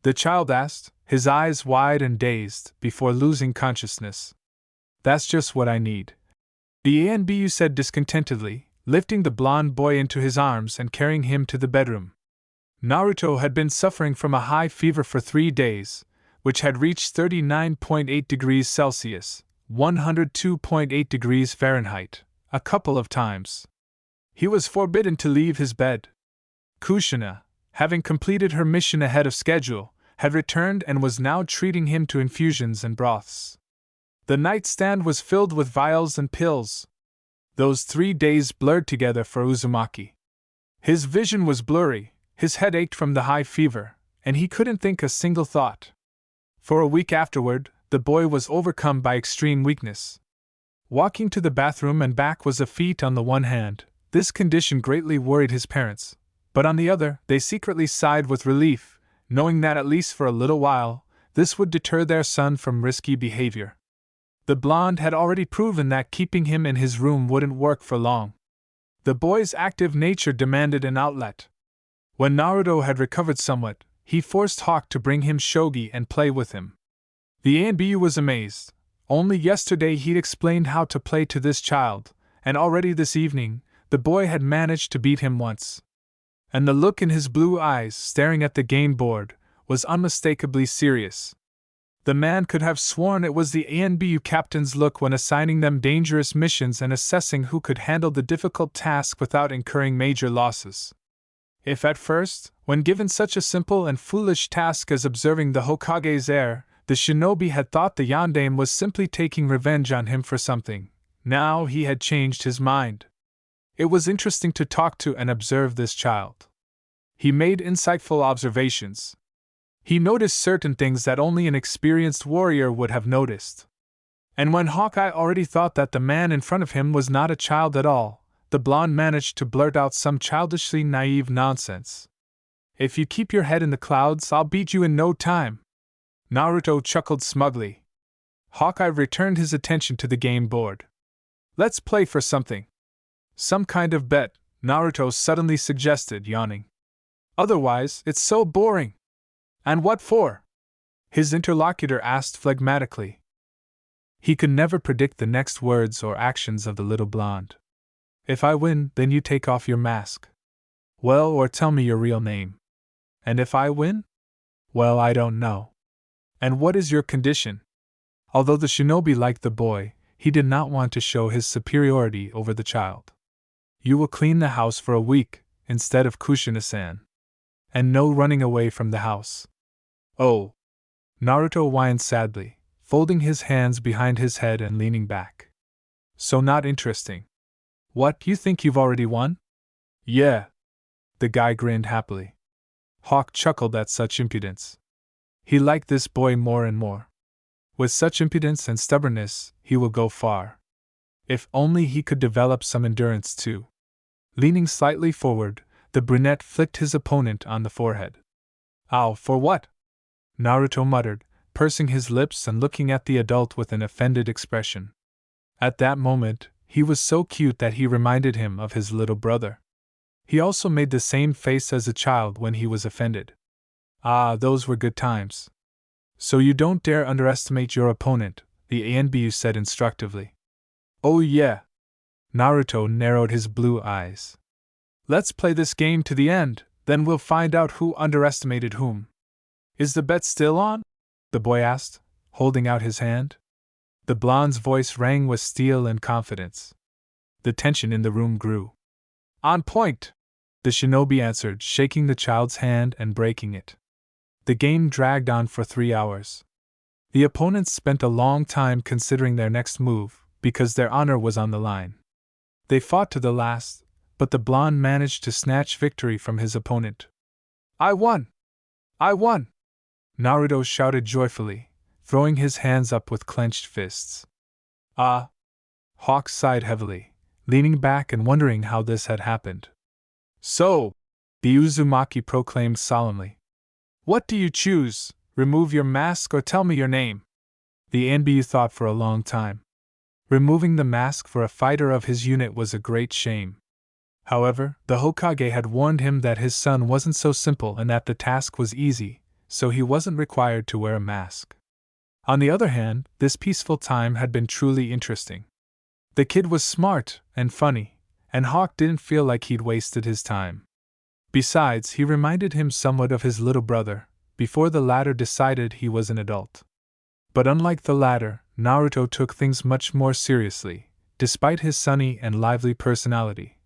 The child asked, his eyes wide and dazed, before losing consciousness. That's just what I need. The ANBU said discontentedly, lifting the blonde boy into his arms and carrying him to the bedroom. Naruto had been suffering from a high fever for 3 days, which had reached 39.8 degrees Celsius, 102.8 degrees Fahrenheit, a couple of times. He was forbidden to leave his bed. Kushina, having completed her mission ahead of schedule, had returned and was now treating him to infusions and broths. The nightstand was filled with vials and pills. Those 3 days blurred together for Uzumaki. His vision was blurry, his head ached from the high fever, and he couldn't think a single thought. For a week afterward, the boy was overcome by extreme weakness. Walking to the bathroom and back was a feat on the one hand. This condition greatly worried his parents, but on the other, they secretly sighed with relief, knowing that at least for a little while, this would deter their son from risky behavior. The blonde had already proven that keeping him in his room wouldn't work for long. The boy's active nature demanded an outlet. When Naruto had recovered somewhat, he forced Hawk to bring him shogi and play with him. The ANBU was amazed. Only yesterday he'd explained how to play to this child, and already this evening, the boy had managed to beat him once. And the look in his blue eyes, staring at the game board, was unmistakably serious. The man could have sworn it was the ANBU captain's look when assigning them dangerous missions and assessing who could handle the difficult task without incurring major losses. If at first, when given such a simple and foolish task as observing the Hokage's heir, the shinobi had thought the yondaime was simply taking revenge on him for something, now he had changed his mind. It was interesting to talk to and observe this child. He made insightful observations. He noticed certain things that only an experienced warrior would have noticed. And when Hawkeye already thought that the man in front of him was not a child at all, the blonde managed to blurt out some childishly naive nonsense. If you keep your head in the clouds, I'll beat you in no time. Naruto chuckled smugly. Hawkeye returned his attention to the game board. Let's play for something. Some kind of bet, Naruto suddenly suggested, yawning. Otherwise, it's so boring. And what for? His interlocutor asked phlegmatically. He could never predict the next words or actions of the little blonde. If I win, then you take off your mask. Well, or tell me your real name. And if I win? Well, I don't know. And what is your condition? Although the shinobi liked the boy, he did not want to show his superiority over the child. You will clean the house for a week, instead of Kushina-san. And no running away from the house. Oh. Naruto whined sadly, folding his hands behind his head and leaning back. So not interesting. What, you think you've already won? Yeah. The guy grinned happily. Hawk chuckled at such impudence. He liked this boy more and more. With such impudence and stubbornness, he will go far. If only he could develop some endurance too. Leaning slightly forward, the brunette flicked his opponent on the forehead. Ow, for what? Naruto muttered, pursing his lips and looking at the adult with an offended expression. At that moment, he was so cute that he reminded him of his little brother. He also made the same face as a child when he was offended. Ah, those were good times. So you don't dare underestimate your opponent, the ANBU said instructively. Oh yeah. Naruto narrowed his blue eyes. Let's play this game to the end, then we'll find out who underestimated whom. Is the bet still on? The boy asked, holding out his hand. The blonde's voice rang with steel and confidence. The tension in the room grew. On point! The shinobi answered, shaking the child's hand and breaking it. The game dragged on for 3 hours. The opponents spent a long time considering their next move, because their honor was on the line. They fought to the last, but the blonde managed to snatch victory from his opponent. I won! I won! Naruto shouted joyfully, throwing his hands up with clenched fists. Ah! Hawk sighed heavily, leaning back and wondering how this had happened. So, the Uzumaki proclaimed solemnly. What do you choose, remove your mask or tell me your name? The ANBU thought for a long time. Removing the mask for a fighter of his unit was a great shame. However, the Hokage had warned him that his son wasn't so simple and that the task was easy, so he wasn't required to wear a mask. On the other hand, this peaceful time had been truly interesting. The kid was smart and funny, and Hawk didn't feel like he'd wasted his time. Besides, he reminded him somewhat of his little brother, before the latter decided he was an adult. But unlike the latter, Naruto took things much more seriously, despite his sunny and lively personality.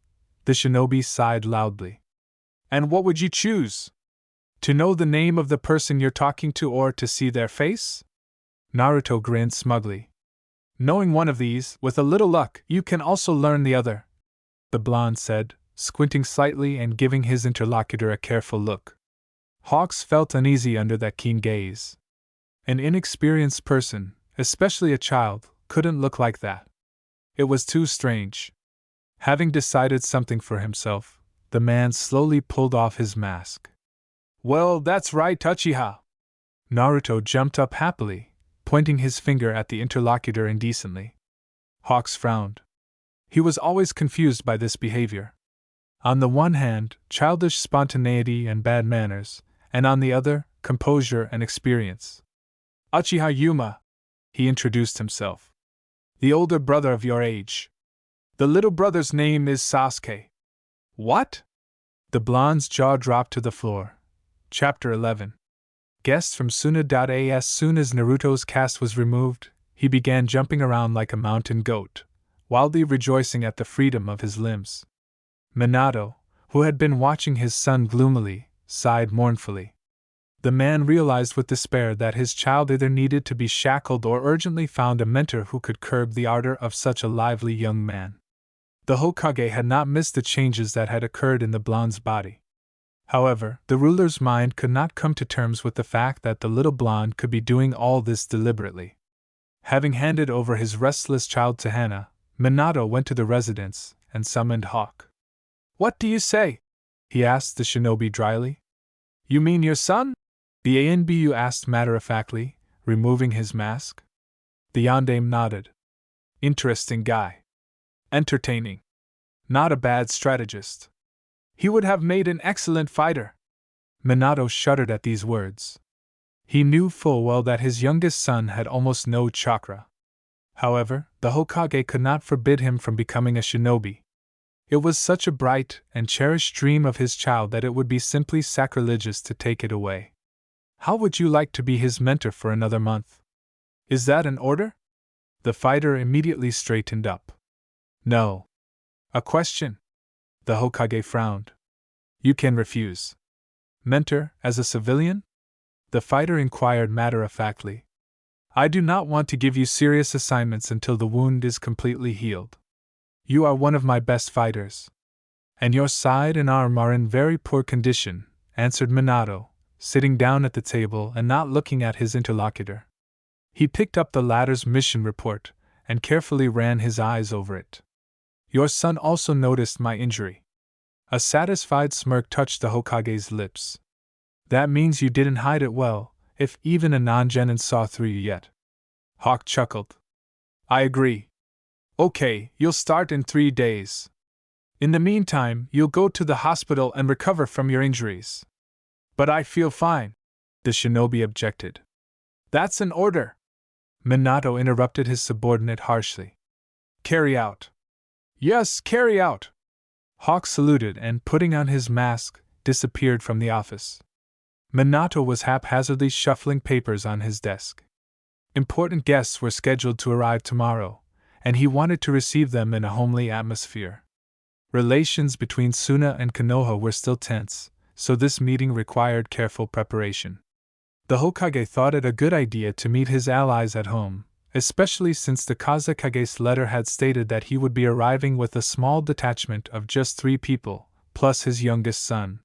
The shinobi sighed loudly. And what would you choose? To know the name of the person you're talking to or to see their face? Naruto grinned smugly. Knowing one of these, with a little luck, you can also learn the other, the blonde said, squinting slightly and giving his interlocutor a careful look. Hawks felt uneasy under that keen gaze. An inexperienced person, especially a child, couldn't look like that. It was too strange. Having decided something for himself, the man slowly pulled off his mask. Well, that's right, Uchiha! Naruto jumped up happily, pointing his finger at the interlocutor indecently. Hawks frowned. He was always confused by this behavior. On the one hand, childish spontaneity and bad manners, and on the other, composure and experience. Uchiha Yuma, he introduced himself. The older brother of your age. The little brother's name is Sasuke. What? The blonde's jaw dropped to the floor. Chapter 11. Guests from Suna.A. As soon as Naruto's cast was removed, he began jumping around like a mountain goat, wildly rejoicing at the freedom of his limbs. Minato, who had been watching his son gloomily, sighed mournfully. The man realized with despair that his child either needed to be shackled or urgently found a mentor who could curb the ardor of such a lively young man. The Hokage had not missed the changes that had occurred in the blonde's body. However, the ruler's mind could not come to terms with the fact that the little blonde could be doing all this deliberately. Having handed over his restless child to Hana, Minato went to the residence and summoned Hawk. What do you say? He asked the shinobi dryly. You mean your son? The ANBU asked matter-of-factly, removing his mask. The yondaime nodded. Interesting guy. Entertaining. Not a bad strategist. He would have made an excellent fighter. Minato shuddered at these words. He knew full well that his youngest son had almost no chakra. However, the Hokage could not forbid him from becoming a shinobi. It was such a bright and cherished dream of his child that it would be simply sacrilegious to take it away. How would you like to be his mentor for another month? Is that an order? The fighter immediately straightened up. No. A question? The Hokage frowned. You can refuse. Mentor, as a civilian? The fighter inquired matter-of-factly. I do not want to give you serious assignments until the wound is completely healed. You are one of my best fighters. And your side and arm are in very poor condition, answered Minato, sitting down at the table and not looking at his interlocutor. He picked up the latter's mission report and carefully ran his eyes over it. Your son also noticed my injury. A satisfied smirk touched the Hokage's lips. That means you didn't hide it well, if even a non-genin saw through you yet. Hawk chuckled. I agree. Okay, you'll start in 3 days. In the meantime, you'll go to the hospital and recover from your injuries. But I feel fine, the shinobi objected. That's an order. Minato interrupted his subordinate harshly. Carry out. Yes, carry out. Hawk saluted and, putting on his mask, disappeared from the office. Minato was haphazardly shuffling papers on his desk. Important guests were scheduled to arrive tomorrow, and he wanted to receive them in a homely atmosphere. Relations between Suna and Konoha were still tense, so this meeting required careful preparation. The Hokage thought it a good idea to meet his allies at home, especially since the Kazekage's letter had stated that he would be arriving with a small detachment of just 3 people, plus his youngest son.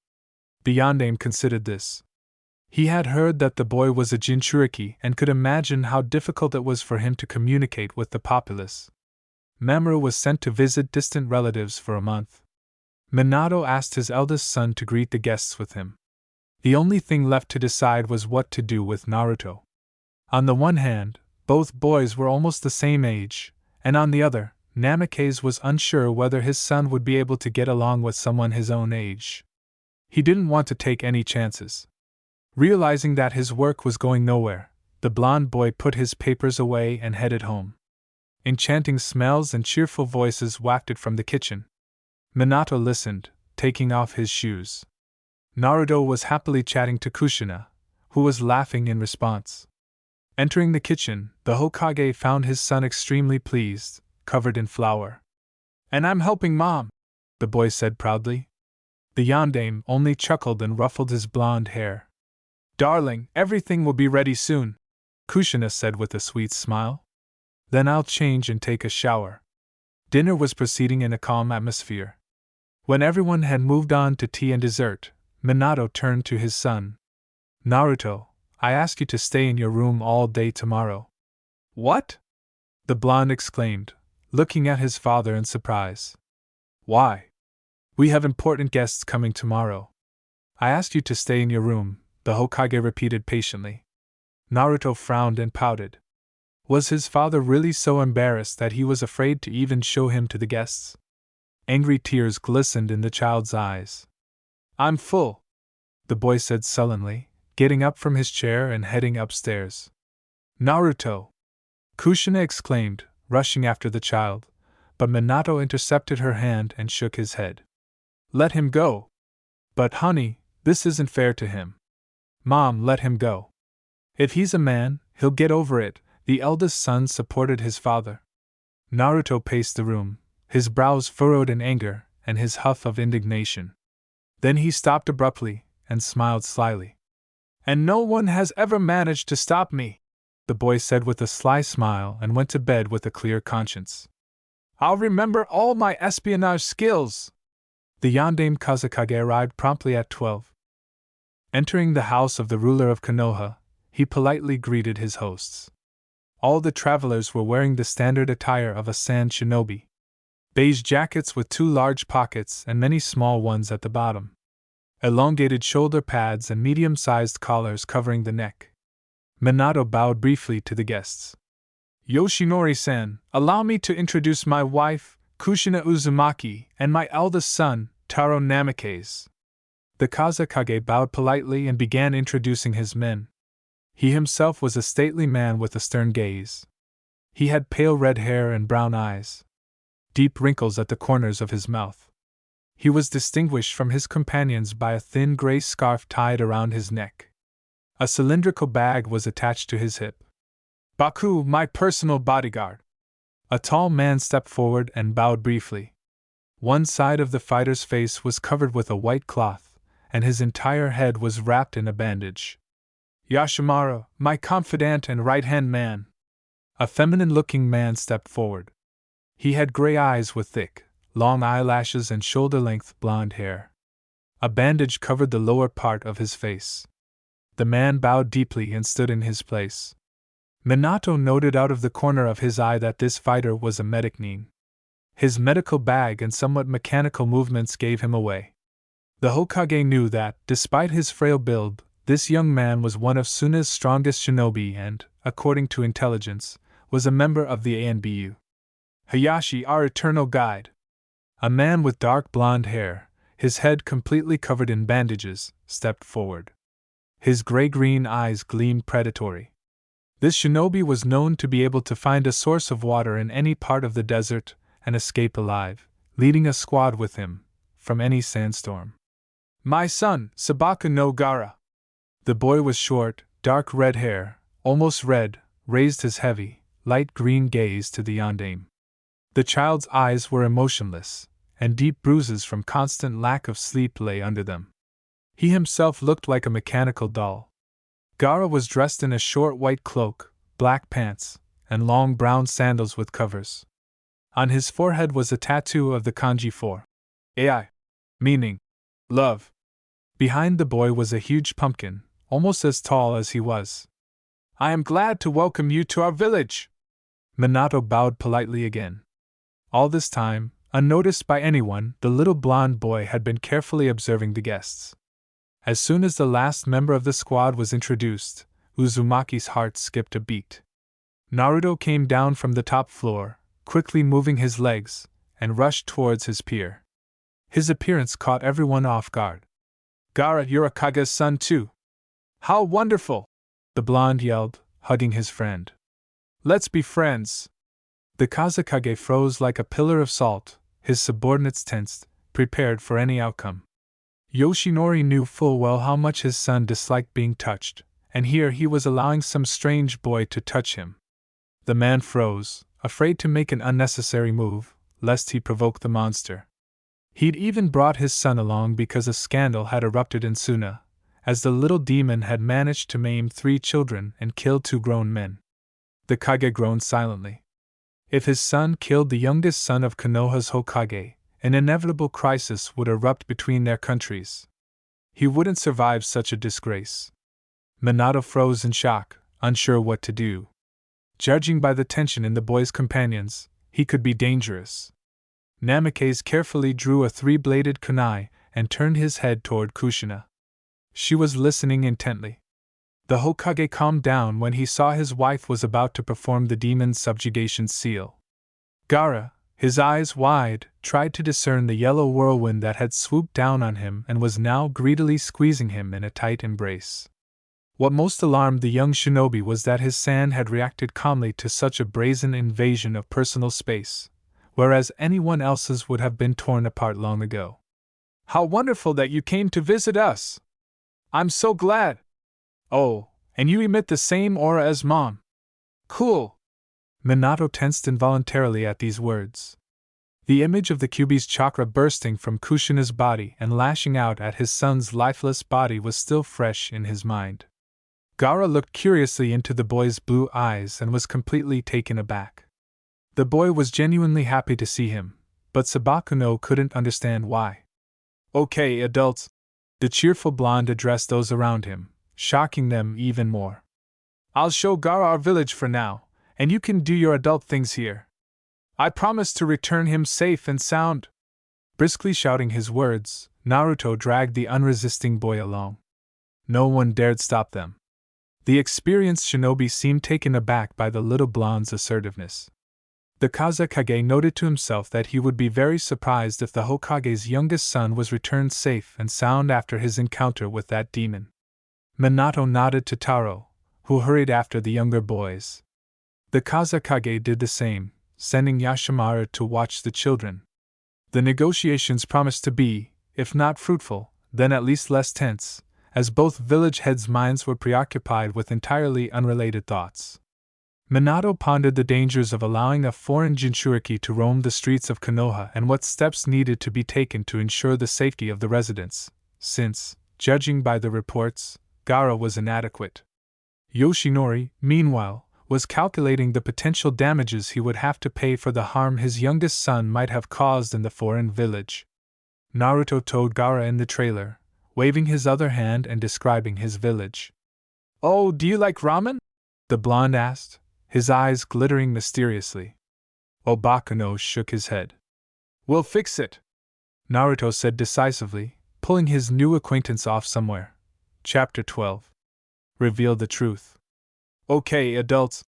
The Yondaime considered this. He had heard that the boy was a Jinchuriki and could imagine how difficult it was for him to communicate with the populace. Mamoru was sent to visit distant relatives for a month. Minato asked his eldest son to greet the guests with him. The only thing left to decide was what to do with Naruto. On the one hand, both boys were almost the same age, and on the other, Namikaze was unsure whether his son would be able to get along with someone his own age. He didn't want to take any chances. Realizing that his work was going nowhere, the blond boy put his papers away and headed home. Enchanting smells and cheerful voices wafted from the kitchen. Minato listened, taking off his shoes. Naruto was happily chatting to Kushina, who was laughing in response. Entering the kitchen, the Hokage found his son extremely pleased, covered in flour. And I'm helping Mom, the boy said proudly. The Yondaime only chuckled and ruffled his blonde hair. Darling, everything will be ready soon, Kushina said with a sweet smile. Then I'll change and take a shower. Dinner was proceeding in a calm atmosphere. When everyone had moved on to tea and dessert, Minato turned to his son. Naruto, I ask you to stay in your room all day tomorrow. What? The blonde exclaimed, looking at his father in surprise. Why? We have important guests coming tomorrow. I asked you to stay in your room, the Hokage repeated patiently. Naruto frowned and pouted. Was his father really so embarrassed that he was afraid to even show him to the guests? Angry tears glistened in the child's eyes. I'm full, the boy said sullenly, getting up from his chair and heading upstairs. Naruto! Kushina exclaimed, rushing after the child, but Minato intercepted her hand and shook his head. Let him go! But honey, this isn't fair to him. Mom, let him go. If he's a man, he'll get over it, the eldest son supported his father. Naruto paced the room, his brows furrowed in anger and his huff of indignation. Then he stopped abruptly and smiled slyly. And no one has ever managed to stop me, the boy said with a sly smile and went to bed with a clear conscience. I'll remember all my espionage skills. The Yondaime Kazekage arrived promptly at 12. Entering the house of the ruler of Konoha, he politely greeted his hosts. All the travelers were wearing the standard attire of a sand shinobi. Beige jackets with 2 large pockets and many small ones at the bottom. Elongated shoulder pads and medium-sized collars covering the neck. Minato bowed briefly to the guests. Yoshinori-san, allow me to introduce my wife, Kushina Uzumaki, and my eldest son, Taro Namikaze. The Kazekage bowed politely and began introducing his men. He himself was a stately man with a stern gaze. He had pale red hair and brown eyes. Deep wrinkles at the corners of his mouth. He was distinguished from his companions by a thin gray scarf tied around his neck. A cylindrical bag was attached to his hip. Baku, my personal bodyguard. A tall man stepped forward and bowed briefly. One side of the fighter's face was covered with a white cloth, and his entire head was wrapped in a bandage. Yashimaru, my confidant and right-hand man. A feminine-looking man stepped forward. He had gray eyes with thick, long eyelashes and shoulder-length blonde hair. A bandage covered the lower part of his face. The man bowed deeply and stood in his place. Minato noted out of the corner of his eye that this fighter was a medic nin. His medical bag and somewhat mechanical movements gave him away. The Hokage knew that, despite his frail build, this young man was one of Suna's strongest shinobi and, according to intelligence, was a member of the ANBU. Hayashi, our eternal guide. A man with dark blonde hair, his head completely covered in bandages, stepped forward. His gray-green eyes gleamed predatory. This shinobi was known to be able to find a source of water in any part of the desert and escape alive, leading a squad with him from any sandstorm. My son, Sabaka no Gaara. The boy with short, dark red hair, almost red, raised his heavy, light green gaze to the yondaime. The child's eyes were emotionless, and deep bruises from constant lack of sleep lay under them. He himself looked like a mechanical doll. Gaara was dressed in a short white cloak, black pants, and long brown sandals with covers. On his forehead was a tattoo of the kanji for Ai, meaning love. Behind the boy was a huge pumpkin, almost as tall as he was. I am glad to welcome you to our village. Minato bowed politely again. All this time, unnoticed by anyone, the little blonde boy had been carefully observing the guests. As soon as the last member of the squad was introduced, Uzumaki's heart skipped a beat. Naruto came down from the top floor, quickly moving his legs, and rushed towards his peer. His appearance caught everyone off guard. Gaara, you're Akage's son too. How wonderful! The blonde yelled, hugging his friend. Let's be friends. The Kazekage froze like a pillar of salt, his subordinates tensed, prepared for any outcome. Yoshinori knew full well how much his son disliked being touched, and here he was allowing some strange boy to touch him. The man froze, afraid to make an unnecessary move, lest he provoke the monster. He'd even brought his son along because a scandal had erupted in Suna, as the little demon had managed to maim 3 children and kill 2 grown men. The Kage groaned silently. If his son killed the youngest son of Konoha's Hokage, an inevitable crisis would erupt between their countries. He wouldn't survive such a disgrace. Minato froze in shock, unsure what to do. Judging by the tension in the boy's companions, he could be dangerous. Namikaze carefully drew a 3-bladed kunai and turned his head toward Kushina. She was listening intently. The Hokage calmed down when he saw his wife was about to perform the demon's subjugation seal. Gaara, his eyes wide, tried to discern the yellow whirlwind that had swooped down on him and was now greedily squeezing him in a tight embrace. What most alarmed the young shinobi was that his san had reacted calmly to such a brazen invasion of personal space, whereas anyone else's would have been torn apart long ago. How wonderful that you came to visit us! I'm so glad! Oh, and you emit the same aura as Mom. Cool! Minato tensed involuntarily at these words. The image of the Kyuubi's chakra bursting from Kushina's body and lashing out at his son's lifeless body was still fresh in his mind. Gaara looked curiously into the boy's blue eyes and was completely taken aback. The boy was genuinely happy to see him, but Sabakuno couldn't understand why. Okay, adults, the cheerful blonde addressed those around him, shocking them even more. I'll show Gaara our village for now, and you can do your adult things here. I promise to return him safe and sound. Briskly shouting his words, Naruto dragged the unresisting boy along. No one dared stop them. The experienced shinobi seemed taken aback by the little blonde's assertiveness. The Kazekage noted to himself that he would be very surprised if the Hokage's youngest son was returned safe and sound after his encounter with that demon. Minato nodded to Taro, who hurried after the younger boys. The Kazekage did the same, sending Yashimaru to watch the children. The negotiations promised to be, if not fruitful, then at least less tense, as both village heads' minds were preoccupied with entirely unrelated thoughts. Minato pondered the dangers of allowing a foreign Jinchuriki to roam the streets of Konoha and what steps needed to be taken to ensure the safety of the residents, since, judging by the reports, Gaara was inadequate. Yoshinori, meanwhile, was calculating the potential damages he would have to pay for the harm his youngest son might have caused in the foreign village. Naruto told Gaara in the trailer, waving his other hand and describing his village. "Oh, do you like ramen?" the blonde asked, his eyes glittering mysteriously. Obakuno shook his head. "We'll fix it," Naruto said decisively, pulling his new acquaintance off somewhere. Chapter 12. Reveal the truth. "Okay, adults,"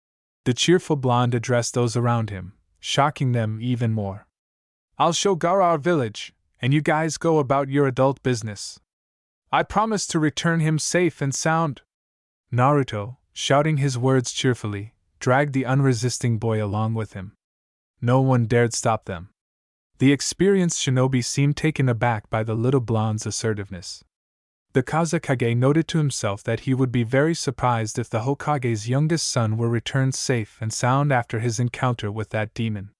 the cheerful blonde addressed those around him, shocking them even more. "I'll show Gaara our village, and you guys go about your adult business. I promise to return him safe and sound." Naruto, shouting his words cheerfully, dragged the unresisting boy along with him. No one dared stop them. The experienced shinobi seemed taken aback by the little blonde's assertiveness. The Kazekage noted to himself that he would be very surprised if the Hokage's youngest son were returned safe and sound after his encounter with that demon.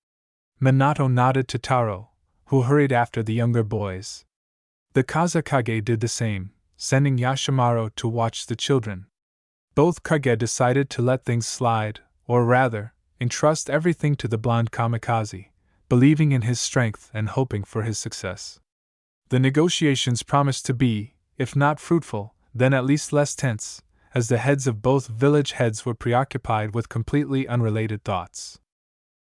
Minato nodded to Taro, who hurried after the younger boys. The Kazekage did the same, sending Yashimaru to watch the children. Both Kage decided to let things slide, or rather, entrust everything to the blonde kamikaze, believing in his strength and hoping for his success. The negotiations promised to be, if not fruitful, then at least less tense, as the heads of both village heads were preoccupied with completely unrelated thoughts.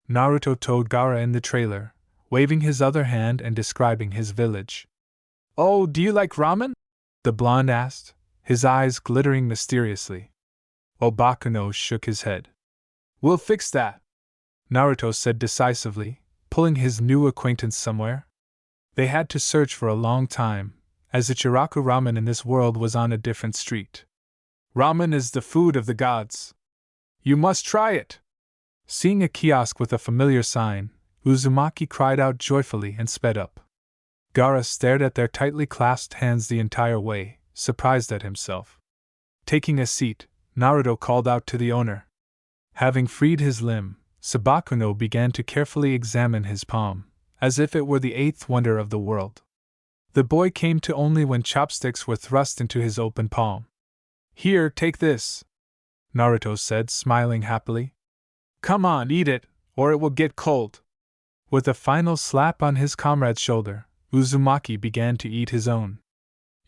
Naruto told Gaara in the trailer, waving his other hand and describing his village. "Oh, do you like ramen?" the blonde asked, his eyes glittering mysteriously. Obakuno shook his head. "We'll fix that," Naruto said decisively, pulling his new acquaintance somewhere. They had to search for a long time, as Ichiraku ramen in this world was on a different street. "Ramen is the food of the gods. You must try it." Seeing a kiosk with a familiar sign, Uzumaki cried out joyfully and sped up. Gaara stared at their tightly clasped hands the entire way, surprised at himself. Taking a seat, Naruto called out to the owner. Having freed his limb, Sabakuno began to carefully examine his palm, as if it were the eighth wonder of the world. The boy came to only when chopsticks were thrust into his open palm. "Here, take this," Naruto said, smiling happily. "Come on, eat it, or it will get cold." With a final slap on his comrade's shoulder, Uzumaki began to eat his own.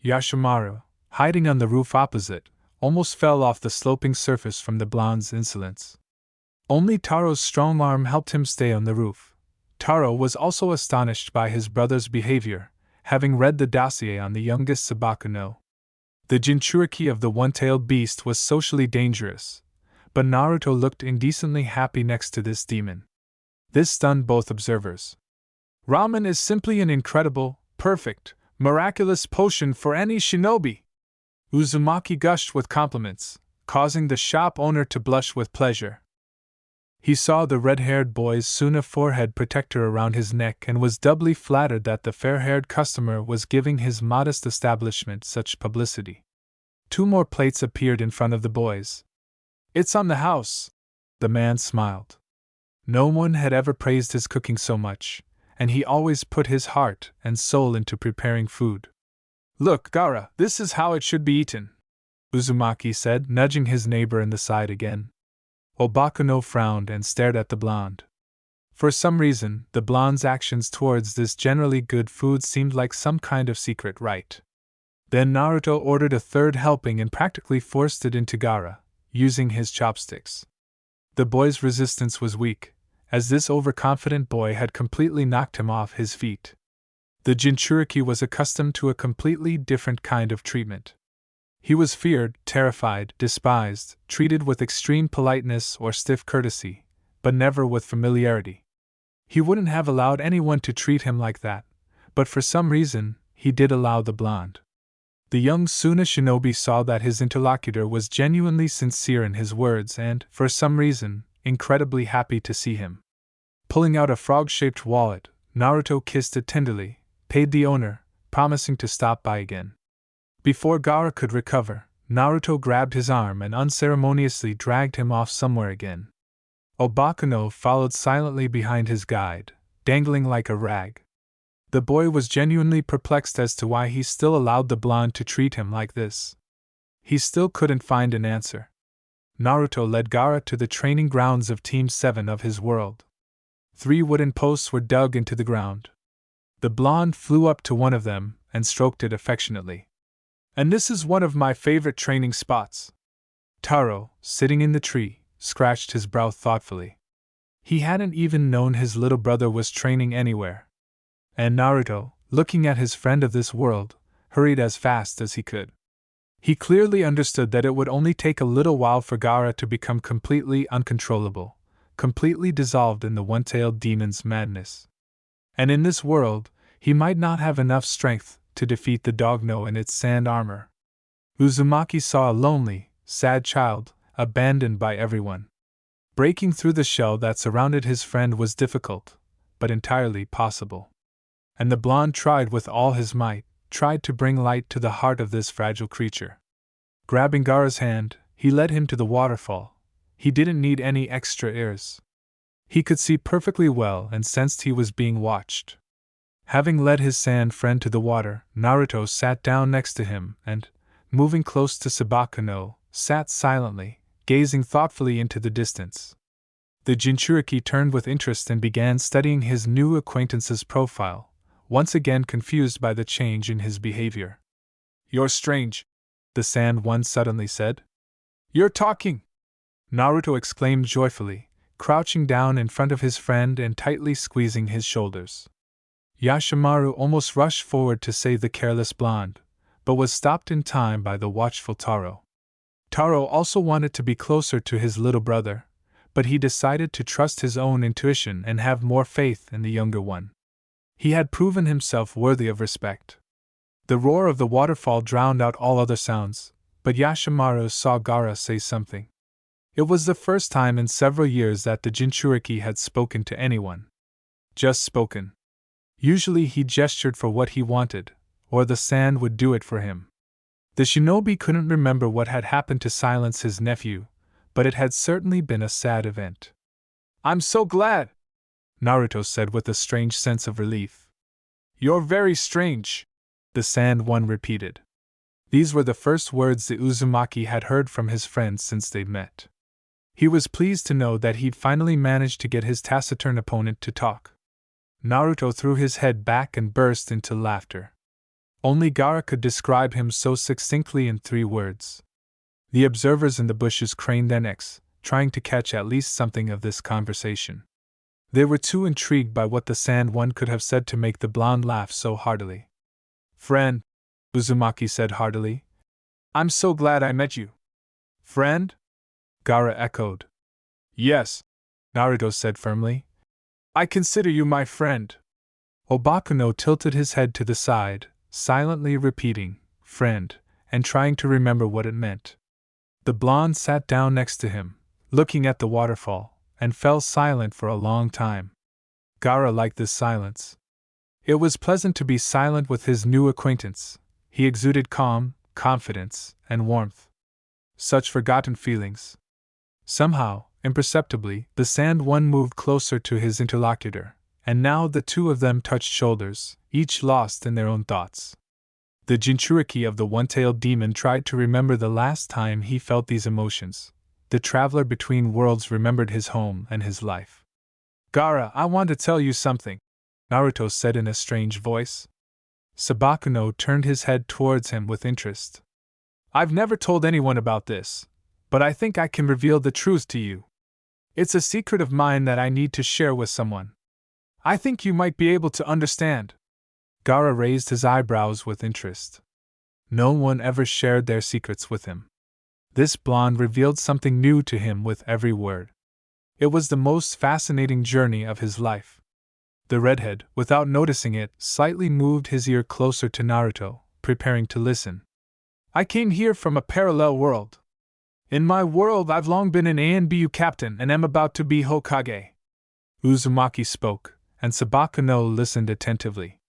Yashimaru, hiding on the roof opposite, almost fell off the sloping surface from the blonde's insolence. Only Taro's strong arm helped him stay on the roof. Taro was also astonished by his brother's behavior, having read the dossier on the youngest Sabakuno. The Jinchuriki of the one-tailed beast was socially dangerous, but Naruto looked indecently happy next to this demon. This stunned both observers. "Ramen is simply an incredible, perfect, miraculous potion for any shinobi!" Uzumaki gushed with compliments, causing the shop owner to blush with pleasure. He saw the red-haired boy's Suna forehead protector around his neck and was doubly flattered that the fair-haired customer was giving his modest establishment such publicity. 2 more plates appeared in front of the boys. "It's on the house," the man smiled. No one had ever praised his cooking so much, and he always put his heart and soul into preparing food. "Look, Gaara, this is how it should be eaten," Uzumaki said, nudging his neighbor in the side again. Obakuno frowned and stared at the blonde. For some reason, the blonde's actions towards this generally good food seemed like some kind of secret rite. Then Naruto ordered a third helping and practically forced it into Gaara, using his chopsticks. The boy's resistance was weak, as this overconfident boy had completely knocked him off his feet. The Jinchuriki was accustomed to a completely different kind of treatment. He was feared, terrified, despised, treated with extreme politeness or stiff courtesy, but never with familiarity. He wouldn't have allowed anyone to treat him like that, but for some reason, he did allow the blonde. The young Suna shinobi saw that his interlocutor was genuinely sincere in his words and, for some reason, incredibly happy to see him. Pulling out a frog-shaped wallet, Naruto kissed it tenderly, paid the owner, promising to stop by again. Before Gaara could recover, Naruto grabbed his arm and unceremoniously dragged him off somewhere again. Obakuno followed silently behind his guide, dangling like a rag. The boy was genuinely perplexed as to why he still allowed the blonde to treat him like this. He still couldn't find an answer. Naruto led Gaara to the training grounds of Team 7 of his world. 3 wooden posts were dug into the ground. The blonde flew up to one of them and stroked it affectionately. "And this is one of my favorite training spots." Taro, sitting in the tree, scratched his brow thoughtfully. He hadn't even known his little brother was training anywhere. And Naruto, looking at his friend of this world, hurried as fast as he could. He clearly understood that it would only take a little while for Gaara to become completely uncontrollable, completely dissolved in the one-tailed demon's madness. And in this world, he might not have enough strength to defeat the dogno in its sand armor. Uzumaki saw a lonely, sad child, abandoned by everyone. Breaking through the shell that surrounded his friend was difficult, but entirely possible. And the blonde tried with all his might, tried to bring light to the heart of this fragile creature. Grabbing Gaara's hand, he led him to the waterfall. He didn't need any extra ears. He could see perfectly well and sensed he was being watched. Having led his sand friend to the water, Naruto sat down next to him and, moving close to Sabakano, sat silently, gazing thoughtfully into the distance. The Jinchuriki turned with interest and began studying his new acquaintance's profile, once again confused by the change in his behavior. "You're strange," the sand one suddenly said. "You're talking!" Naruto exclaimed joyfully, crouching down in front of his friend and tightly squeezing his shoulders. Yashimaru almost rushed forward to save the careless blonde, but was stopped in time by the watchful Taro. Taro also wanted to be closer to his little brother, but he decided to trust his own intuition and have more faith in the younger one. He had proven himself worthy of respect. The roar of the waterfall drowned out all other sounds, but Yashimaru saw Gaara say something. It was the first time in several years that the Jinchuriki had spoken to anyone. Just spoken. Usually he gestured for what he wanted, or the sand would do it for him. The shinobi couldn't remember what had happened to silence his nephew, but it had certainly been a sad event. "I'm so glad," Naruto said with a strange sense of relief. "You're very strange," the sand one repeated. These were the first words the Uzumaki had heard from his friend since they'd met. He was pleased to know that he'd finally managed to get his taciturn opponent to talk. Naruto threw his head back and burst into laughter. Only Gaara could describe him so succinctly in 3 words. The observers in the bushes craned their necks, trying to catch at least something of this conversation. They were too intrigued by what the sand one could have said to make the blonde laugh so heartily. "Friend," Uzumaki said heartily, "I'm so glad I met you." "Friend?" Gaara echoed. "Yes," Naruto said firmly. "I consider you my friend." Obakuno tilted his head to the side, silently repeating, "friend," and trying to remember what it meant. The blonde sat down next to him, looking at the waterfall, and fell silent for a long time. Gaara liked this silence. It was pleasant to be silent with his new acquaintance. He exuded calm, confidence, and warmth. Such forgotten feelings. Somehow, imperceptibly, the sand one moved closer to his interlocutor, and now the two of them touched shoulders, each lost in their own thoughts. The Jinchuriki of the one-tailed demon tried to remember the last time he felt these emotions. The traveler between worlds remembered his home and his life. "Gaara, I want to tell you something," Naruto said in a strange voice. Sabakuno turned his head towards him with interest. "I've never told anyone about this, but I think I can reveal the truth to you. It's a secret of mine that I need to share with someone. I think you might be able to understand." Gaara raised his eyebrows with interest. No one ever shared their secrets with him. This blonde revealed something new to him with every word. It was the most fascinating journey of his life. The redhead, without noticing it, slightly moved his ear closer to Naruto, preparing to listen. "I came here from a parallel world. In my world I've long been an ANBU captain and am about to be Hokage." Uzumaki spoke, and Sabakano listened attentively.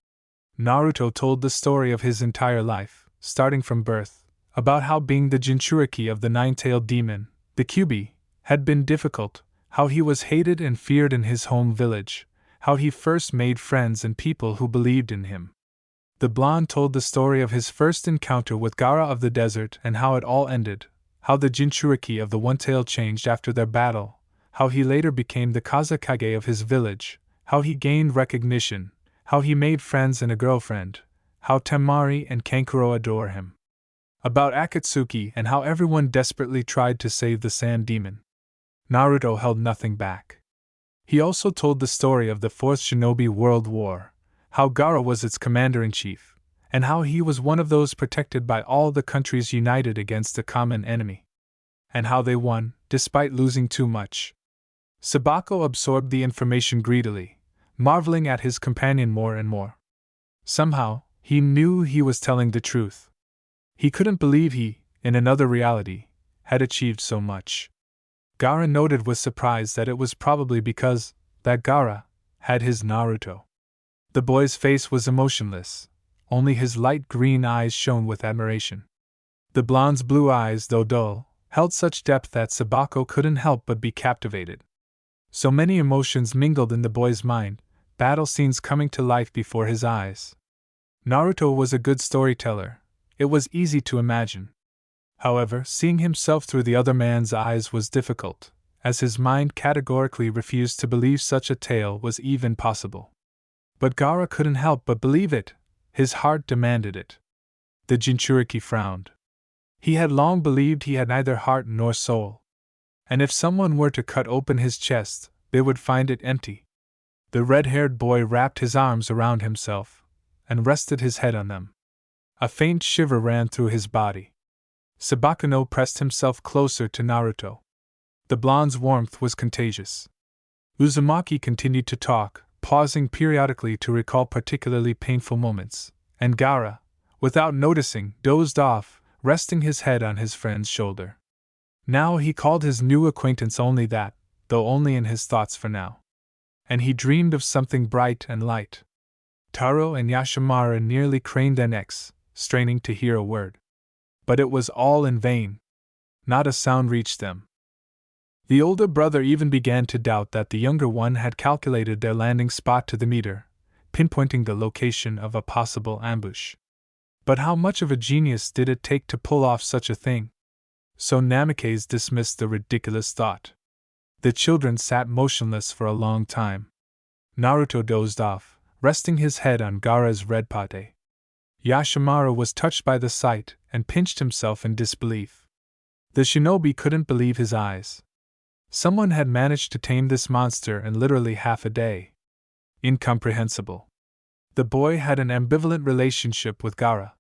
Naruto told the story of his entire life, starting from birth, about how being the Jinchuriki of the nine-tailed demon, the Kyuubi, had been difficult, how he was hated and feared in his home village, how he first made friends and people who believed in him. The blonde told the story of his first encounter with Gaara of the desert and how it all ended, how the Jinchuriki of the One Tail changed after their battle, how he later became the Kazakage of his village, how he gained recognition, how he made friends and a girlfriend, how Temari and Kankuro adore him. About Akatsuki and how everyone desperately tried to save the Sand Demon. Naruto held nothing back. He also told the story of the Fourth Shinobi World War, how Gaara was its commander-in-chief, and how he was one of those protected by all the countries united against a common enemy. And how they won, despite losing too much. Sabako absorbed the information greedily, marveling at his companion more and more. Somehow, he knew he was telling the truth. He couldn't believe he, in another reality, had achieved so much. Gaara noted with surprise that it was probably because that Gaara had his Naruto. The boy's face was emotionless, only his light green eyes shone with admiration. The blonde's blue eyes, though dull, held such depth that Sabako couldn't help but be captivated. So many emotions mingled in the boy's mind, battle scenes coming to life before his eyes. Naruto was a good storyteller, it was easy to imagine. However, seeing himself through the other man's eyes was difficult, as his mind categorically refused to believe such a tale was even possible. But Gaara couldn't help but believe it, his heart demanded it. The Jinchuriki frowned. He had long believed he had neither heart nor soul. And if someone were to cut open his chest, they would find it empty. The red-haired boy wrapped his arms around himself, and rested his head on them. A faint shiver ran through his body. Sabako pressed himself closer to Naruto. The blonde's warmth was contagious. Uzumaki continued to talk, pausing periodically to recall particularly painful moments, and Gaara, without noticing, dozed off, resting his head on his friend's shoulder. Now he called his new acquaintance only that, though only in his thoughts for now. And he dreamed of something bright and light. Taro and Yashimara nearly craned their necks, straining to hear a word. But it was all in vain. Not a sound reached them. The older brother even began to doubt that the younger one had calculated their landing spot to the meter, pinpointing the location of a possible ambush. But how much of a genius did it take to pull off such a thing? So Namikaze dismissed the ridiculous thought. The children sat motionless for a long time. Naruto dozed off, resting his head on Gaara's red pate. Yashimara was touched by the sight and pinched himself in disbelief. The shinobi couldn't believe his eyes. Someone had managed to tame this monster in literally half a day. Incomprehensible. The boy had an ambivalent relationship with Gaara.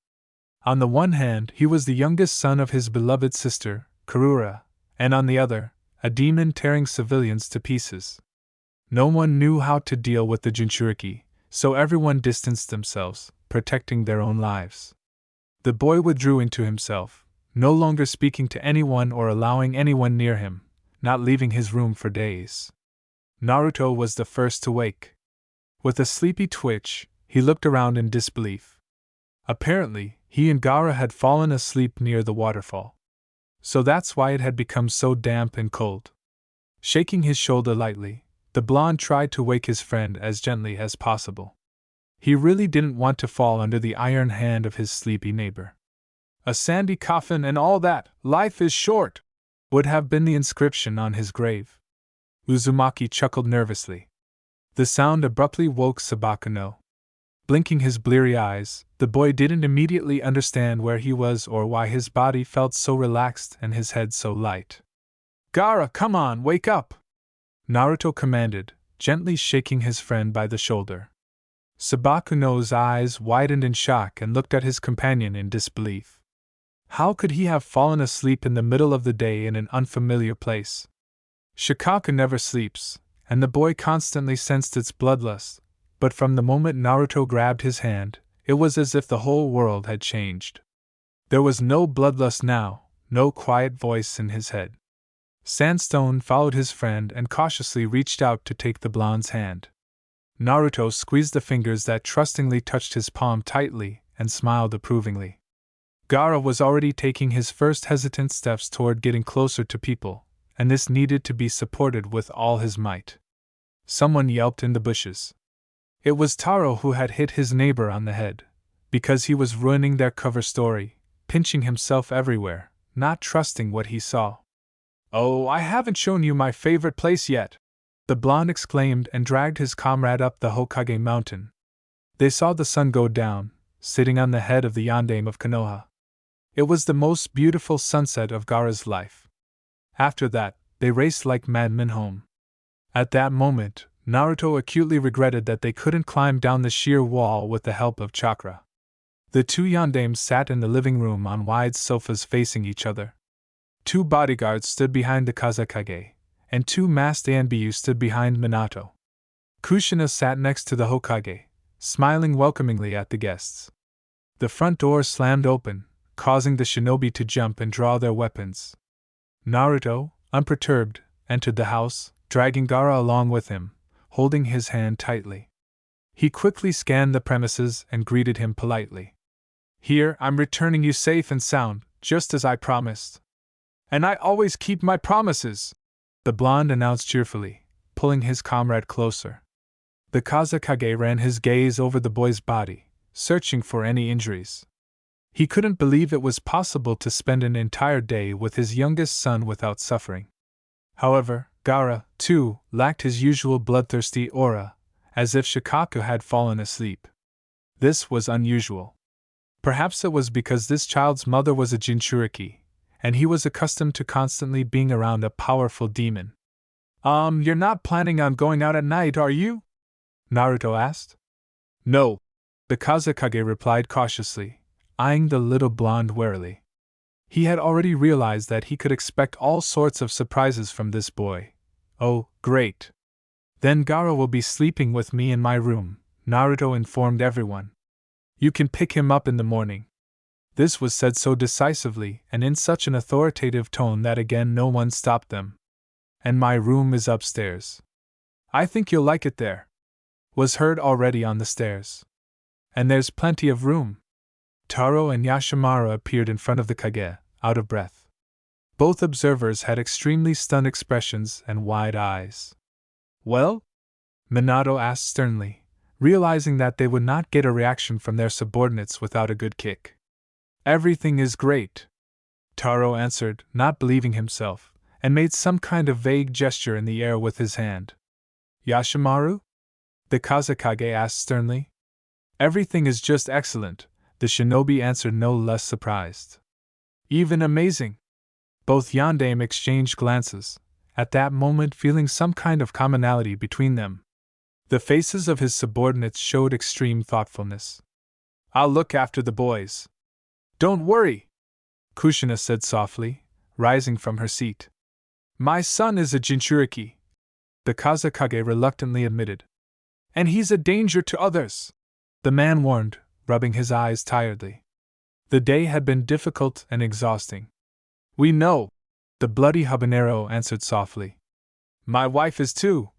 On the one hand, he was the youngest son of his beloved sister, Karura, and on the other, a demon tearing civilians to pieces. No one knew how to deal with the Jinchuriki, so everyone distanced themselves, protecting their own lives. The boy withdrew into himself, no longer speaking to anyone or allowing anyone near him, not leaving his room for days. Naruto was the first to wake. With a sleepy twitch, he looked around in disbelief. Apparently, he and Gaara had fallen asleep near the waterfall. So that's why it had become so damp and cold. Shaking his shoulder lightly, the blonde tried to wake his friend as gently as possible. He really didn't want to fall under the iron hand of his sleepy neighbor. A sandy coffin and all that, life is short, would have been the inscription on his grave. Uzumaki chuckled nervously. The sound abruptly woke Sabako. Blinking his bleary eyes, the boy didn't immediately understand where he was or why his body felt so relaxed and his head so light. Gaara, come on, wake up! Naruto commanded, gently shaking his friend by the shoulder. Sabakuno's eyes widened in shock and looked at his companion in disbelief. How could he have fallen asleep in the middle of the day in an unfamiliar place? Shikaka never sleeps, and the boy constantly sensed its bloodlust, but from the moment Naruto grabbed his hand, it was as if the whole world had changed. There was no bloodlust now, no quiet voice in his head. Sandstone followed his friend and cautiously reached out to take the blonde's hand. Naruto squeezed the fingers that trustingly touched his palm tightly and smiled approvingly. Gaara was already taking his first hesitant steps toward getting closer to people, and this needed to be supported with all his might. Someone yelped in the bushes. It was Taro who had hit his neighbor on the head, because he was ruining their cover story, pinching himself everywhere, not trusting what he saw. "Oh, I haven't shown you my favorite place yet!" the blonde exclaimed and dragged his comrade up the Hokage mountain. They saw the sun go down, sitting on the head of the Yondaime of Konoha. It was the most beautiful sunset of Gaara's life. After that, they raced like madmen home. At that moment, Naruto acutely regretted that they couldn't climb down the sheer wall with the help of chakra. The two Yondaimes sat in the living room on wide sofas facing each other. Two bodyguards stood behind the Kazekage, and two masked Anbyu stood behind Minato. Kushina sat next to the Hokage, smiling welcomingly at the guests. The front door slammed open, causing the shinobi to jump and draw their weapons. Naruto, unperturbed, entered the house, dragging Gaara along with him, holding his hand tightly. He quickly scanned the premises and greeted him politely. "Here, I'm returning you safe and sound, just as I promised." "And I always keep my promises," the blonde announced cheerfully, pulling his comrade closer. The Kazekage ran his gaze over the boy's body, searching for any injuries. He couldn't believe it was possible to spend an entire day with his youngest son without suffering. However, Gaara, too, lacked his usual bloodthirsty aura, as if Shikaku had fallen asleep. This was unusual. Perhaps it was because this child's mother was a Jinchuriki, and he was accustomed to constantly being around a powerful demon. You're not planning on going out at night, are you?" Naruto asked. "No," the Kazekage replied cautiously, eyeing the little blonde warily. He had already realized that he could expect all sorts of surprises from this boy. "Oh, great! Then Gaara will be sleeping with me in my room," Naruto informed everyone. "You can pick him up in the morning." This was said so decisively and in such an authoritative tone that again no one stopped them. "And my room is upstairs. I think you'll like it there," was heard already on the stairs. "And there's plenty of room." Taro and Yashimaru appeared in front of the Kage, out of breath. Both observers had extremely stunned expressions and wide eyes. "Well?" Minato asked sternly, realizing that they would not get a reaction from their subordinates without a good kick. "Everything is great," Taro answered, not believing himself, and made some kind of vague gesture in the air with his hand. "Yashimaru?" the Kazekage asked sternly. "Everything is just excellent," the shinobi answered, no less surprised. "Even amazing." Both Yondaime exchanged glances, at that moment feeling some kind of commonality between them. The faces of his subordinates showed extreme thoughtfulness. "I'll look after the boys." "Don't worry," Kushina said softly, rising from her seat. "My son is a Jinchuriki," the Kazekage reluctantly admitted. "And he's a danger to others," the man warned, rubbing his eyes tiredly. The day had been difficult and exhausting. "We know," the bloody habanero answered softly. "My wife is too,"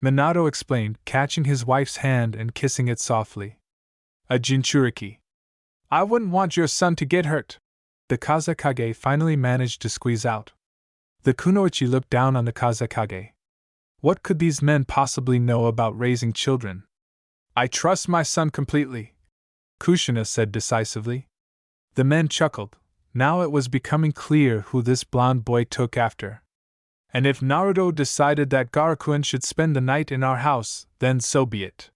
Minato explained, catching his wife's hand and kissing it softly. "A Jinchuriki. I wouldn't want your son to get hurt," the Kazekage finally managed to squeeze out. The Kunoichi looked down on the Kazekage. What could these men possibly know about raising children? "I trust my son completely," Kushina said decisively. The men chuckled. Now it was becoming clear who this blonde boy took after. "And if Naruto decided that Garakuen should spend the night in our house, then so be it.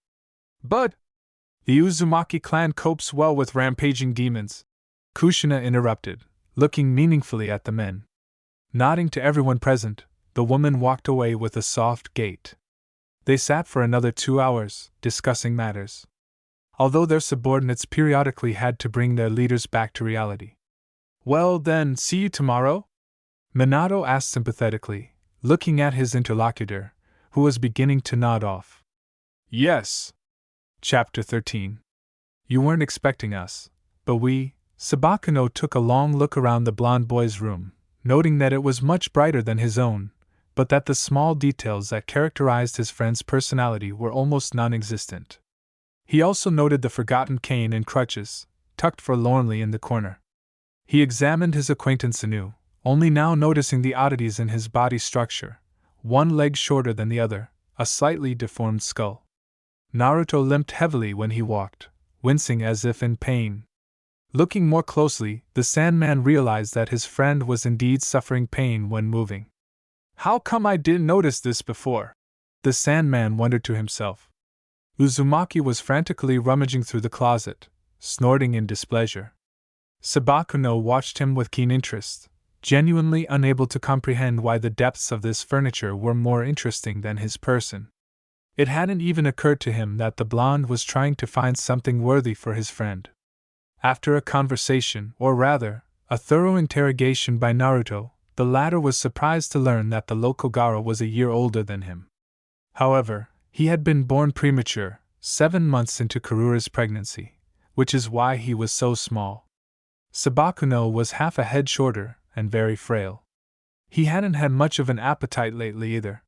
But the Uzumaki clan copes well with rampaging demons," Kushina interrupted, looking meaningfully at the men. Nodding to everyone present, the woman walked away with a soft gait. They sat for another 2 hours, discussing matters. Although their subordinates periodically had to bring their leaders back to reality. "Well then, see you tomorrow?" Minato asked sympathetically, looking at his interlocutor, who was beginning to nod off. "Yes." Chapter 13. You weren't expecting us, but we. Sabakuno took a long look around the blonde boy's room, noting that it was much brighter than his own, but that the small details that characterized his friend's personality were almost non-existent. He also noted the forgotten cane and crutches, tucked forlornly in the corner. He examined his acquaintance anew, only now noticing the oddities in his body structure, one leg shorter than the other, a slightly deformed skull. Naruto limped heavily when he walked, wincing as if in pain. Looking more closely, the Sandman realized that his friend was indeed suffering pain when moving. How come I didn't notice this before? The Sandman wondered to himself. Uzumaki was frantically rummaging through the closet, snorting in displeasure. Sabakuno watched him with keen interest, genuinely unable to comprehend why the depths of this furniture were more interesting than his person. It hadn't even occurred to him that the blonde was trying to find something worthy for his friend. After a conversation, or rather, a thorough interrogation by Naruto, the latter was surprised to learn that the local Gaara was a year older than him. However, he had been born premature, 7 months into Karura's pregnancy, which is why he was so small. Sabakuno was half a head shorter and very frail. He hadn't had much of an appetite lately either.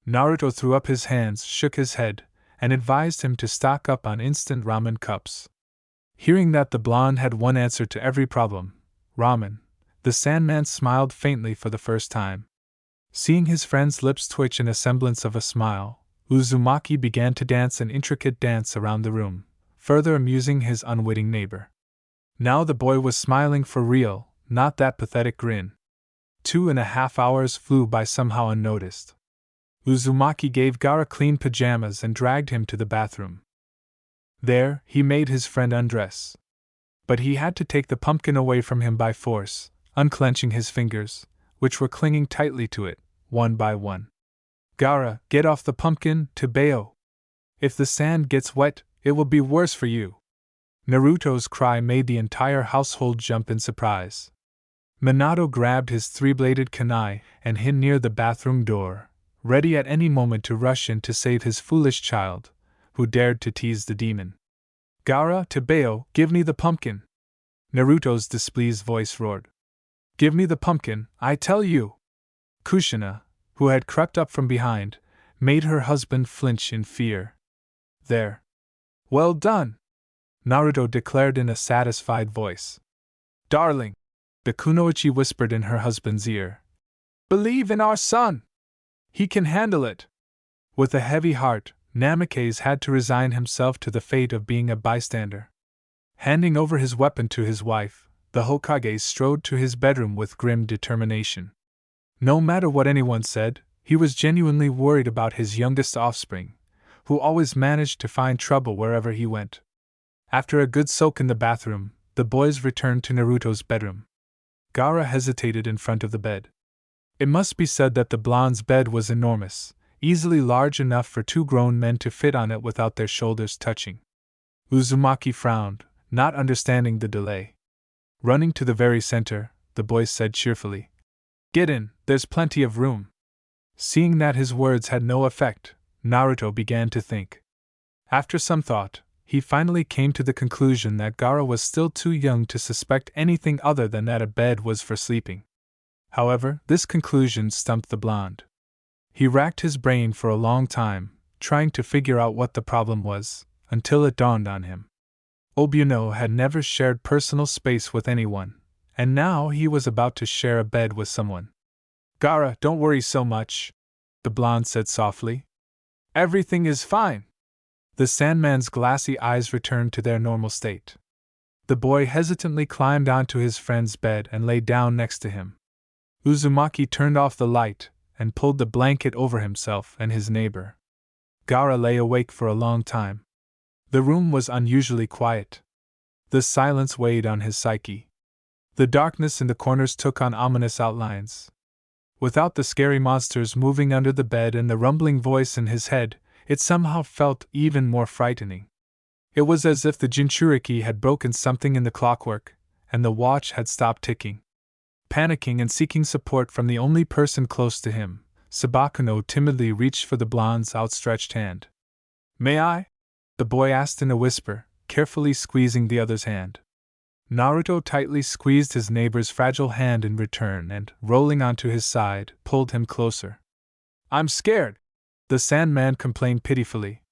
Naruto threw up his hands, shook his head, and advised him to stock up on instant ramen cups. Hearing that the blonde had one answer to every problem, ramen, the Sandman smiled faintly for the first time. Seeing his friend's lips twitch in a semblance of a smile, Uzumaki began to dance an intricate dance around the room, further amusing his unwitting neighbor. Now the boy was smiling for real, not that pathetic grin. 2.5 hours flew by somehow unnoticed. Uzumaki gave Gaara clean pajamas and dragged him to the bathroom. There, he made his friend undress. But he had to take the pumpkin away from him by force, unclenching his fingers, which were clinging tightly to it, one by one. Gaara, get off the pumpkin, Tebeo. If the sand gets wet, it will be worse for you. Naruto's cry made the entire household jump in surprise. Minato grabbed his three-bladed kunai and hid near the bathroom door, ready at any moment to rush in to save his foolish child, who dared to tease the demon. Gaara, Tebeo, give me the pumpkin! Naruto's displeased voice roared. Give me the pumpkin, I tell you! Kushina, who had crept up from behind, made her husband flinch in fear. There. Well done! Naruto declared in a satisfied voice. Darling! The kunoichi whispered in her husband's ear. Believe in our son! He can handle it! With a heavy heart, Namikaze had to resign himself to the fate of being a bystander. Handing over his weapon to his wife, the Hokage strode to his bedroom with grim determination. No matter what anyone said, he was genuinely worried about his youngest offspring, who always managed to find trouble wherever he went. After a good soak in the bathroom, the boys returned to Naruto's bedroom. Gaara hesitated in front of the bed. It must be said that the blonde's bed was enormous, easily large enough for 2 grown men to fit on it without their shoulders touching. Uzumaki frowned, not understanding the delay. Running to the very center, the boy said cheerfully, Get in, there's plenty of room. Seeing that his words had no effect, Naruto began to think. After some thought, he finally came to the conclusion that Gaara was still too young to suspect anything other than that a bed was for sleeping. However, this conclusion stumped the blonde. He racked his brain for a long time, trying to figure out what the problem was, until it dawned on him. Obuno had never shared personal space with anyone, and now he was about to share a bed with someone. Gaara, don't worry so much, the blonde said softly. Everything is fine. The Sandman's glassy eyes returned to their normal state. The boy hesitantly climbed onto his friend's bed and lay down next to him. Uzumaki turned off the light and pulled the blanket over himself and his neighbor. Gaara lay awake for a long time. The room was unusually quiet. The silence weighed on his psyche. The darkness in the corners took on ominous outlines. Without the scary monsters moving under the bed and the rumbling voice in his head, it somehow felt even more frightening. It was as if the Jinchuriki had broken something in the clockwork, and the watch had stopped ticking. Panicking and seeking support from the only person close to him, Sabakuno timidly reached for the blonde's outstretched hand. May I? The boy asked in a whisper, carefully squeezing the other's hand. Naruto tightly squeezed his neighbor's fragile hand in return and, rolling onto his side, pulled him closer. I'm scared, the Sandman complained pitifully.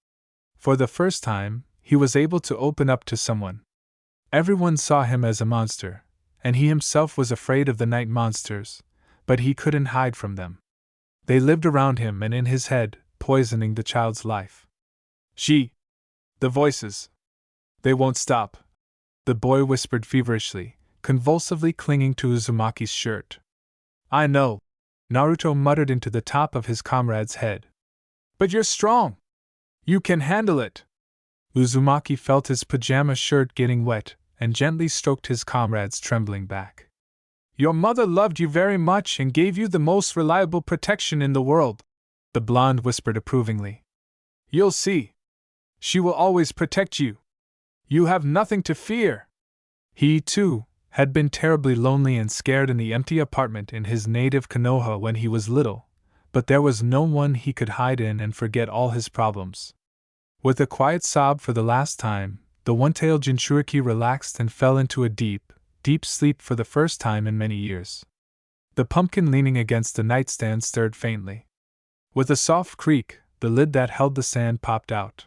For the first time, he was able to open up to someone. Everyone saw him as a monster, and he himself was afraid of the night monsters, but he couldn't hide from them. They lived around him and in his head, poisoning the child's life. The voices. They won't stop. the boy whispered feverishly, convulsively clinging to Uzumaki's shirt. I know, Naruto muttered into the top of his comrade's head. But you're strong! You can handle it! Uzumaki felt his pajama shirt getting wet and gently stroked his comrade's trembling back. Your mother loved you very much and gave you the most reliable protection in the world, the blonde whispered approvingly. You'll see. She will always protect you. You have nothing to fear. He, too, had been terribly lonely and scared in the empty apartment in his native Konoha when he was little, but there was no one he could hide in and forget all his problems. With a quiet sob for the last time, the one-tailed Jinchuriki relaxed and fell into a deep, deep sleep for the first time in many years. The pumpkin leaning against the nightstand stirred faintly. With a soft creak, the lid that held the sand popped out.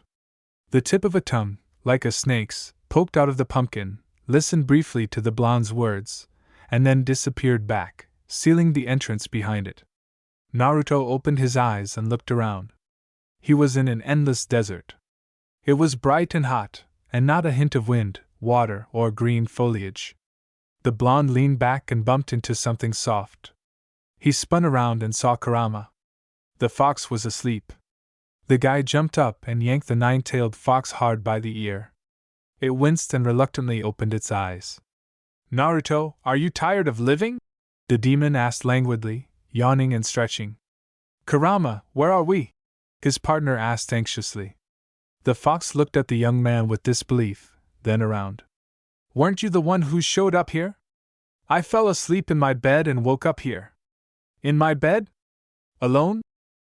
The tip of a tongue, like a snake's, poked out of the pumpkin, listened briefly to the blonde's words, and then disappeared back, sealing the entrance behind it. Naruto opened his eyes and looked around. He was in an endless desert. It was bright and hot, and not a hint of wind, water, or green foliage. The blonde leaned back and bumped into something soft. He spun around and saw Kurama. The fox was asleep. The guy jumped up and yanked the nine-tailed fox hard by the ear. It winced and reluctantly opened its eyes. Naruto, are you tired of living? The demon asked languidly, yawning and stretching. Kurama, where are we? His partner asked anxiously. The fox looked at the young man with disbelief, then around. Weren't you the one who showed up here? I fell asleep in my bed and woke up here. In my bed? Alone?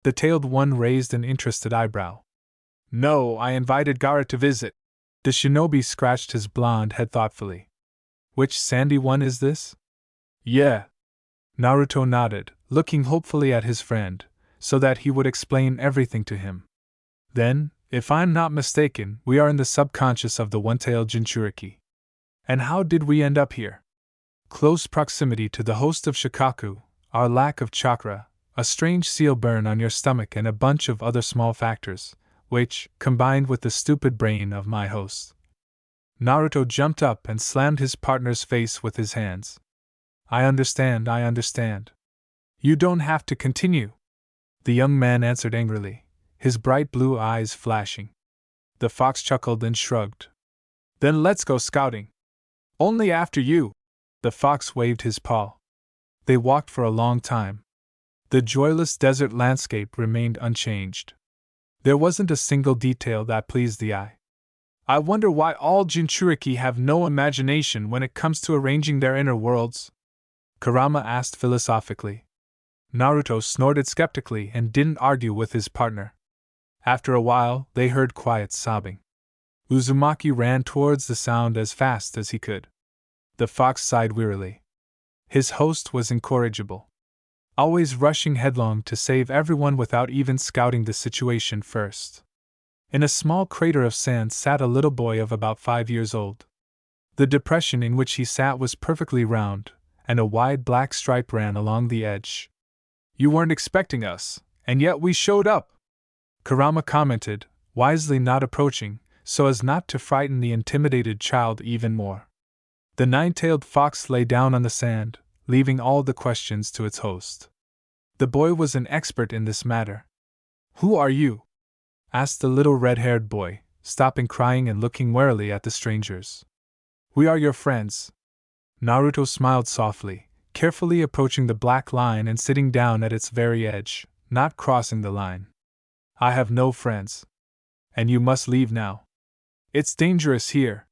The tailed one raised an interested eyebrow. No, I invited Gaara to visit. The shinobi scratched his blonde head thoughtfully. Which sandy one is this? Yeah. Naruto nodded, looking hopefully at his friend, so that he would explain everything to him. Then, if I'm not mistaken, we are in the subconscious of the one-tailed Jinchuriki. And how did we end up here? Close proximity to the host of Shikaku, our lack of chakra, a strange seal burn on your stomach and a bunch of other small factors, which, combined with the stupid brain of my host. Naruto jumped up and slammed his partner's face with his hands. I understand. You don't have to continue. The young man answered angrily, his bright blue eyes flashing. The fox chuckled and shrugged. Then let's go scouting. Only after you. The fox waved his paw. They walked for a long time. The joyless desert landscape remained unchanged. There wasn't a single detail that pleased the eye. I wonder why all Jinchuriki have no imagination when it comes to arranging their inner worlds? Kurama asked philosophically. Naruto snorted skeptically and didn't argue with his partner. After a while, they heard quiet sobbing. Uzumaki ran towards the sound as fast as he could. The fox sighed wearily. His host was incorrigible. Always rushing headlong to save everyone without even scouting the situation first. In a small crater of sand sat a little boy of about 5 years old. The depression in which he sat was perfectly round, and a wide black stripe ran along the edge. You weren't expecting us, and yet we showed up, Kurama commented, wisely not approaching, so as not to frighten the intimidated child even more. The nine-tailed fox lay down on the sand, leaving all the questions to its host. The boy was an expert in this matter. Who are you? Asked the little red-haired boy, stopping crying and looking warily at the strangers. We are your friends. Naruto smiled softly, carefully approaching the black line and sitting down at its very edge, not crossing the line. I have no friends. And you must leave now. It's dangerous here.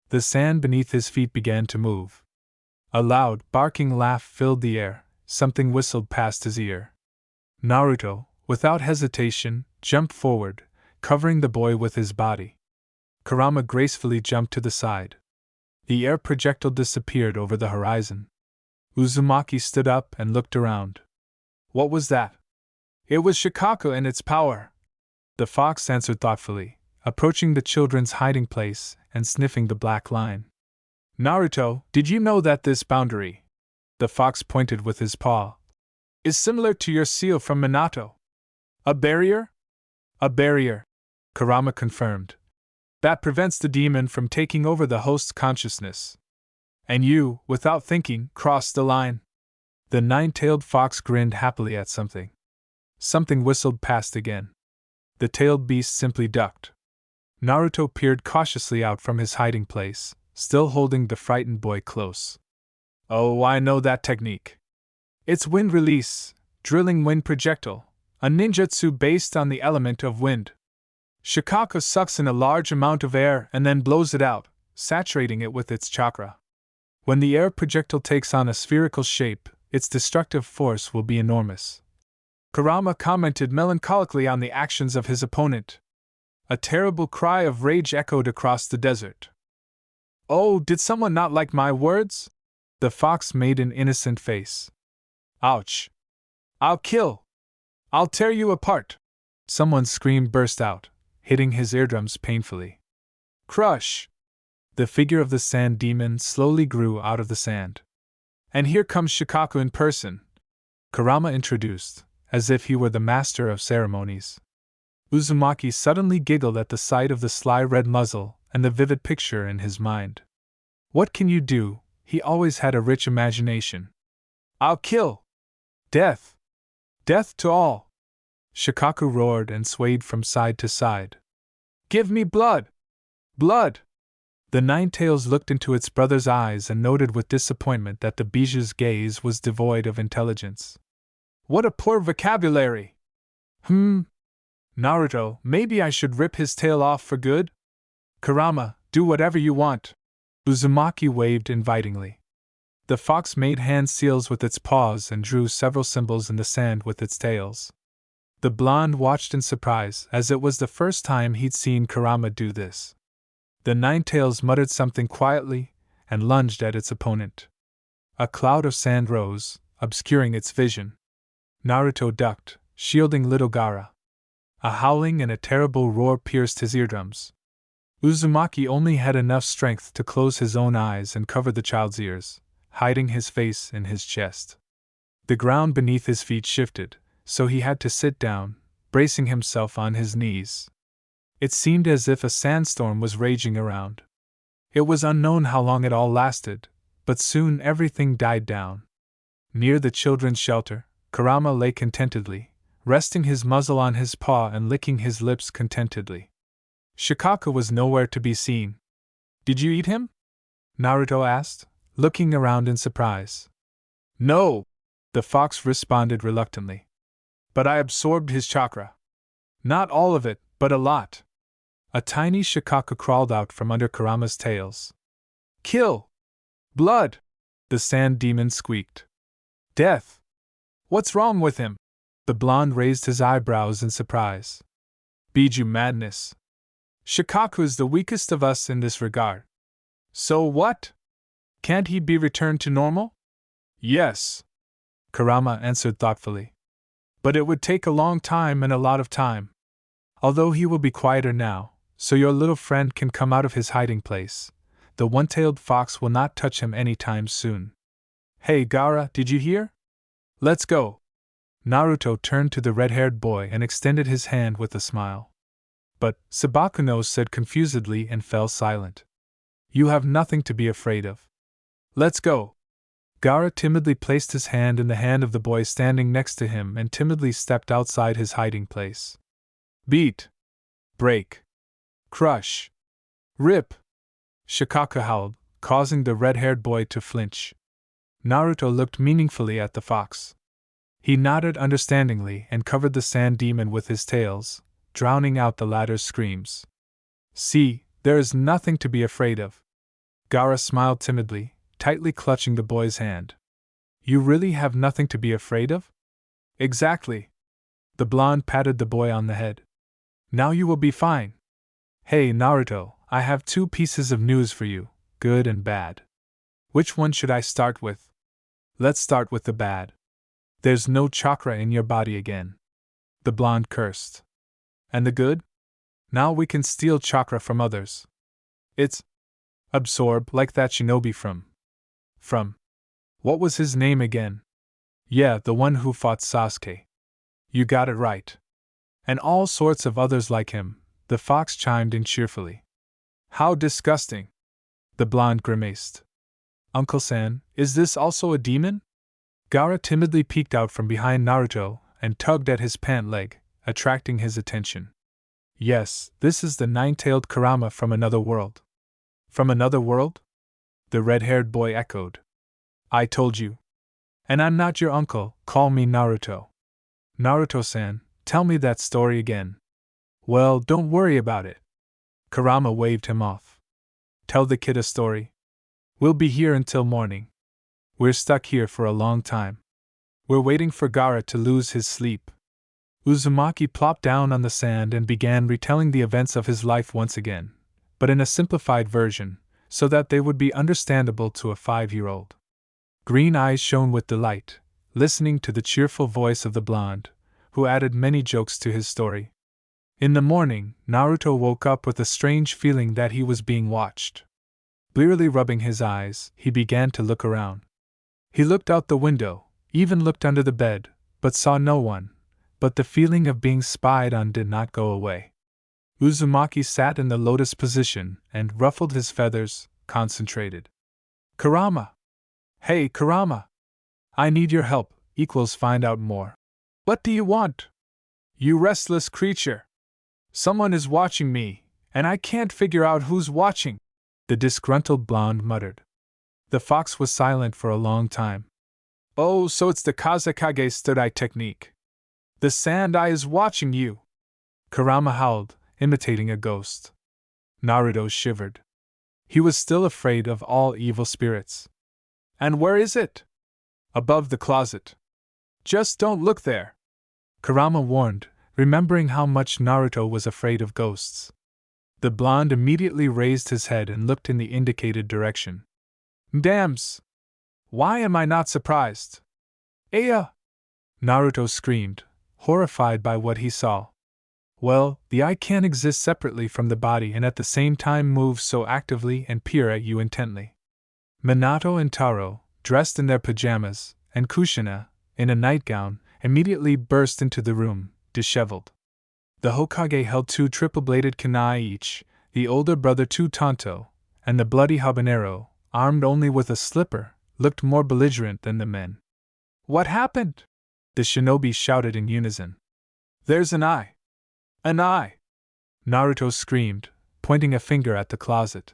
The sand beneath his feet began to move. A loud, barking laugh filled the air, something whistled past his ear. Naruto, without hesitation, jumped forward, covering the boy with his body. Kurama gracefully jumped to the side. The air projectile disappeared over the horizon. Uzumaki stood up and looked around. What was that? It was Shikaku and its power. The fox answered thoughtfully, approaching the children's hiding place and sniffing the black line. Naruto, did you know that this boundary, the fox pointed with his paw, is similar to your seal from Minato? A barrier? A barrier, Kurama confirmed. That prevents the demon from taking over the host's consciousness. And you, without thinking, crossed the line. The nine-tailed fox grinned happily at something. Something whistled past again. The tailed beast simply ducked. Naruto peered cautiously out from his hiding place, still holding the frightened boy close. Oh, I know that technique. It's wind release, drilling wind projectile, a ninjutsu based on the element of wind. Shikaku sucks in a large amount of air and then blows it out, saturating it with its chakra. When the air projectile takes on a spherical shape, its destructive force will be enormous. Kurama commented melancholically on the actions of his opponent. A terrible cry of rage echoed across the desert. Oh, did someone not like my words? The fox made an innocent face. Ouch! I'll kill! I'll tear you apart! Someone's scream burst out, hitting his eardrums painfully. Crush! The figure of the sand demon slowly grew out of the sand. And here comes Shikaku in person, Kurama introduced, as if he were the master of ceremonies. Uzumaki suddenly giggled at the sight of the sly red muzzle and the vivid picture in his mind. What can you do? He always had a rich imagination. I'll kill! Death! Death to all! Shikaku roared and swayed from side to side. Give me blood! Blood! The Nine-Tails looked into its brother's eyes and noted with disappointment that the Biju's gaze was devoid of intelligence. What a poor vocabulary! Naruto, maybe I should rip his tail off for good? Kurama, do whatever you want. Uzumaki waved invitingly. The fox made hand seals with its paws and drew several symbols in the sand with its tails. The blonde watched in surprise, as it was the first time he'd seen Kurama do this. The Nine-Tails muttered something quietly and lunged at its opponent. A cloud of sand rose, obscuring its vision. Naruto ducked, shielding little Gaara. A howling and a terrible roar pierced his eardrums. Uzumaki only had enough strength to close his own eyes and cover the child's ears, hiding his face in his chest. The ground beneath his feet shifted, so he had to sit down, bracing himself on his knees. It seemed as if a sandstorm was raging around. It was unknown how long it all lasted, but soon everything died down. Near the children's shelter, Kurama lay contentedly, resting his muzzle on his paw and licking his lips contentedly. Shikaku was nowhere to be seen. Did you eat him? Naruto asked, looking around in surprise. No, the fox responded reluctantly. But I absorbed his chakra. Not all of it, but a lot. A tiny Shikaku crawled out from under Kurama's tails. Kill! Blood! The sand demon squeaked. Death! What's wrong with him? The blonde raised his eyebrows in surprise. Biju madness. Shikaku is the weakest of us in this regard. So what? Can't he be returned to normal? Yes, Kurama answered thoughtfully. But it would take a long time and a lot of time. Although he will be quieter now, so your little friend can come out of his hiding place, the one-tailed fox will not touch him any time soon. Hey Gaara, did you hear? Let's go. Naruto turned to the red-haired boy and extended his hand with a smile. But Sabakuno said confusedly and fell silent. You have nothing to be afraid of. Let's go. Gaara timidly placed his hand in the hand of the boy standing next to him and timidly stepped outside his hiding place. Beat. Break. Crush. Rip. Shikaku howled, causing the red-haired boy to flinch. Naruto looked meaningfully at the fox. He nodded understandingly and covered the sand demon with his tails, drowning out the latter's screams. See, there is nothing to be afraid of. Gaara smiled timidly, tightly clutching the boy's hand. You really have nothing to be afraid of? Exactly. The blonde patted the boy on the head. Now you will be fine. Hey Naruto, I have 2 pieces of news for you, good and bad. Which one should I start with? Let's start with the bad. There's no chakra in your body again. The blonde cursed. And the good? Now we can steal chakra from others. It's absorb like that shinobi from. What was his name again? Yeah, the one who fought Sasuke. You got it right. And all sorts of others like him, the fox chimed in cheerfully. How disgusting! The blonde grimaced. Uncle-san, is this also a demon? Gaara timidly peeked out from behind Naruto and tugged at his pant leg, attracting his attention. Yes, this is the nine-tailed Kurama from another world. From another world? The red-haired boy echoed. I told you. And I'm not your uncle, call me Naruto. Naruto-san, tell me that story again. Well, don't worry about it. Kurama waved him off. Tell the kid a story. We'll be here until morning. We're stuck here for a long time. We're waiting for Gaara to lose his sleep. Uzumaki plopped down on the sand and began retelling the events of his life once again, but in a simplified version, so that they would be understandable to a 5-year-old. Green eyes shone with delight, listening to the cheerful voice of the blonde, who added many jokes to his story. In the morning, Naruto woke up with a strange feeling that he was being watched. Blearily rubbing his eyes, he began to look around. He looked out the window, even looked under the bed, but saw no one, but the feeling of being spied on did not go away. Uzumaki sat in the lotus position and ruffled his feathers, concentrated. Kurama! Hey, Kurama! I need your help, find out more. What do you want? You restless creature! Someone is watching me, and I can't figure out who's watching, the disgruntled blonde muttered. The fox was silent for a long time. Oh, so it's the Kazekage Stood-Eye technique. The sand eye is watching you! Kurama howled, imitating a ghost. Naruto shivered. He was still afraid of all evil spirits. And where is it? Above the closet. Just don't look there, Kurama warned, remembering how much Naruto was afraid of ghosts. The blonde immediately raised his head and looked in the indicated direction. Dams! Why am I not surprised? Aya! Naruto screamed, horrified by what he saw. Well, the eye can't exist separately from the body and at the same time move so actively and peer at you intently. Minato and Taro, dressed in their pajamas, and Kushina, in a nightgown, immediately burst into the room, disheveled. The Hokage held 2 triple-bladed kunai each, the older brother 2 tanto, and the bloody habanero, armed only with a slipper, looked more belligerent than the men. What happened? The shinobi shouted in unison. There's an eye! An eye! Naruto screamed, pointing a finger at the closet.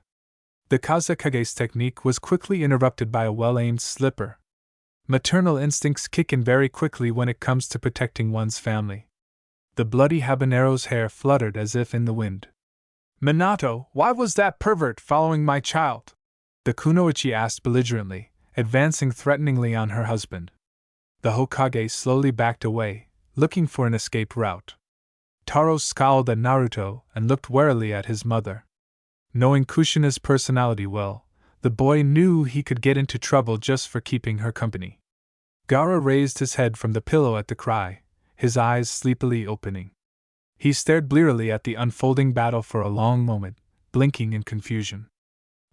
The Kazekage's technique was quickly interrupted by a well-aimed slipper. Maternal instincts kick in very quickly when it comes to protecting one's family. The bloody habanero's hair fluttered as if in the wind. Minato, why was that pervert following my child? The kunoichi asked belligerently, advancing threateningly on her husband. The Hokage slowly backed away, looking for an escape route. Taro scowled at Naruto and looked warily at his mother. Knowing Kushina's personality well, the boy knew he could get into trouble just for keeping her company. Gaara raised his head from the pillow at the cry, his eyes sleepily opening. He stared blearily at the unfolding battle for a long moment, blinking in confusion.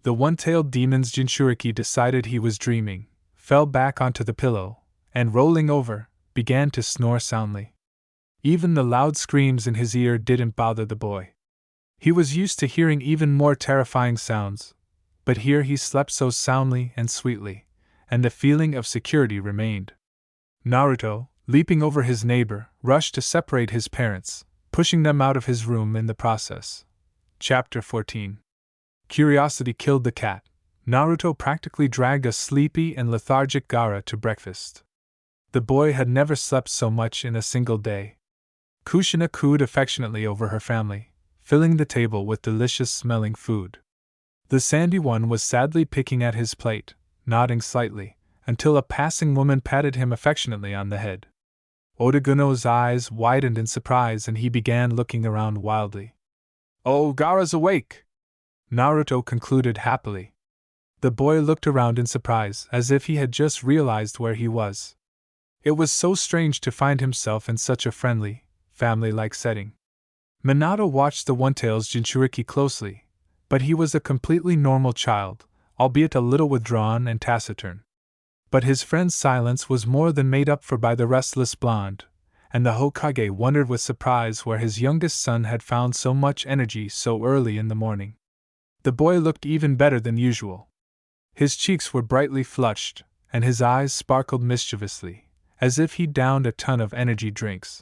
The one-tailed demon's Jinchuriki decided he was dreaming, fell back onto the pillow, and rolling over, began to snore soundly. Even the loud screams in his ear didn't bother the boy. He was used to hearing even more terrifying sounds, but here he slept so soundly and sweetly, and the feeling of security remained. Naruto, leaping over his neighbor, rushed to separate his parents, pushing them out of his room in the process. Chapter 14. Curiosity killed the cat. Naruto practically dragged a sleepy and lethargic Gaara to breakfast. The boy had never slept so much in a single day. Kushina cooed affectionately over her family, filling the table with delicious-smelling food. The sandy one was sadly picking at his plate, nodding slightly, until a passing woman patted him affectionately on the head. Odaguno's eyes widened in surprise and he began looking around wildly. Oh, Gaara's awake! Naruto concluded happily. The boy looked around in surprise as if he had just realized where he was. It was so strange to find himself in such a friendly, family-like setting. Minato watched the one-tail's Jinchuriki closely, but he was a completely normal child, albeit a little withdrawn and taciturn. But his friend's silence was more than made up for by the restless blonde, and the Hokage wondered with surprise where his youngest son had found so much energy so early in the morning. The boy looked even better than usual. His cheeks were brightly flushed, and his eyes sparkled mischievously, as if he'd downed a ton of energy drinks.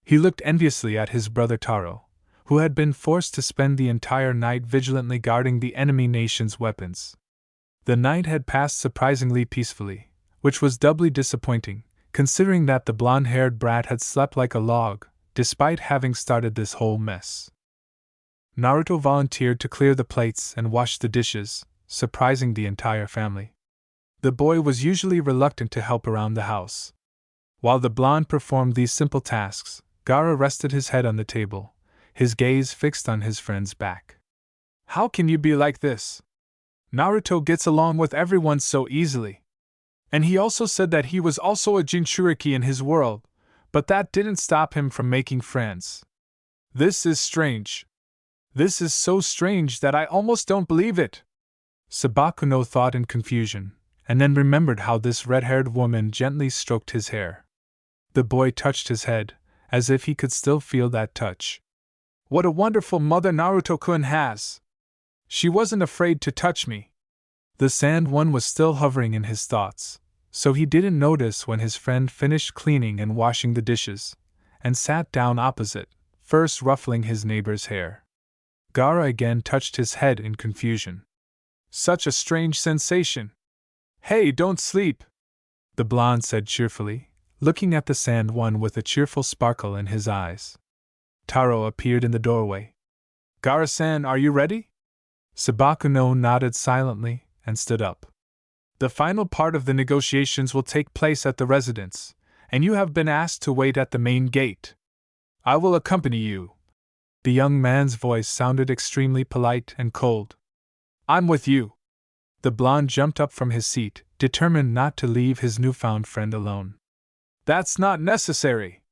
He looked enviously at his brother Taro, who had been forced to spend the entire night vigilantly guarding the enemy nation's weapons. The night had passed surprisingly peacefully, which was doubly disappointing, considering that the blonde-haired brat had slept like a log, despite having started this whole mess. Naruto volunteered to clear the plates and wash the dishes, surprising the entire family. The boy was usually reluctant to help around the house. While the blonde performed these simple tasks, Gaara rested his head on the table, his gaze fixed on his friend's back. How can you be like this? Naruto gets along with everyone so easily. And he also said that he was also a Jinchuriki in his world, but that didn't stop him from making friends. This is strange. This is so strange that I almost don't believe it. Sabakuno thought in confusion, and then remembered how this red-haired woman gently stroked his hair. The boy touched his head, as if he could still feel that touch. What a wonderful mother Naruto-kun has! She wasn't afraid to touch me. The sand one was still hovering in his thoughts, so he didn't notice when his friend finished cleaning and washing the dishes, and sat down opposite, first ruffling his neighbor's hair. Gaara again touched his head in confusion. Such a strange sensation. Hey, don't sleep, the blonde said cheerfully, looking at the sand one with a cheerful sparkle in his eyes. Taro appeared in the doorway. Gaara-san, are you ready? Sabakuno nodded silently and stood up. The final part of the negotiations will take place at the residence, and you have been asked to wait at the main gate. I will accompany you. The young man's voice sounded extremely polite and cold. I'm with you. The blonde jumped up from his seat, determined not to leave his newfound friend alone. That's not necessary,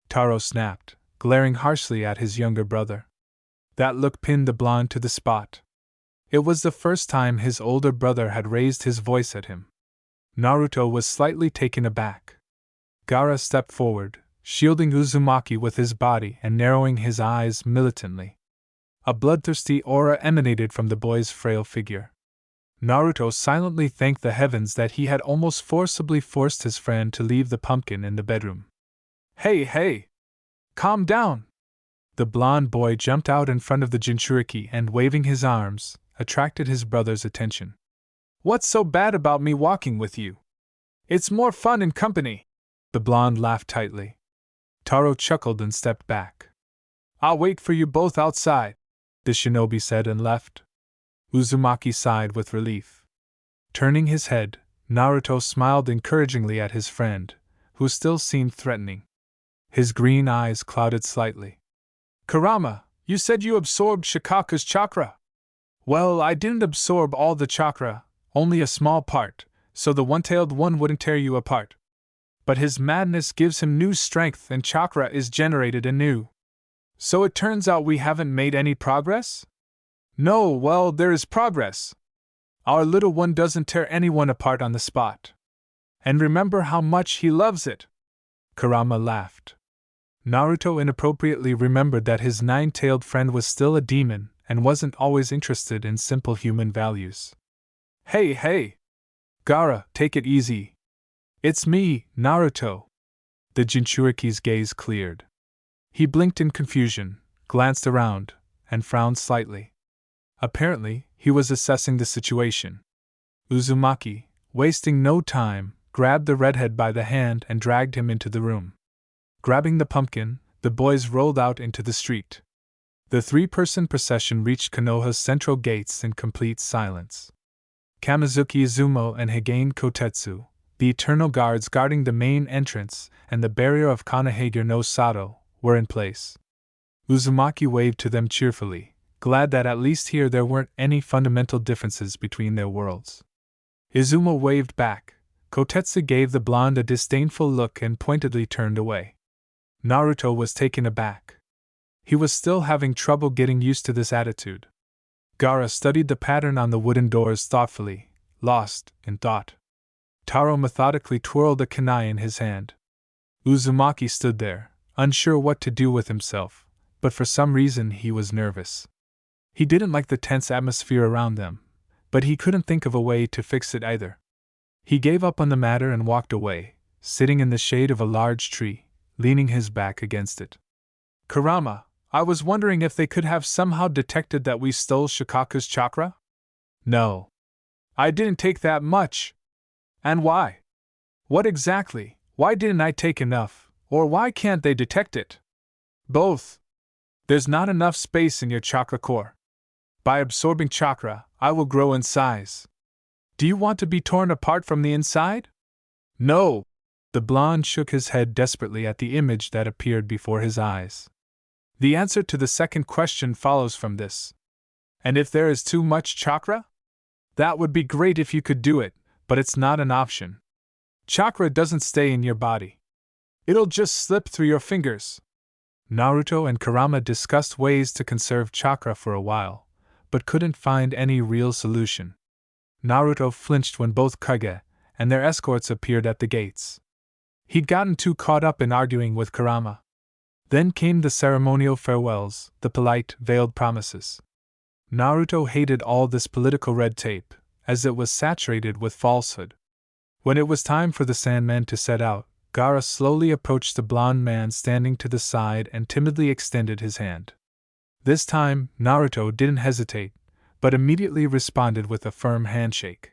Taro snapped, glaring harshly at his younger brother. That look pinned the blonde to the spot. It was the first time his older brother had raised his voice at him. Naruto was slightly taken aback. Gaara stepped forward, shielding Uzumaki with his body and narrowing his eyes militantly. A bloodthirsty aura emanated from the boy's frail figure. Naruto silently thanked the heavens that he had almost forcibly forced his friend to leave the pumpkin in the bedroom. Hey! Calm down! The blonde boy jumped out in front of the Jinchuriki and, waving his arms, attracted his brother's attention. What's so bad about me walking with you? It's more fun in company! The blonde laughed tightly. Taro chuckled and stepped back. I'll wait for you both outside, the shinobi said and left. Uzumaki sighed with relief. Turning his head, Naruto smiled encouragingly at his friend, who still seemed threatening. His green eyes clouded slightly. Kurama, you said you absorbed Shikaku's chakra. Well, I didn't absorb all the chakra, only a small part, so the one-tailed one wouldn't tear you apart. But his madness gives him new strength and chakra is generated anew. So it turns out we haven't made any progress? No, well, there is progress. Our little one doesn't tear anyone apart on the spot. And remember how much he loves it. Kurama laughed. Naruto inappropriately remembered that his nine-tailed friend was still a demon and wasn't always interested in simple human values. Hey! Gaara, take it easy. It's me, Naruto. The Jinchuriki's gaze cleared. He blinked in confusion, glanced around, and frowned slightly. Apparently, he was assessing the situation. Uzumaki, wasting no time, grabbed the redhead by the hand and dragged him into the room. Grabbing the pumpkin, the boys rolled out into the street. The three-person procession reached Konoha's central gates in complete silence. Kamizuki Izumo and Higain Kotetsu, the eternal guards guarding the main entrance and the barrier of Konohagure no Sato, were in place. Uzumaki waved to them cheerfully, glad that at least here there weren't any fundamental differences between their worlds. Izumo waved back. Kotetsu gave the blonde a disdainful look and pointedly turned away. Naruto was taken aback. He was still having trouble getting used to this attitude. Gaara studied the pattern on the wooden doors thoughtfully, lost in thought. Taro methodically twirled a kunai in his hand. Uzumaki stood there, unsure what to do with himself, but for some reason he was nervous. He didn't like the tense atmosphere around them, but he couldn't think of a way to fix it either. He gave up on the matter and walked away, sitting in the shade of a large tree, leaning his back against it. Kurama, I was wondering if they could have somehow detected that we stole Shikaku's chakra? No. I didn't take that much. And why? What exactly? Why didn't I take enough, or why can't they detect it? Both. There's not enough space in your chakra core. By absorbing chakra, I will grow in size. Do you want to be torn apart from the inside? No. The blonde shook his head desperately at the image that appeared before his eyes. The answer to the second question follows from this. And if there is too much chakra? That would be great if you could do it, but it's not an option. Chakra doesn't stay in your body. It'll just slip through your fingers. Naruto and Kurama discussed ways to conserve chakra for a while, but couldn't find any real solution. Naruto flinched when both Kage and their escorts appeared at the gates. He'd gotten too caught up in arguing with Kurama. Then came the ceremonial farewells, the polite, veiled promises. Naruto hated all this political red tape, as it was saturated with falsehood. When it was time for the Sandman to set out, Gaara slowly approached the blond man standing to the side and timidly extended his hand. This time, Naruto didn't hesitate, but immediately responded with a firm handshake.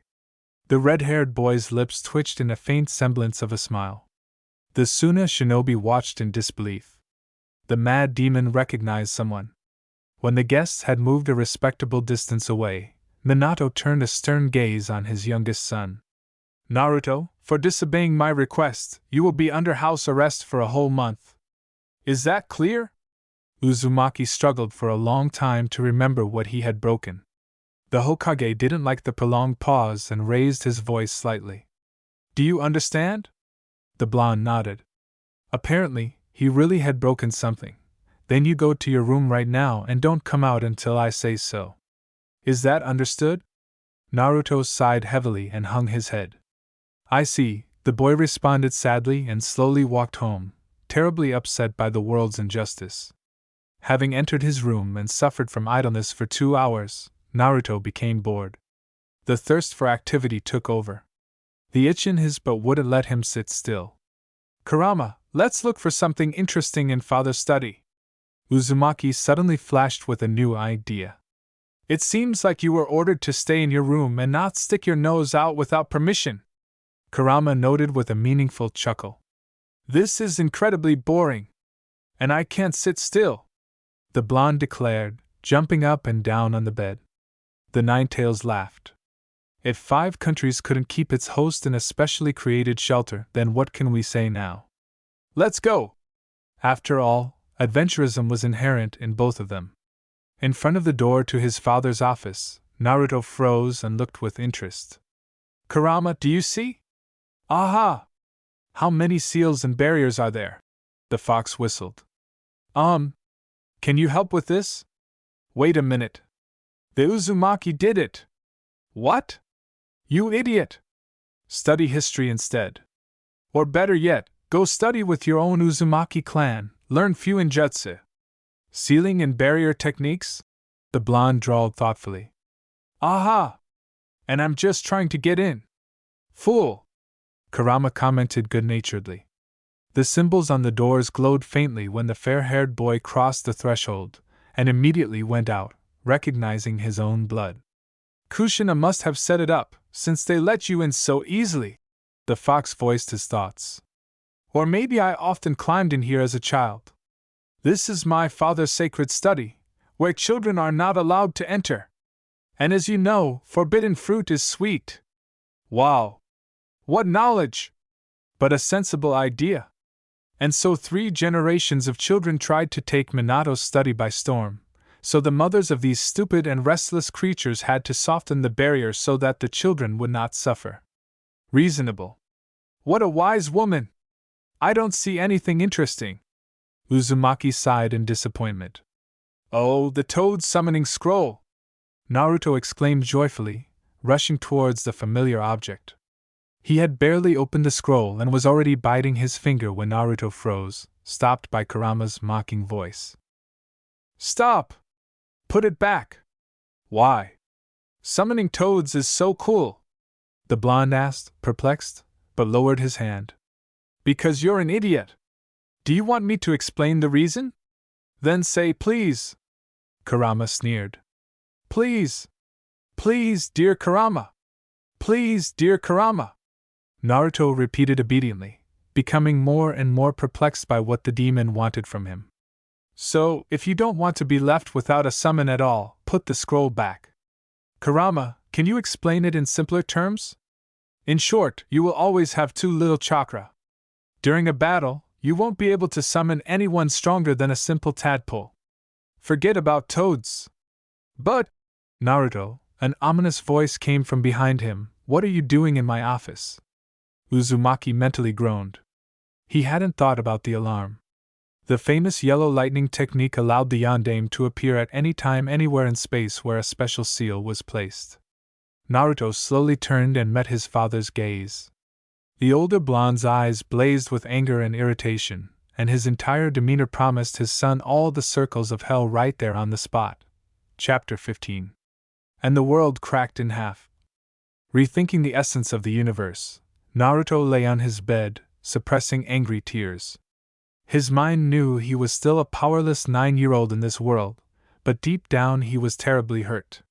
The red-haired boy's lips twitched in a faint semblance of a smile. The Suna shinobi watched in disbelief. The mad demon recognized someone. When the guests had moved a respectable distance away, Minato turned a stern gaze on his youngest son. Naruto, for disobeying my request, you will be under house arrest for a whole month. Is that clear? Uzumaki struggled for a long time to remember what he had broken. The Hokage didn't like the prolonged pause and raised his voice slightly. Do you understand? The blonde nodded. Apparently, he really had broken something. Then you go to your room right now and don't come out until I say so. Is that understood? Naruto sighed heavily and hung his head. I see, the boy responded sadly and slowly walked home, terribly upset by the world's injustice. Having entered his room and suffered from idleness for 2 hours, Naruto became bored. The thirst for activity took over. The itch in his butt wouldn't let him sit still. Kurama, let's look for something interesting in father's study. Uzumaki suddenly flashed with a new idea. It seems like you were ordered to stay in your room and not stick your nose out without permission. Kurama noted with a meaningful chuckle. This is incredibly boring. And I can't sit still, the blonde declared, jumping up and down on the bed. The Ninetales laughed. If 5 countries couldn't keep its host in a specially created shelter, then what can we say now? Let's go! After all, adventurism was inherent in both of them. In front of the door to his father's office, Naruto froze and looked with interest. Kurama, do you see? Aha! How many seals and barriers are there? The fox whistled. Can you help with this? Wait a minute. The Uzumaki did it! What? You idiot! Study history instead. Or better yet, go study with your own Uzumaki clan, learn Fuinjutsu. Sealing and barrier techniques? The blonde drawled thoughtfully. Aha! And I'm just trying to get in. Fool! Kurama commented good-naturedly. The symbols on the doors glowed faintly when the fair-haired boy crossed the threshold, and immediately went out, recognizing his own blood. Kushina must have set it up, since they let you in so easily. The fox voiced his thoughts. Or maybe I often climbed in here as a child. This is my father's sacred study, where children are not allowed to enter. And as you know, forbidden fruit is sweet. Wow! What knowledge! But a sensible idea. And so 3 generations of children tried to take Minato's study by storm, so the mothers of these stupid and restless creatures had to soften the barrier so that the children would not suffer. Reasonable. What a wise woman! I don't see anything interesting. Uzumaki sighed in disappointment. Oh, the toad summoning scroll! Naruto exclaimed joyfully, rushing towards the familiar object. He had barely opened the scroll and was already biting his finger when Naruto froze, stopped by Kurama's mocking voice. Stop! Put it back! Why? Summoning toads is so cool, the blonde asked, perplexed, but lowered his hand. Because you're an idiot. Do you want me to explain the reason? Then say please. Kurama sneered. Please. Please, dear Kurama. Please, dear Kurama. Naruto repeated obediently, becoming more and more perplexed by what the demon wanted from him. So, if you don't want to be left without a summon at all, put the scroll back. Kurama, can you explain it in simpler terms? In short, you will always have too little chakra. During a battle, you won't be able to summon anyone stronger than a simple tadpole. Forget about toads. But, Naruto, an ominous voice came from behind him. What are you doing in my office? Uzumaki mentally groaned. He hadn't thought about the alarm. The famous yellow lightning technique allowed the yondaime to appear at any time anywhere in space where a special seal was placed. Naruto slowly turned and met his father's gaze. The older blonde's eyes blazed with anger and irritation, and his entire demeanor promised his son all the circles of hell right there on the spot. Chapter 15. And the world cracked in half. Rethinking the essence of the universe, Naruto lay on his bed, suppressing angry tears. His mind knew he was still a powerless 9-year-old in this world, but deep down he was terribly hurt.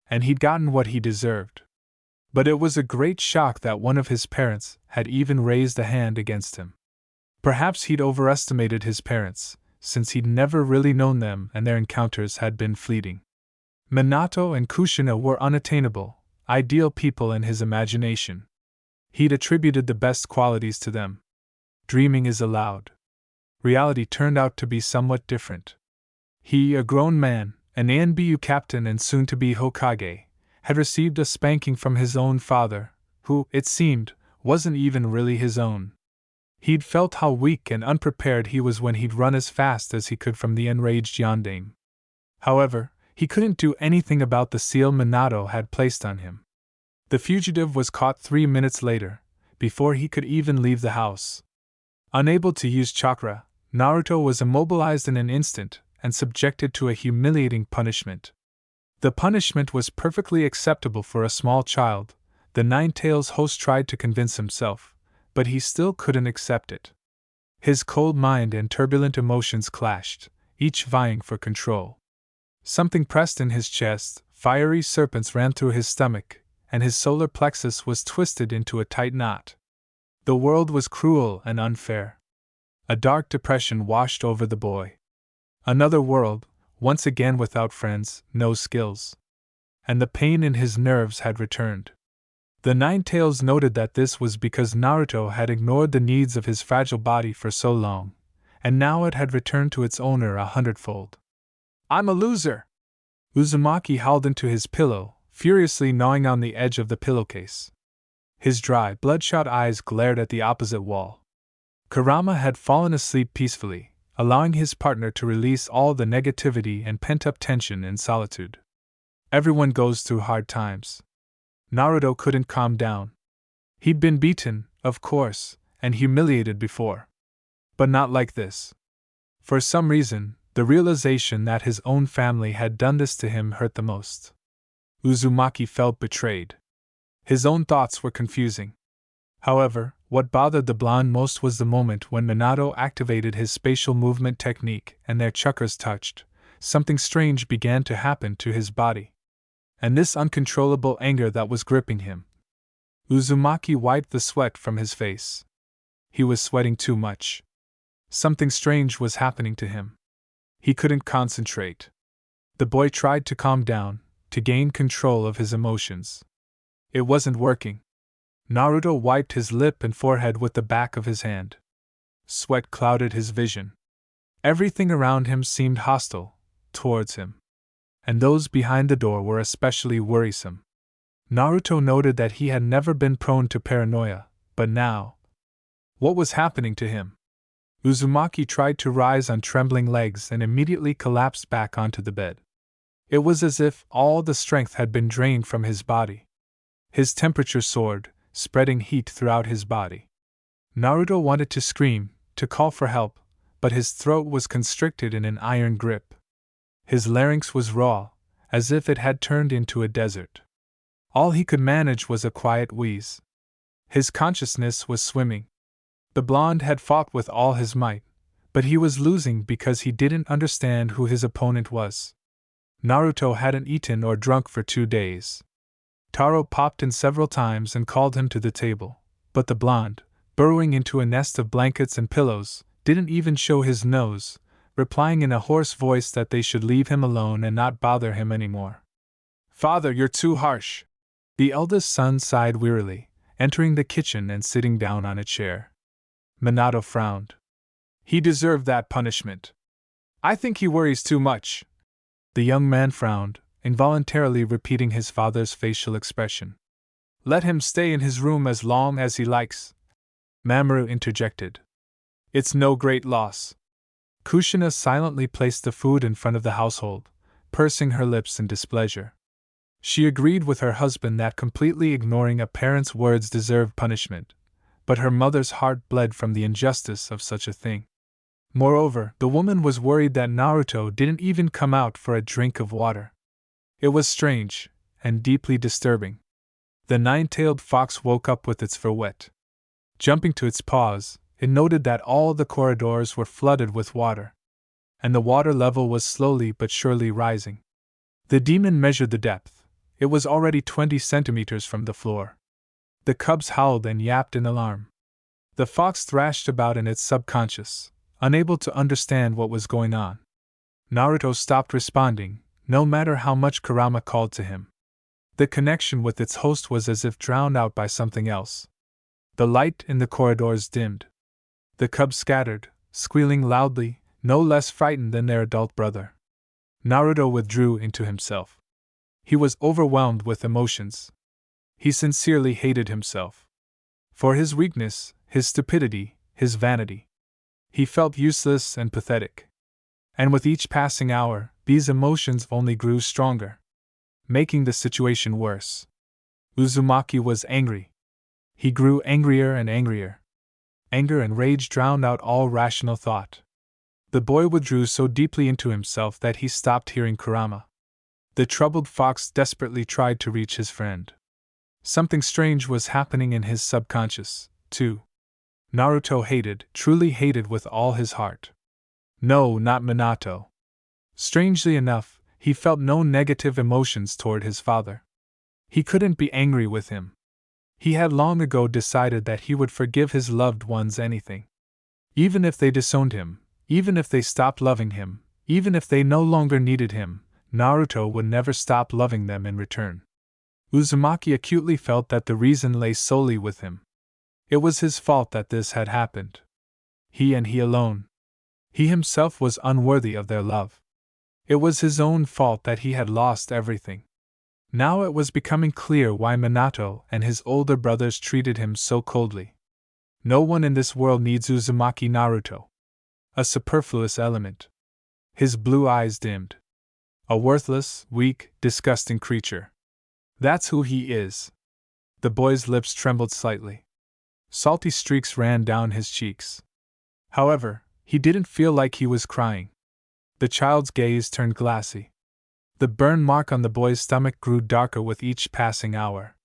And he'd gotten what he deserved. But it was a great shock that one of his parents had even raised a hand against him. Perhaps he'd overestimated his parents, since he'd never really known them and their encounters had been fleeting. Minato and Kushina were unattainable, ideal people in his imagination. He'd attributed the best qualities to them. Dreaming is allowed. Reality turned out to be somewhat different. He, a grown man, an ANBU captain and soon-to-be Hokage, had received a spanking from his own father, who, it seemed, wasn't even really his own. He'd felt how weak and unprepared he was when he'd run as fast as he could from the enraged yondaime. However, he couldn't do anything about the seal Minato had placed on him. The fugitive was caught 3 minutes later, before he could even leave the house. Unable to use chakra, Naruto was immobilized in an instant and subjected to a humiliating punishment. The punishment was perfectly acceptable for a small child, the Nine-Tails host tried to convince himself, but he still couldn't accept it. His cold mind and turbulent emotions clashed, each vying for control. Something pressed in his chest, fiery serpents ran through his stomach, and his solar plexus was twisted into a tight knot. The world was cruel and unfair. A dark depression washed over the boy. Another world, once again without friends, no skills. And the pain in his nerves had returned. The Nine-Tails noted that this was because Naruto had ignored the needs of his fragile body for so long, and now it had returned to its owner 100-fold. I'm a loser! Uzumaki howled into his pillow, furiously gnawing on the edge of the pillowcase. His dry, bloodshot eyes glared at the opposite wall. Kurama had fallen asleep peacefully, allowing his partner to release all the negativity and pent-up tension in solitude. Everyone goes through hard times. Naruto couldn't calm down. He'd been beaten, of course, and humiliated before. But not like this. For some reason, the realization that his own family had done this to him hurt the most. Uzumaki felt betrayed. His own thoughts were confusing. However, what bothered the blonde most was the moment when Minato activated his spatial movement technique and their chakras touched. Something strange began to happen to his body. And this uncontrollable anger that was gripping him. Uzumaki wiped the sweat from his face. He was sweating too much. Something strange was happening to him. He couldn't concentrate. The boy tried to calm down, to gain control of his emotions. It wasn't working. Naruto wiped his lip and forehead with the back of his hand. Sweat clouded his vision. Everything around him seemed hostile towards him. And those behind the door were especially worrisome. Naruto noted that he had never been prone to paranoia, but now. What was happening to him? Uzumaki tried to rise on trembling legs and immediately collapsed back onto the bed. It was as if all the strength had been drained from his body. His temperature soared, spreading heat throughout his body. Naruto wanted to scream, to call for help, but his throat was constricted in an iron grip. His larynx was raw, as if it had turned into a desert. All he could manage was a quiet wheeze. His consciousness was swimming. The blonde had fought with all his might, but he was losing because he didn't understand who his opponent was. Naruto hadn't eaten or drunk for 2 days. Taro popped in several times and called him to the table, but the blonde, burrowing into a nest of blankets and pillows, didn't even show his nose, replying in a hoarse voice that they should leave him alone and not bother him anymore. "Father, you're too harsh." The eldest son sighed wearily, entering the kitchen and sitting down on a chair. Minato frowned. "He deserved that punishment. I think he worries too much." The young man frowned, involuntarily repeating his father's facial expression. "Let him stay in his room as long as he likes," Mamoru interjected. "It's no great loss." Kushina silently placed the food in front of the household, pursing her lips in displeasure. She agreed with her husband that completely ignoring a parent's words deserved punishment, but her mother's heart bled from the injustice of such a thing. Moreover, the woman was worried that Naruto didn't even come out for a drink of water. It was strange, and deeply disturbing. The nine-tailed fox woke up with its fur wet. Jumping to its paws, it noted that all the corridors were flooded with water, and the water level was slowly but surely rising. The demon measured the depth. It was already 20 centimeters from the floor. The cubs howled and yapped in alarm. The fox thrashed about in its subconscious, unable to understand what was going on. Naruto stopped responding, no matter how much Kurama called to him. The connection with its host was as if drowned out by something else. The light in the corridors dimmed. The cubs scattered, squealing loudly, no less frightened than their adult brother. Naruto withdrew into himself. He was overwhelmed with emotions. He sincerely hated himself. For his weakness, his stupidity, his vanity. He felt useless and pathetic. And with each passing hour, these emotions only grew stronger, making the situation worse. Uzumaki was angry. He grew angrier and angrier. Anger and rage drowned out all rational thought. The boy withdrew so deeply into himself that he stopped hearing Kurama. The troubled fox desperately tried to reach his friend. Something strange was happening in his subconscious, too. Naruto hated, truly hated with all his heart. No, not Minato. Strangely enough, he felt no negative emotions toward his father. He couldn't be angry with him. He had long ago decided that he would forgive his loved ones anything. Even if they disowned him, even if they stopped loving him, even if they no longer needed him, Naruto would never stop loving them in return. Uzumaki acutely felt that the reason lay solely with him. It was his fault that this had happened. He and he alone. He himself was unworthy of their love. It was his own fault that he had lost everything. Now it was becoming clear why Minato and his older brothers treated him so coldly. No one in this world needs Uzumaki Naruto. A superfluous element. His blue eyes dimmed. A worthless, weak, disgusting creature. That's who he is. The boy's lips trembled slightly. Salty streaks ran down his cheeks. However, he didn't feel like he was crying. The child's gaze turned glassy. The burn mark on the boy's stomach grew darker with each passing hour.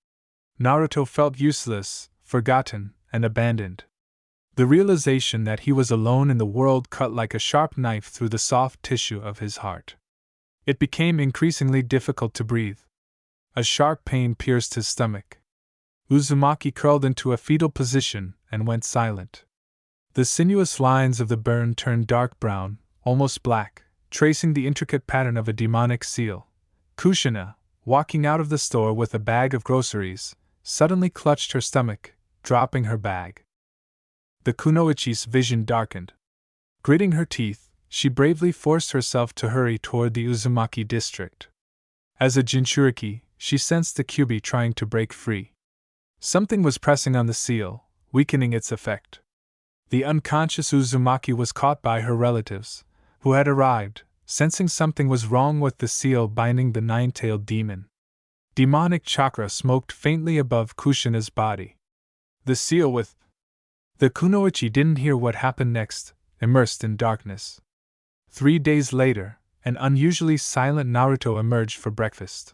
Naruto felt useless, forgotten, and abandoned. The realization that he was alone in the world cut like a sharp knife through the soft tissue of his heart. It became increasingly difficult to breathe. A sharp pain pierced his stomach. Uzumaki curled into a fetal position and went silent. The sinuous lines of the burn turned dark brown, almost black, tracing the intricate pattern of a demonic seal. Kushina, walking out of the store with a bag of groceries, suddenly clutched her stomach, dropping her bag. The kunoichi's vision darkened. Gritting her teeth, she bravely forced herself to hurry toward the Uzumaki district. As a Jinchuriki, she sensed the Kyuubi trying to break free. Something was pressing on the seal, weakening its effect. The unconscious Uzumaki was caught by her relatives, who had arrived, sensing something was wrong with the seal binding the nine-tailed demon. Demonic chakra smoked faintly above Kushina's body. The seal with... The kunoichi didn't hear what happened next, immersed in darkness. 3 days later, an unusually silent Naruto emerged for breakfast.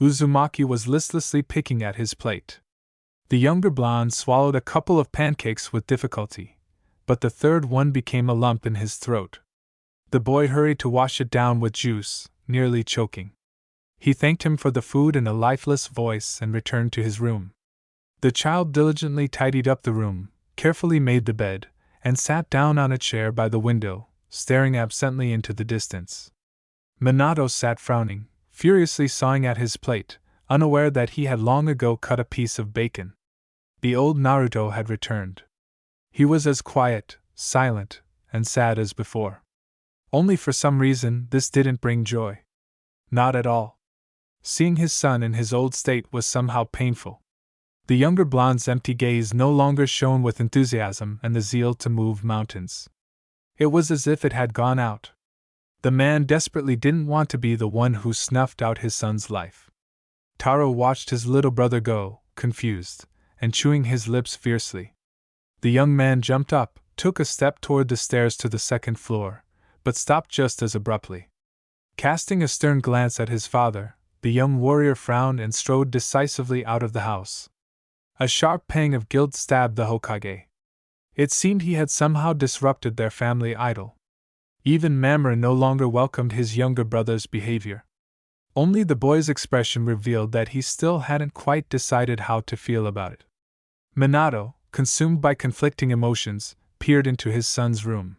Uzumaki was listlessly picking at his plate. The younger blonde swallowed a couple of pancakes with difficulty, but the third one became a lump in his throat. The boy hurried to wash it down with juice, nearly choking. He thanked him for the food in a lifeless voice and returned to his room. The child diligently tidied up the room, carefully made the bed, and sat down on a chair by the window, staring absently into the distance. Minato sat frowning, furiously sawing at his plate, unaware that he had long ago cut a piece of bacon. The old Naruto had returned. He was as quiet, silent, and sad as before. Only for some reason this didn't bring joy. Not at all. Seeing his son in his old state was somehow painful. The younger blonde's empty gaze no longer shone with enthusiasm and the zeal to move mountains. It was as if it had gone out. The man desperately didn't want to be the one who snuffed out his son's life. Taro watched his little brother go, confused, and chewing his lips fiercely. The young man jumped up, took a step toward the stairs to the second floor, but stopped just as abruptly. Casting a stern glance at his father, the young warrior frowned and strode decisively out of the house. A sharp pang of guilt stabbed the Hokage. It seemed he had somehow disrupted their family idyll. Even Mamoru no longer welcomed his younger brother's behavior. Only the boy's expression revealed that he still hadn't quite decided how to feel about it. Minato, consumed by conflicting emotions, peered into his son's room.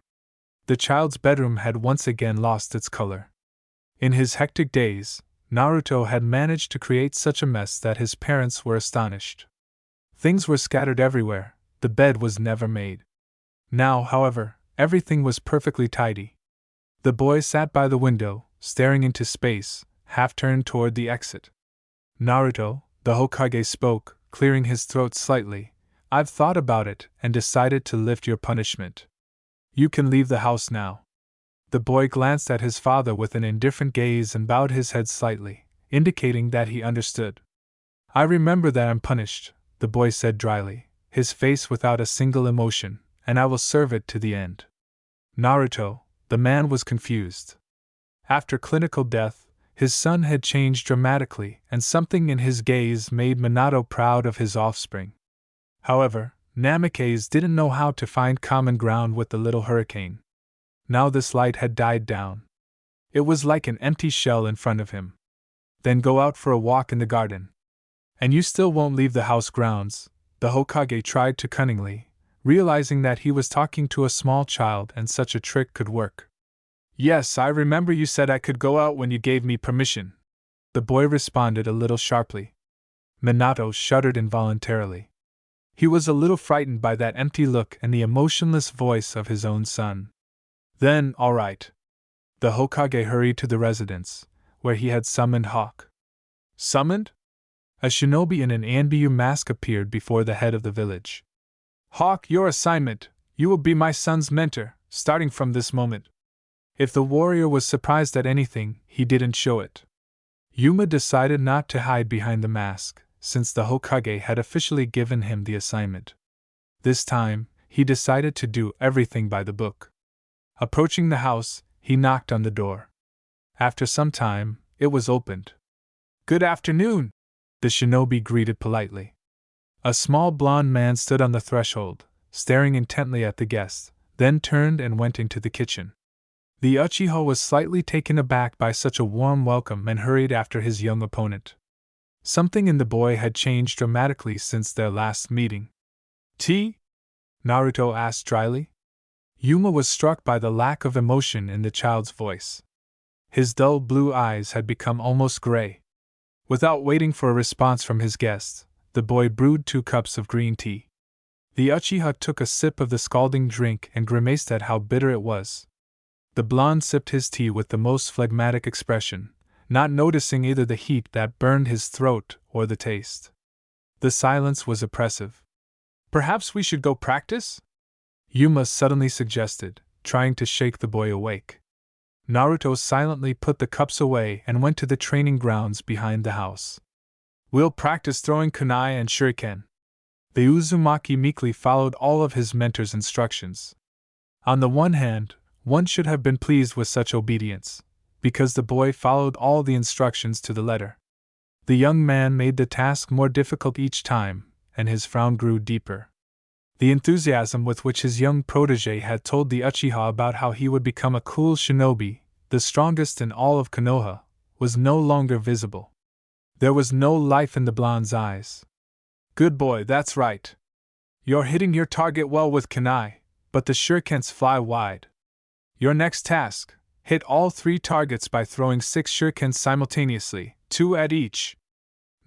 The child's bedroom had once again lost its color. In his hectic days, Naruto had managed to create such a mess that his parents were astonished. Things were scattered everywhere, the bed was never made. Now, however, everything was perfectly tidy. The boy sat by the window, staring into space, half turned toward the exit. Naruto, the Hokage spoke, clearing his throat slightly, I've thought about it and decided to lift your punishment. You can leave the house now. The boy glanced at his father with an indifferent gaze and bowed his head slightly, indicating that he understood. I remember that I'm punished, the boy said dryly, his face without a single emotion, and I will serve it to the end. Naruto, the man was confused. After clinical death, his son had changed dramatically, and something in his gaze made Minato proud of his offspring. However, Namikaze didn't know how to find common ground with the little hurricane. Now this light had died down. It was like an empty shell in front of him. Then go out for a walk in the garden. And you still won't leave the house grounds, the Hokage tried to cunningly, realizing that he was talking to a small child and such a trick could work. Yes, I remember you said I could go out when you gave me permission, the boy responded a little sharply. Minato shuddered involuntarily. He was a little frightened by that empty look and the emotionless voice of his own son. Then, all right. The Hokage hurried to the residence, where he had summoned Hawk. Summoned? A shinobi in an Anbyu mask appeared before the head of the village. Hawk, your assignment, you will be my son's mentor, starting from this moment. If the warrior was surprised at anything, he didn't show it. Yuma decided not to hide behind the mask, since the Hokage had officially given him the assignment. This time, he decided to do everything by the book. Approaching the house, he knocked on the door. After some time, it was opened. Good afternoon, the shinobi greeted politely. A small blond man stood on the threshold, staring intently at the guest, then turned and went into the kitchen. The Uchiha was slightly taken aback by such a warm welcome and hurried after his young opponent. Something in the boy had changed dramatically since their last meeting. Tea? Naruto asked dryly. Yuma was struck by the lack of emotion in the child's voice. His dull blue eyes had become almost gray. Without waiting for a response from his guest, the boy brewed 2 cups of green tea. The Uchiha took a sip of the scalding drink and grimaced at how bitter it was. The blonde sipped his tea with the most phlegmatic expression, not noticing either the heat that burned his throat or the taste. The silence was oppressive. Perhaps we should go practice? Yuma suddenly suggested, trying to shake the boy awake. Naruto silently put the cups away and went to the training grounds behind the house. We'll practice throwing kunai and shuriken. The Uzumaki meekly followed all of his mentor's instructions. On the one hand, one should have been pleased with such obedience, because the boy followed all the instructions to the letter. The young man made the task more difficult each time, and his frown grew deeper. The enthusiasm with which his young protege had told the Uchiha about how he would become a cool shinobi, the strongest in all of Konoha, was no longer visible. There was no life in the blonde's eyes. Good boy, that's right. You're hitting your target well with kunai, but the shurikens fly wide. Your next task: hit all 3 targets by throwing 6 shurikens simultaneously, 2 at each.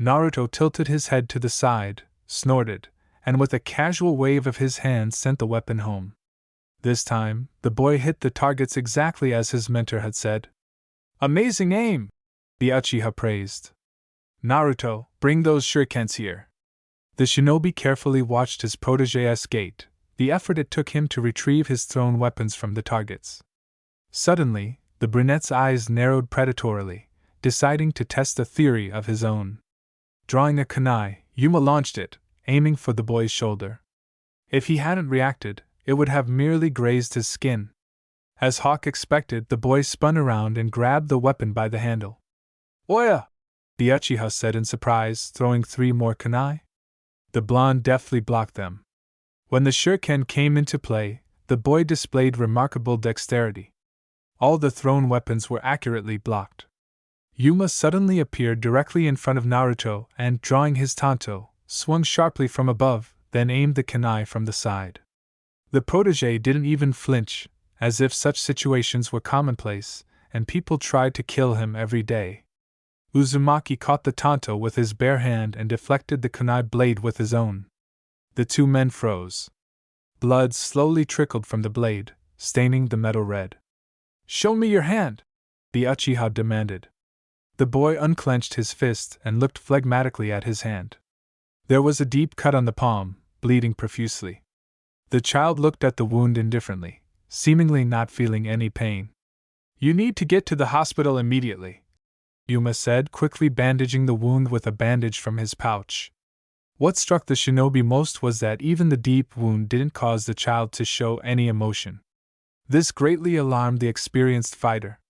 Naruto tilted his head to the side, snorted, and with a casual wave of his hand sent the weapon home. This time, the boy hit the targets exactly as his mentor had said. Amazing aim! The Uchiha praised. Naruto, bring those shurikens here. The shinobi carefully watched his protege's gait, the effort it took him to retrieve his thrown weapons from the targets. Suddenly, the brunette's eyes narrowed predatorily, deciding to test a theory of his own. Drawing a kunai, Yuma launched it, aiming for the boy's shoulder. If he hadn't reacted, it would have merely grazed his skin. As Hawk expected, the boy spun around and grabbed the weapon by the handle. Oya! The Uchiha said in surprise, throwing 3 more kunai. The blonde deftly blocked them. When the shuriken came into play, the boy displayed remarkable dexterity. All the thrown weapons were accurately blocked. Yuma suddenly appeared directly in front of Naruto and, drawing his tanto, swung sharply from above, then aimed the kunai from the side. The protege didn't even flinch, as if such situations were commonplace, and people tried to kill him every day. Uzumaki caught the tanto with his bare hand and deflected the kunai blade with his own. The 2 men froze. Blood slowly trickled from the blade, staining the metal red. Show me your hand! The Uchiha demanded. The boy unclenched his fist and looked phlegmatically at his hand. There was a deep cut on the palm, bleeding profusely. The child looked at the wound indifferently, seemingly not feeling any pain. You need to get to the hospital immediately, Yuma said, quickly bandaging the wound with a bandage from his pouch. What struck the shinobi most was that even the deep wound didn't cause the child to show any emotion. This greatly alarmed the experienced fighter.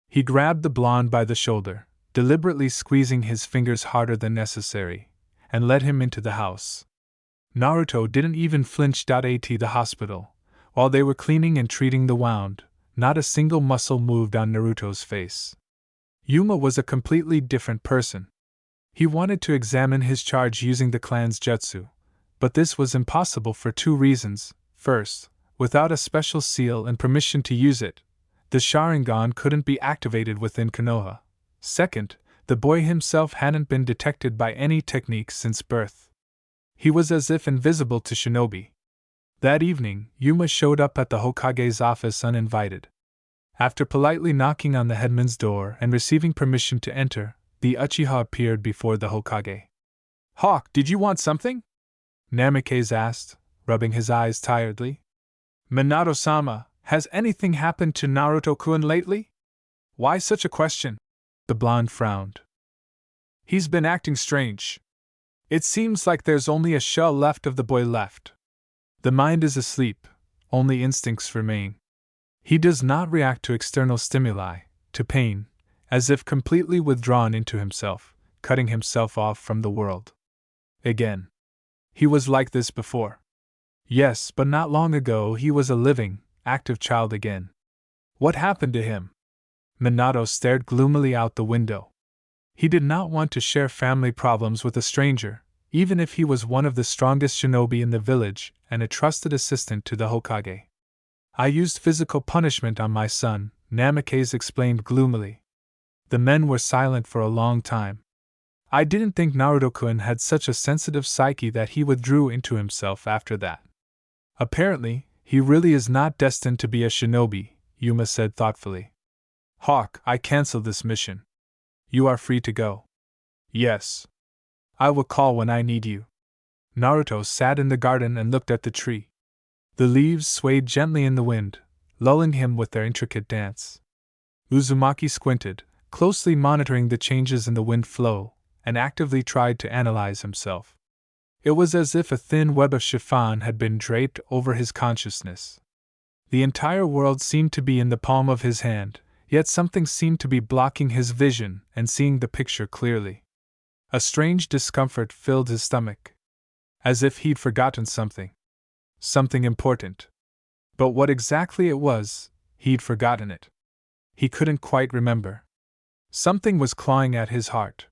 He grabbed the blonde by the shoulder, deliberately squeezing his fingers harder than necessary, and led him into the house. Naruto didn't even flinch. At the hospital, while they were cleaning and treating the wound, not a single muscle moved on Naruto's face. Yuma was a completely different person. He wanted to examine his charge using the clan's jutsu, but this was impossible for 2 reasons. First, without a special seal and permission to use it, the Sharingan couldn't be activated within Konoha. Second, the boy himself hadn't been detected by any technique since birth. He was as if invisible to shinobi. That evening, Yuma showed up at the Hokage's office uninvited. After politely knocking on the headman's door and receiving permission to enter, the Uchiha appeared before the Hokage. Hawk, did you want something? Namikaze asked, rubbing his eyes tiredly. Minato-sama, has anything happened to Naruto-kun lately? Why such a question? The blonde frowned. He's been acting strange. It seems like there's only a shell left of the boy left. The mind is asleep, only instincts remain. He does not react to external stimuli, to pain, as if completely withdrawn into himself, cutting himself off from the world. Again. He was like this before. Yes, but not long ago he was a living, active child again. What happened to him? Minato stared gloomily out the window. He did not want to share family problems with a stranger, even if he was one of the strongest shinobi in the village and a trusted assistant to the Hokage. I used physical punishment on my son, Namikaze explained gloomily. The men were silent for a long time. I didn't think Naruto-kun had such a sensitive psyche that he withdrew into himself after that. Apparently, he really is not destined to be a shinobi, Yuma said thoughtfully. Hawk, I cancel this mission. You are free to go. Yes. I will call when I need you. Naruto sat in the garden and looked at the tree. The leaves swayed gently in the wind, lulling him with their intricate dance. Uzumaki squinted, closely monitoring the changes in the wind flow, and actively tried to analyze himself. It was as if a thin web of chiffon had been draped over his consciousness. The entire world seemed to be in the palm of his hand, Yet something seemed to be blocking his vision and seeing the picture clearly. A strange discomfort filled his stomach, as if he'd forgotten something. Something important. But what exactly it was, he'd forgotten it. He couldn't quite remember. Something was clawing at his heart.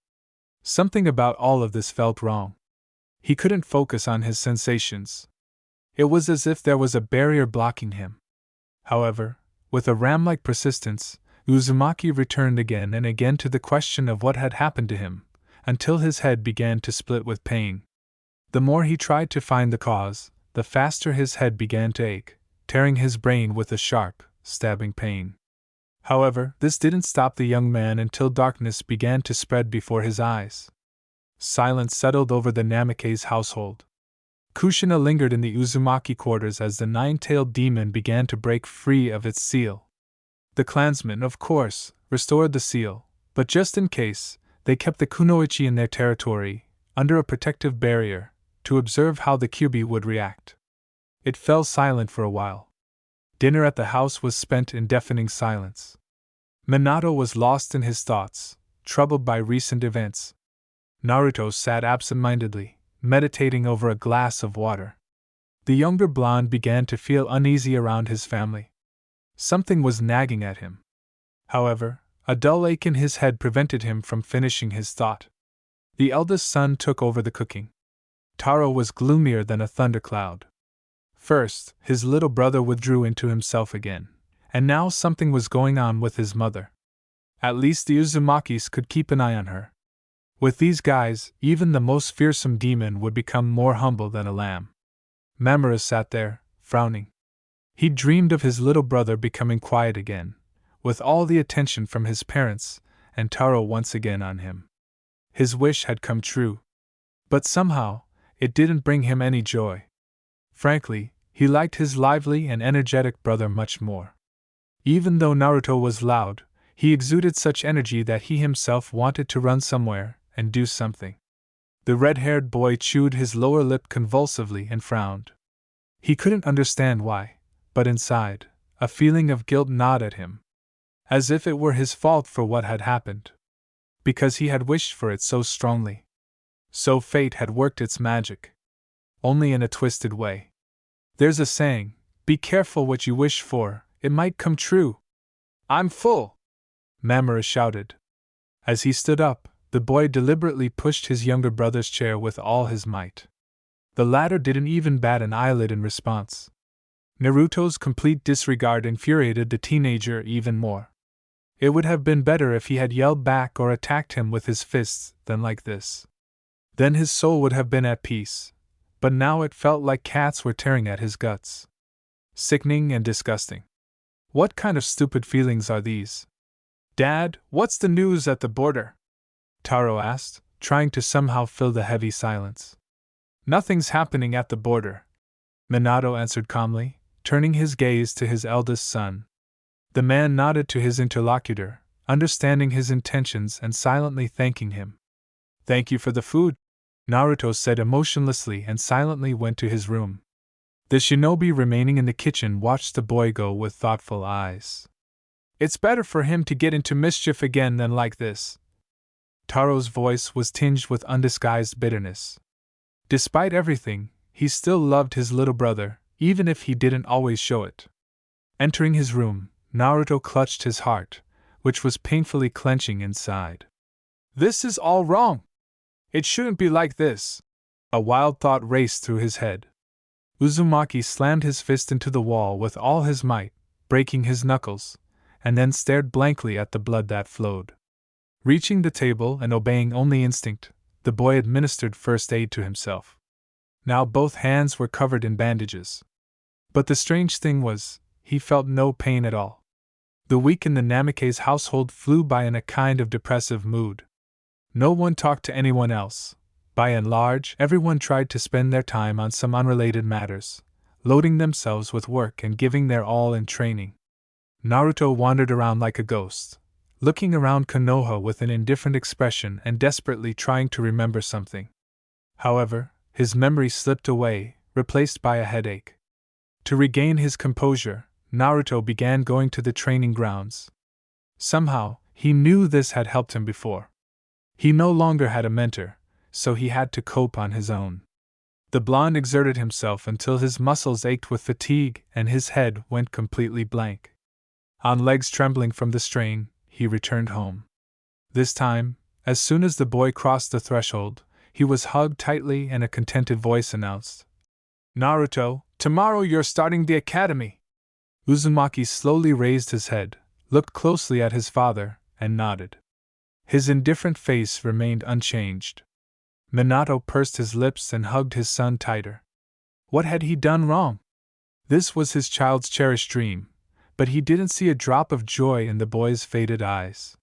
Something about all of this felt wrong. He couldn't focus on his sensations. It was as if there was a barrier blocking him. However, with a ram-like persistence, Uzumaki returned again and again to the question of what had happened to him, until his head began to split with pain. The more he tried to find the cause, the faster his head began to ache, tearing his brain with a sharp, stabbing pain. However, this didn't stop the young man until darkness began to spread before his eyes. Silence settled over the Namikaze household. Kushina lingered in the Uzumaki quarters as the nine-tailed demon began to break free of its seal. The clansmen, of course, restored the seal, but just in case, they kept the kunoichi in their territory, under a protective barrier, to observe how the Kyubi would react. It fell silent for a while. Dinner at the house was spent in deafening silence. Minato was lost in his thoughts, troubled by recent events. Naruto sat absent-mindedly, meditating over a glass of water. The younger blonde began to feel uneasy around his family. Something was nagging at him. However, a dull ache in his head prevented him from finishing his thought. The eldest son took over the cooking. Taro was gloomier than a thundercloud. First, his little brother withdrew into himself again, and now something was going on with his mother. At least the Uzumakis could keep an eye on her. With these guys, even the most fearsome demon would become more humble than a lamb. Mamoru sat there, frowning. He dreamed of his little brother becoming quiet again, with all the attention from his parents, and Taro once again on him. His wish had come true. But somehow, it didn't bring him any joy. Frankly, he liked his lively and energetic brother much more. Even though Naruto was loud, he exuded such energy that he himself wanted to run somewhere and do something. The red-haired boy chewed his lower lip convulsively and frowned. He couldn't understand why, but inside, a feeling of guilt gnawed at him. As if it were his fault for what had happened. Because he had wished for it so strongly. So fate had worked its magic. Only in a twisted way. There's a saying, be careful what you wish for, it might come true. I'm full! Mamoru shouted. As he stood up, the boy deliberately pushed his younger brother's chair with all his might. The latter didn't even bat an eyelid in response. Naruto's complete disregard infuriated the teenager even more. It would have been better if he had yelled back or attacked him with his fists than like this. Then his soul would have been at peace, but now it felt like cats were tearing at his guts. Sickening and disgusting. What kind of stupid feelings are these? Dad, what's the news at the border? Taro asked, trying to somehow fill the heavy silence. Nothing's happening at the border, Minato answered calmly, turning his gaze to his eldest son. The man nodded to his interlocutor, understanding his intentions and silently thanking him. Thank you for the food, Naruto said emotionlessly and silently went to his room. The shinobi remaining in the kitchen watched the boy go with thoughtful eyes. It's better for him to get into mischief again than like this. Taro's voice was tinged with undisguised bitterness. Despite everything, he still loved his little brother, even if he didn't always show it. Entering his room, Naruto clutched his heart, which was painfully clenching inside. This is all wrong! It shouldn't be like this! A wild thought raced through his head. Uzumaki slammed his fist into the wall with all his might, breaking his knuckles, and then stared blankly at the blood that flowed. Reaching the table and obeying only instinct, the boy administered first aid to himself. Now both hands were covered in bandages. But the strange thing was, he felt no pain at all. The week in the Namikaze household flew by in a kind of depressive mood. No one talked to anyone else. By and large, everyone tried to spend their time on some unrelated matters, loading themselves with work and giving their all in training. Naruto wandered around like a ghost, looking around Konoha with an indifferent expression and desperately trying to remember something. However, his memory slipped away, replaced by a headache. To regain his composure, Naruto began going to the training grounds. Somehow, he knew this had helped him before. He no longer had a mentor, so he had to cope on his own. The blonde exerted himself until his muscles ached with fatigue and his head went completely blank. On legs trembling from the strain, he returned home. This time, as soon as the boy crossed the threshold, he was hugged tightly and a contented voice announced, "Naruto, tomorrow you're starting the academy." Uzumaki slowly raised his head, looked closely at his father, and nodded. His indifferent face remained unchanged. Minato pursed his lips and hugged his son tighter. What had he done wrong? This was his child's cherished dream, but he didn't see a drop of joy in the boy's faded eyes.